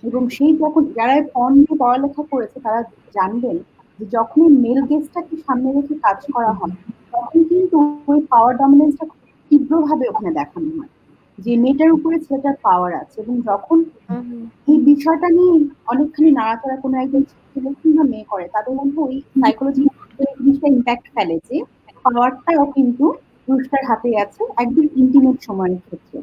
এবং সেই যখন যারা পর্ন নিয়ে পড়ালেখা করেছে তারা জানবেন যে যখন মেল গেজটাকে সামনে রেখে কাজ করা হয় তখন কিন্তু ওই পাওয়ার ডমিনেন্সটা খুব তীব্রভাবে ওখানে দেখানো হয় যে মেয়েটার উপরে ছেলেটার পাওয়ার আছে। এবং যখন এই বিষয়টা নিয়ে অনেকখানি নাড়াচাড়া কোনো একজন ছেলে কিংবা মেয়ে করে তাদের মধ্যে ওই সাইকোলজি জিনিসটা ইম্প্যাক্ট ফেলে যে পাওয়ারটাও কিন্তু পুরুষটার হাতে আছে একদম ইন্টিমেট সময়ের ক্ষেত্রে।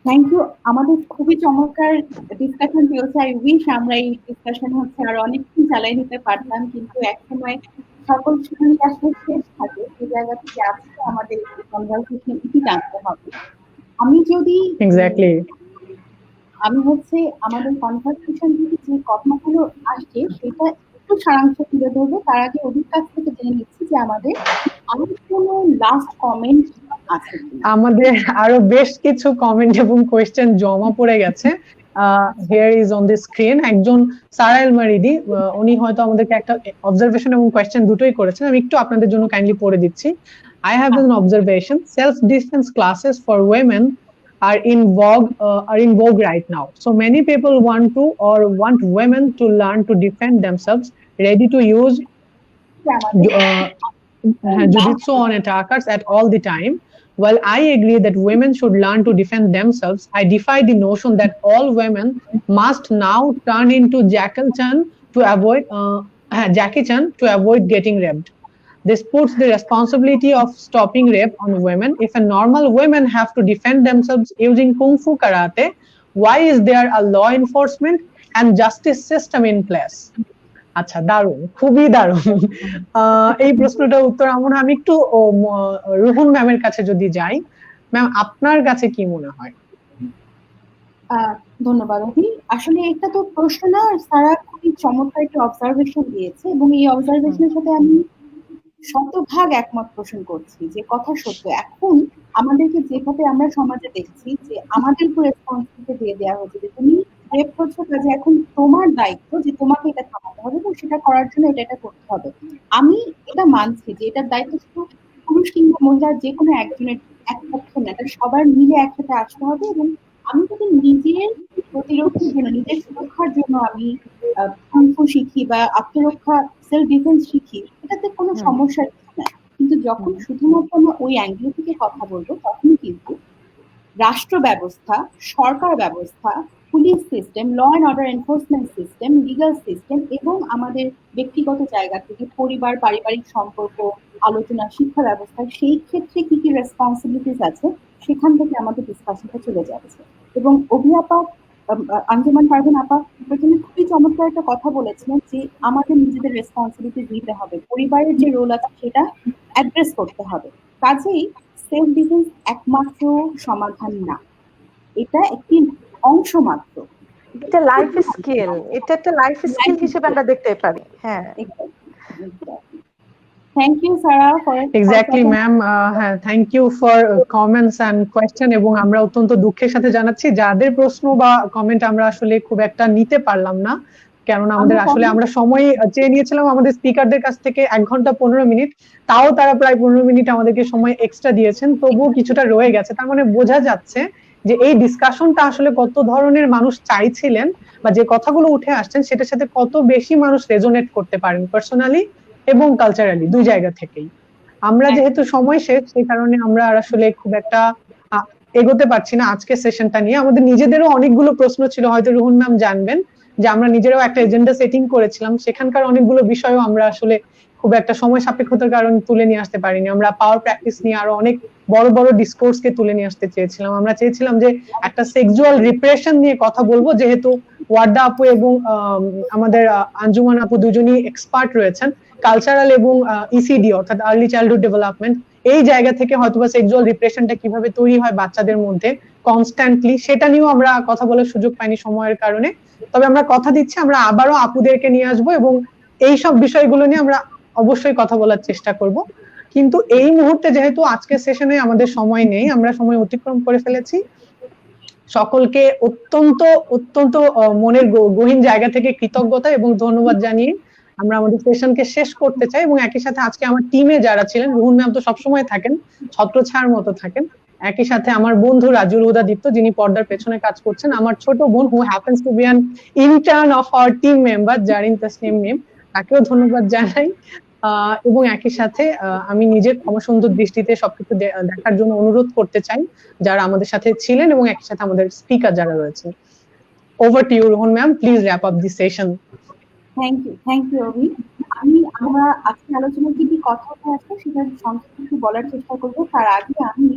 থ্যাংক ইউ, আমাদের খুবই চমৎকার ডিসকাশন চলছে। আই উইশ আমরা এই ডিসকাশন হচ্ছে আর অনেকক্ষণ চালাই নিতে পারতাম, কিন্তু এক সময় সকল সুযোগ আসলে শেষ থাকে, সেই জায়গা থেকে আজকে আমাদের কনভারসেশন ইতি টানতে হবে। আমি যদি এক্স্যাক্টলি আমি হচ্ছে আমাদের কনভারসেশন থেকে যে কথাগুলো আসছে সেটা একটু সারাংশ তুলে ধরবো। তার আগে অভিজ্ঞতা থেকে জেনে নিচ্ছি যে আমাদের আরো কোনো লাস্ট কমেন্ট আছে কিনা। আমাদের আরো বেশ কিছু কমেন্ট এবং কোয়েশ্চেন জমা পড়ে গেছে। Here is on the screen একজন সারা এল মারিদি, উনি হয়তো আমাদেরকে একটা অবজারভেশন এবং কোয়েশ্চেন দুটোই করেছেন। আমি একটু আপনাদের জন্য কাইন্ডলি পড়ে দিচ্ছি। I have an observation. Self-defense classes for women are in vogue right now. So many people want women to learn to defend themselves, ready to use jujitsu on attackers at all the time. While I agree that women should learn to defend themselves, I defy the notion that all women must now turn into Jackie Chan to avoid getting raped. This puts the responsibility of stopping rape on women. If a normal women have to defend themselves using kung fu karate, why is there a law enforcement and justice system in place? আচ্ছা, দারুণ, খুবই দারুণ। এই প্রশ্নটার উত্তর আমি একটু রুহুন ম্যামের কাছে যদি যাই, ম্যাম আপনার কাছে কি মনে হয়? ধন্যবাদ অভি। আসলে এটা তো প্রশ্ন না, সারা খুবই চমৎকার একটা অবজারভেশন দিয়েছে এবং এই অবজারভেশনের সাথে আমি শতভাগ একমত পোষণ করছি যে কথা সত্য। এখন আমাদেরকে যেভাবে আমরা সমাজে দেখছি যে আমাদের উপর রেসপন্সিবিলিটি দিয়ে দেওয়া হচ্ছে যে তুমি রেপ করছো, কাজে এখন তোমার দায়িত্ব যে তোমাকে এটা থামাতে হবে এবং সেটা করার জন্য এটা করতে হবে। আমি এটা মানছি যে এটার দায়িত্ব শুধু পুরুষ কিংবা মহিলা যে কোনো একজনের এক পক্ষে না, এটা সবার মিলে একসাথে আসতে হবে। এবং আমি যদি নিজের প্রতিরক্ষার জন্য, নিজের সুরক্ষার জন্য আমি কুংফু শিখি বা আত্মরক্ষা সেলফ ডিফেন্স শিখি, এটাতে কোনো সমস্যা নাই। কিন্তু যখন শুধুমাত্র আমরা ওই অ্যাঙ্গেল থেকে কথা বলবো তখনই কিন্তু রাষ্ট্র ব্যবস্থা, সরকার ব্যবস্থা, police system, law and order enforcement system, legal system এবং আমাদের ব্যক্তিগত জায়গা থেকে পরিবার, পারিবারিক সম্পর্ক, আলোচনা, শিক্ষা ব্যবস্থা, সেই ক্ষেত্রে কি কি রেসপন্সিবিলিটিস আছে সেখান থেকে আমাদের ডিসকাশনটা চলে যাচ্ছে। এবং অভি আপা, আঞ্জুমান পারভিন আপা প্রথমে খুবই চমৎকার একটা কথা বলেছিলেন যে আমাদের নিজেদের রেসপন্সিবিলিটি নিতে হবে, পরিবারের যে রোল আছে সেটা অ্যাড্রেস করতে হবে। কাজেই সেলফ ডিফেন্স একমাত্র সমাধান না, এটা একটি অংশ মাত্র। এটা লাইফ স্কিল, এটা একটা লাইফ স্কিল হিসেবে আমরা দেখতে পারি। হ্যাঁ, thank you Sara for exactly ma'am. হ্যাঁ, thank you for comments and question. এবং আমরা অত্যন্ত দুঃখের সাথে জানাচ্ছি যাদের প্রশ্ন বা কমেন্ট আমরা আসলে খুব একটা নিতে পারলাম না, কেননা আমাদের আসলে আমরা সময় চেয়ে নিয়েছিলাম আমাদের স্পিকারদের কাছ থেকে 1 ঘন্টা 15 মিনিট, তাও তারা প্রায় 15 মিনিট আমাদেরকে সময় এক্সট্রা দিয়েছেন, তবুও কিছুটা রয়ে গেছে। তার মানে বোঝা যাচ্ছে যে এই ডিসকাশনটা আসলে কত ধরনের মানুষ চাইছিলেন বা যে কথাগুলো উঠে আসছেন সেটার সাথে কত বেশি মানুষ রেজোনেট করতে পারেন পার্সোনালি এবং কালচারালি, দুই জায়গা থেকেই। আমরা যেহেতু সময় শেষ, সেই কারণে আমরা আসলে খুব একটা এগোতে পারছি না আজকে সেশনটা নিয়ে। আমাদের নিজেদেরও অনেকগুলো প্রশ্ন ছিল, হয়তো রুহুন ম্যাম জানবেন যে আমরা নিজেরাও একটা এজেন্ডা সেটিং করেছিলাম, সেখানকার অনেকগুলো বিষয়ও আমরা আসলে খুব একটা সময় সাপেক্ষতার কারণে তুলে নিয়ে আসতে পারিনি। আমরা পাওয়ার প্র্যাকটিস নিয়ে আরো অনেক বড় বড় ডিসকোর্সকে তুলে নিয়ে আসতে চেয়েছিলাম। আমরা চেয়েছিলাম যে একটা সেক্সুয়াল রিপ্রেশন নিয়ে কথা বলবো, যেহেতু ওয়ার্দা আপু এবং আমাদের আঞ্জুমান আপু দুজনই এক্সপার্ট রয়েছেন কালচারাল এবং ইসিডি অর্থাৎ আর্লি চাইল্ডহুড ডেভেলপমেন্ট, এই জায়গা থেকে হয়তোবা সেক্সুয়াল রিপ্রেশনটা কিভাবে তৈরি হয় বাচ্চাদের মধ্যে কনস্ট্যান্টলি, সেটা নিয়েও আমরা কথা বলার সুযোগ পাইনি সময়ের কারণে। তবে আমরা কথা দিচ্ছি আমরা আবারও আপুদেরকে নিয়ে আসবো এবং এই সব বিষয়গুলো নিয়ে আমরা অবশ্যই কথা বলার চেষ্টা করব। কিন্তু এই মুহূর্তে যেহেতু আজকের সেশনে আমাদের সময় নেই, আমরা সময় অতিক্রম করে ফেলেছি, সকলকে অত্যন্ত অত্যন্ত মনের গহীন জায়গা থেকে কৃতজ্ঞতা এবং ধন্যবাদ জানিয়ে আমরা আমাদের সেশনকে শেষ করতে চাই। এবং একই সাথে আজকে আমার টিমে যারা ছিলেন, রুহুন ম্যাম তো সবসময় থাকেন, ছত্রছায়ার মতো থাকেন, একই সাথে আমার বন্ধু রাজুল হুদা দীপ্ত যিনি পর্দার পেছনে কাজ করছেন, আমার ছোট বোন who happens to be an intern of our team member Zarin Tasnim Nim, তাকেও ধন্যবাদ জানাই। এবং একই সাথে আমি নিজের ক্ষমাসুন্দর দৃষ্টিতে সবকিছু দেখার জন্য অনুরোধ করতে চাই যারা আমাদের সাথে ছিলেন এবং একই সাথে আমাদের স্পিকার যারা রয়েছেন। Over to you Rohan ma'am, please wrap up this session. Thank you Abhi. আমরা আজকে আলোচনায় কি কি কথা আছে সেটা সংক্ষেপে একটু বলার চেষ্টা করবো। তার আগে আমি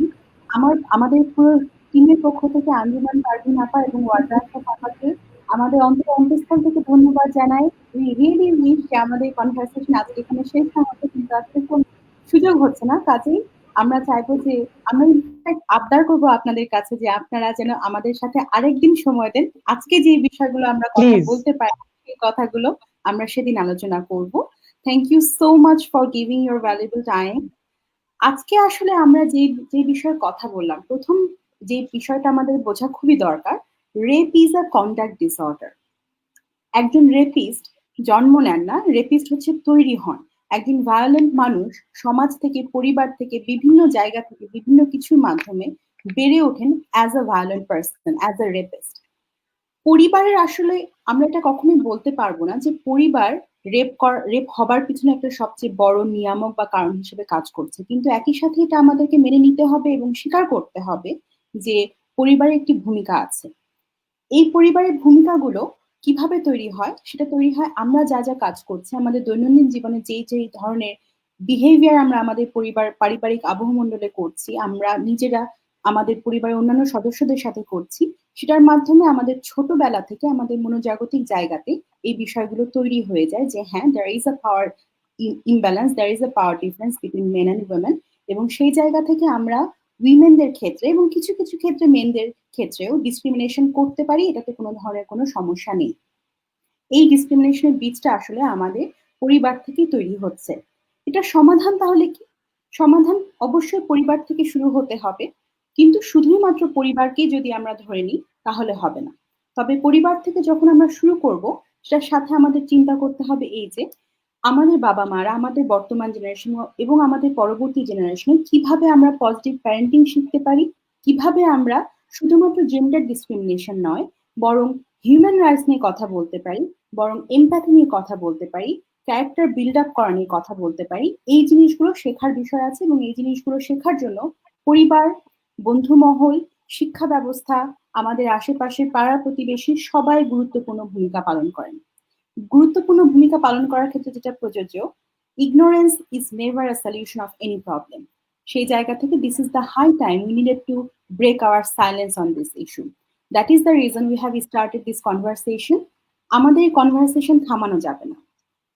আমাদের পুরো টিমের পক্ষ থেকে আঞ্জুমান পারভিন আপা এবং ওয়ার্ডা আপাকে আমাদের অন্তঃস্থল থেকে ধন্যবাদ জানাই। উই রিয়েলি উইশ যে আমাদের কনভারসেশন আজকে এখানে শেষ না হচ্ছে, কিন্তু আজকে কোন সুযোগ হচ্ছে না, কাজেই আমরা চাইবো যে আমরা আবদার করবো আপনাদের কাছে যে আপনারা যেন আমাদের সাথে আরেকদিন সময় দেন, আজকে যে বিষয়গুলো আমরা কথা বলতে পারি সেই কথাগুলো আমরা সেদিন আলোচনা করব। Thank you so much for giving your valuable time. আজকে আসলে আমরা যে বিষয়ে কথা বললাম, প্রথম যে বিষয়টা আমাদের বোঝা খুবই দরকার, rape is a conduct disorder. একজন রেপিস্ট জন্ম নেন না, রেপিস্ট হচ্ছে তৈরি হন। একজন ভায়োলেন্ট মানুষ সমাজ থেকে, পরিবার থেকে, বিভিন্ন জায়গা থেকে, বিভিন্ন কিছুর মাধ্যমে বেড়ে ওঠেন as a violent person, as a rapist. পরিবারের আসলে আমরা এটা কখনোই বলতে পারবো না যে পরিবার রেপ হবার পিছনে একটা সবচেয়ে বড় নিয়ামক বা কারণ হিসেবে কাজ করছে, কিন্তু একই সাথে এটা আমাদেরকে মেনে নিতে হবে এবং স্বীকার করতে হবে যে পরিবারের একটি ভূমিকা আছে। এই পরিবারের ভূমিকাগুলো কিভাবে তৈরি হয়, সেটা তৈরি হয় আমরা যা যা কাজ করছি, আমাদের দৈনন্দিন জীবনে যেই ধরনের বিহেভিয়ার আমরা আমাদের পারিবারিক আবহমণ্ডলে করছি, আমরা নিজেরা আমাদের পরিবারের অন্যান্য সদস্যদের সাথে করছি, সেটার মাধ্যমে আমাদের ছোটবেলা থেকে আমাদের মনোজাগতিক জায়গাতে এই বিষয়গুলো তৈরি হয়ে যায় যে হ্যাঁ, there is a power imbalance, there is a power difference between men and women, এবং সেই জায়গা থেকে আমরা উইমেনদের ক্ষেত্রে এবং কিছু কিছু ক্ষেত্রে মেনদের ক্ষেত্রেও ডিসক্রিমিনেশন করতে পারি, এটাতে কোনো ধরনের কোনো সমস্যা নেই। এই ডিসক্রিমিনেশনের বীজটা আসলে আমাদের পরিবার থেকেই তৈরি হচ্ছে। এটা সমাধান তাহলে কি? সমাধান অবশ্যই পরিবার থেকে শুরু হতে হবে, কিন্তু শুধুমাত্র পরিবারকেই যদি আমরা ধরে নিই তাহলে হবে না। তবে পরিবার থেকে যখন আমরা শুরু করব, সেটার সাথে আমাদের চিন্তা করতে হবে এই যে আমাদের বাবা মারা, আমাদের বর্তমান জেনারেশন এবং আমাদের পরবর্তী জেনারেশনে কিভাবে আমরা পজিটিভ প্যারেন্টিং শিখতে পারি, কিভাবে আমরা শুধুমাত্র জেন্ডার ডিসক্রিমিনেশন নয় বরং হিউম্যান রাইটস নিয়ে কথা বলতে পারি, বরং এমপ্যাথি নিয়ে কথা বলতে পারি, ক্যারেক্টার বিল্ড আপ করা নিয়ে কথা বলতে পারি। এই জিনিসগুলো শেখার বিষয় আছে এবং এই জিনিসগুলো শেখার জন্য পরিবার, বন্ধু মহল, শিক্ষা ব্যবস্থা, আমাদের আশেপাশে পাড়া প্রতিবেশী সবাই গুরুত্বপূর্ণ ভূমিকা পালন করেন। গুরুত্বপূর্ণ ভূমিকা পালন করার ক্ষেত্রে যেটা প্রযোজ্য, ignorance is never a solution of any problem. সেই জায়গা থেকে this is the high time we needed to break our silence on this issue. That is the reason we have started this conversation. আমাদের এই conversation থামানো যাবে না।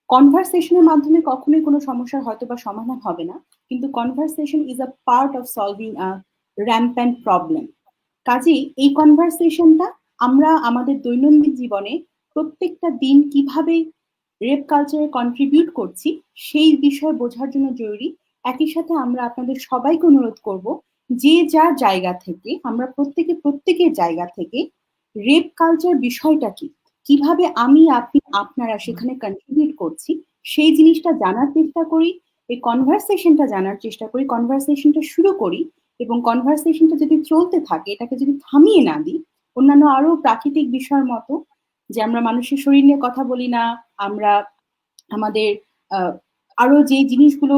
কনভারসেশনের মাধ্যমে কখনোই কোনো সমস্যার হয়তো বা সমাধান হবে না, কিন্তু conversation is a part of solving a rampant problem. কাজেই এই কনভারসেশনটা আমরা আমাদের দৈনন্দিন জীবনে প্রত্যেকটা দিন কিভাবে রেপ কালচারে কন্ট্রিবিউট করছি সেই বিষয় বোঝার জন্য জরুরি। একই সাথে আমরা আপনাদের সবাইকে অনুরোধ করব যে যার জায়গা থেকে, আমরা প্রত্যেকের জায়গা থেকে রেপ কালচার বিষয়টা কি, কিভাবে আমি, আপনি, আপনারা সেখানে কন্ট্রিবিউট করছি সেই জিনিসটা জানার চেষ্টা করি, এই কনভারসেশনটা জানার চেষ্টা করি, কনভারসেশনটা শুরু করি, এবং কনভারসেশনটা যদি চলতে থাকে, এটাকে যদি থামিয়ে না দিই, অন্যান্য আরো প্রাকৃতিক বিষয়ের মতো যে আমরা মানুষের শরীর নিয়ে কথা বলি না, আমরা আমাদের আরো যে জিনিসগুলো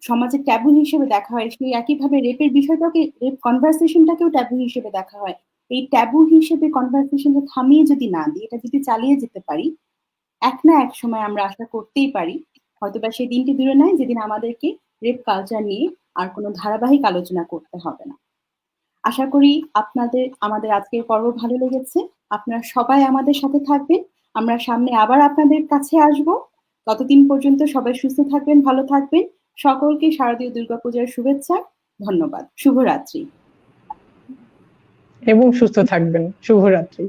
সমাজে ট্যাবু হিসেবে দেখা হয়, সেই একইভাবে রেপের বিষয়টাকে, রেপ কনভারসেশনটাকেও ট্যাবু হিসেবে দেখা হয়। এই ট্যাবু হিসেবে কনভারসেশনটা থামিয়ে যদি না দিই, এটা যদি চালিয়ে যেতে পারি, এক না এক সময় আমরা আশা করতেই পারি হয়তোবা সেই দিনটি দূরে নয় যেদিন আমাদেরকে রেপ কালচার নিয়ে আর কোনো ধারাবাহিক আলোচনা করতে হবে না। আশা করি আমাদের আজকের পর্ব ভালো লেগেছে। আপনারা সবাই আমাদের সাথে থাকবেন, আমরা সামনে আবার আপনাদের কাছে আসব। ততদিন পর্যন্ত সবাই সুস্থ থাকবেন, ভালো থাকবেন। সকলকে শারদীয় দুর্গাপূজার শুভেচ্ছা, ধন্যবাদ, শুভরাত্রি। এবং সুস্থ থাকবেন, শুভরাত্রি।